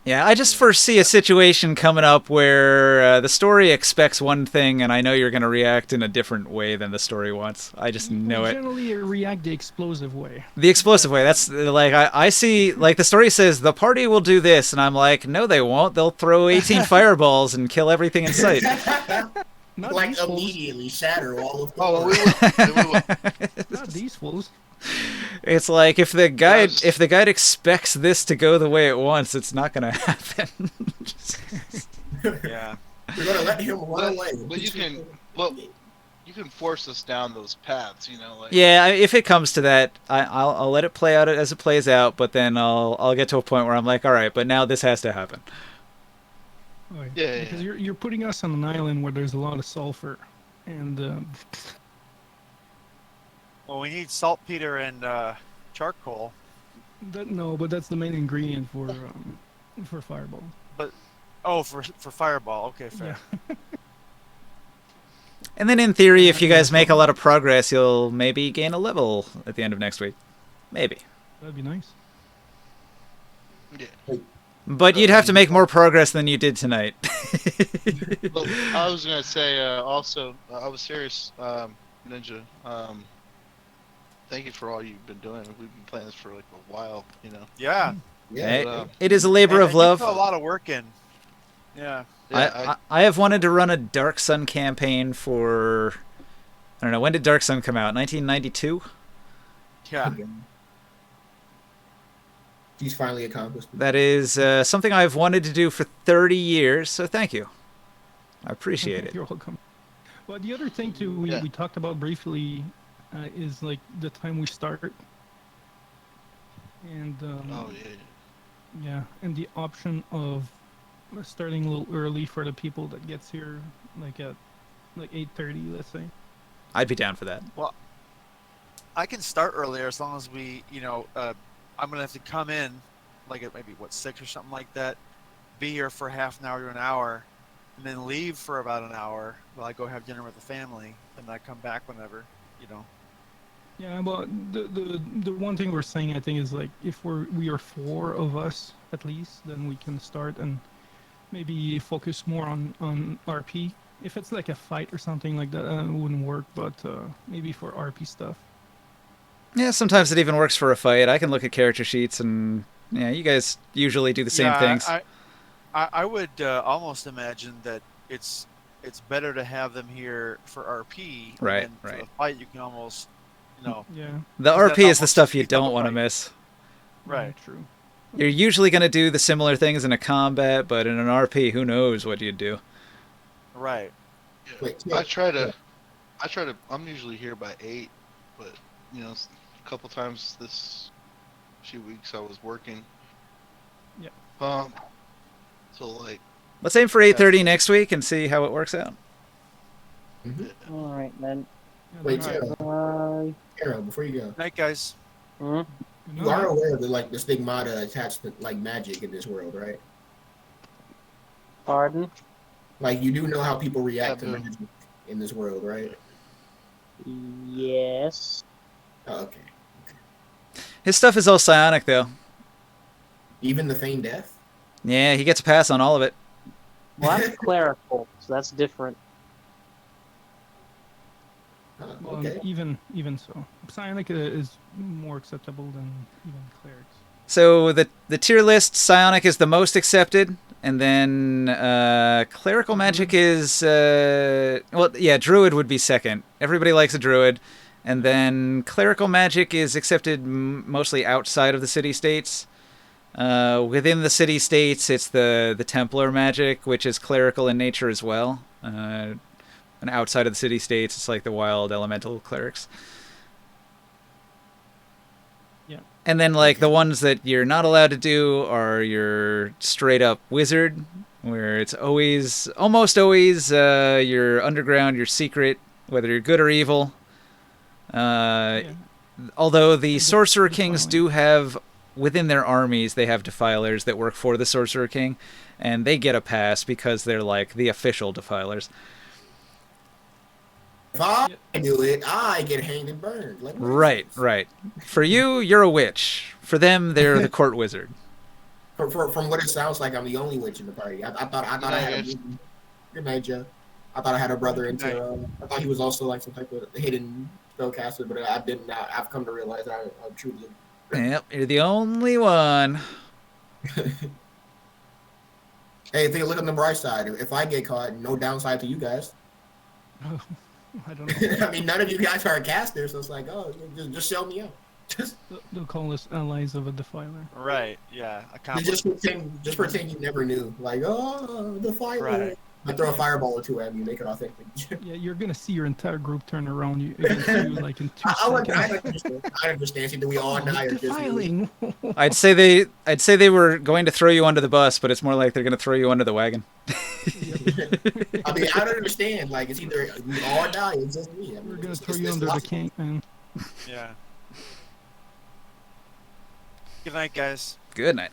Yeah, I just foresee a situation coming up where the story expects one thing, and I know you're going to react in a different way than the story wants. I just know it. Generally, react the explosive way. The explosive way. That's like I see. Like the story says, the party will do this, and I'm like, no, they won't. They'll throw 18 fireballs and kill everything in sight. Not Like these fools. immediately shatter all of the. oh, well, we will. Not these fools. It's like if the guide Yes. if the guide expects this to go the way it wants, it's not going to happen. Yeah. We're gonna let him run away. But you can force us down those paths. You know, like Yeah, if it comes to that, I'll let it play out as it plays out, but then I'll get to a point where I'm like, all right, but now this has to happen. Right. Yeah, Because yeah. you're putting us on an island where there's a lot of sulfur, and Well, we need saltpeter and charcoal. but that's the main ingredient for Fireball. Oh, for Fireball. Okay, fair. Yeah. And then in theory, if you guys make a lot of progress, you'll maybe gain a level at the end of next week. Maybe. That'd be nice. Yeah. But you'd have to make more progress than you did tonight. Look, I was gonna say also, I was serious, Ninja. Thank you for all you've been doing. We've been playing this for like a while, you know. Yeah. Yeah. Hey, it is a labor And of you love. put a lot of work in. Yeah. Yeah, I have wanted to run a Dark Sun campaign for, I don't know, when did Dark Sun come out? 1992? Yeah. Okay. He's finally accomplished it. That is something I've wanted to do for 30 years, so thank you. I appreciate it. You're welcome. But the other thing too, we talked about briefly, is like the time we start, and oh yeah. yeah, and the option of starting a little early for the people that gets here, like at like 8:30, let's say. I'd be down for that. I can start earlier as long as we, I'm gonna have to come in, like at maybe 6 or something like that, be here for half an hour to an hour, and then leave for about an hour while I go have dinner with the family, and I come back whenever, Yeah, but the one thing we're saying, I think, is like if we are four of us at least, then we can start and maybe focus more on RP. If it's like a fight or something like that, it wouldn't work. But maybe for RP stuff. Yeah, sometimes it even works for a fight. I can look at character sheets, and yeah, you guys usually do the same Yeah, things. I would almost imagine that it's better to have them here for RP, Right, and then for right. the fight you can almost, you know, Yeah. The 'cause that's RP is the almost stuff you speeds up don't a want to fight. miss. Right. Yeah, true. You're usually going to do the similar things in a combat, but in an RP, who knows what you'd do. Right. Yeah. Wait, I yeah. try to. I try to. I'm usually here by 8, but a couple times this few weeks I was working. Yeah. So like, Let's aim for 8:30 next week and see how it works out. Mhm. All right, then. Yeah, Wait, then- Tara, Tara, before you go, Night, guys. hmm? Good you are night. aware of the stigmata attached to like magic in this world, right? Pardon? Like you do know how people react to Taboo. magic in this world, right? Yes. Oh, okay. His stuff is all psionic, though. Even the feigned death. Yeah, he gets a pass on all of it. Well, that's clerical, so that's different. Well, Okay. even so, psionic is more acceptable than even clerics. So the tier list, psionic is the most accepted, and then clerical magic is druid would be second. Everybody likes a druid, and then clerical magic is accepted mostly outside of the city states. Within the city states, it's the Templar magic, which is clerical in nature as well. And outside of the city states, it's like the wild elemental clerics. Yeah. And then like the ones that you're not allowed to do are your straight up wizard, where it's almost always your underground, your secret, whether you're good or evil. Yeah. Although the And sorcerer kings defiling. do have within their armies, they have defilers that work for the sorcerer king, and they get a pass because they're like the official defilers. If I Yeah. do it, I get hanged and burned. Like, what Right, is this? right. For you, you're a witch. For them, they're the court wizard. From what it sounds like, I'm the only witch in the party. I thought I night, had a guys. good night, Joe. I thought I had a brother in Good night. Tara. I thought he was also like some type of hidden spellcaster, but I didn't. I've come to realize I'm truly. Yep, you're the only one. Hey, think look on the bright side. If I get caught, no downside to you guys. I don't know. I mean, none of you guys are a caster, so it's like, oh, just show me out. Just They'll call us allies of a defiler. Right. Yeah. just pretend you never knew. Like, oh, the fire. Right. I throw a fireball or two at you, make it authentic. Yeah, you're gonna see your entire group turn around you against you like in 2 I seconds. understand. See, do we all die or just me? Defiling. I'd say they were going to throw you under the bus, but it's more like they're going to throw you under the wagon. I mean, I don't understand. Like, it's either we all die or just me. I mean, We're gonna it's- throw it's- you it's under the logical. king, man. Yeah. Good night, guys. Good night.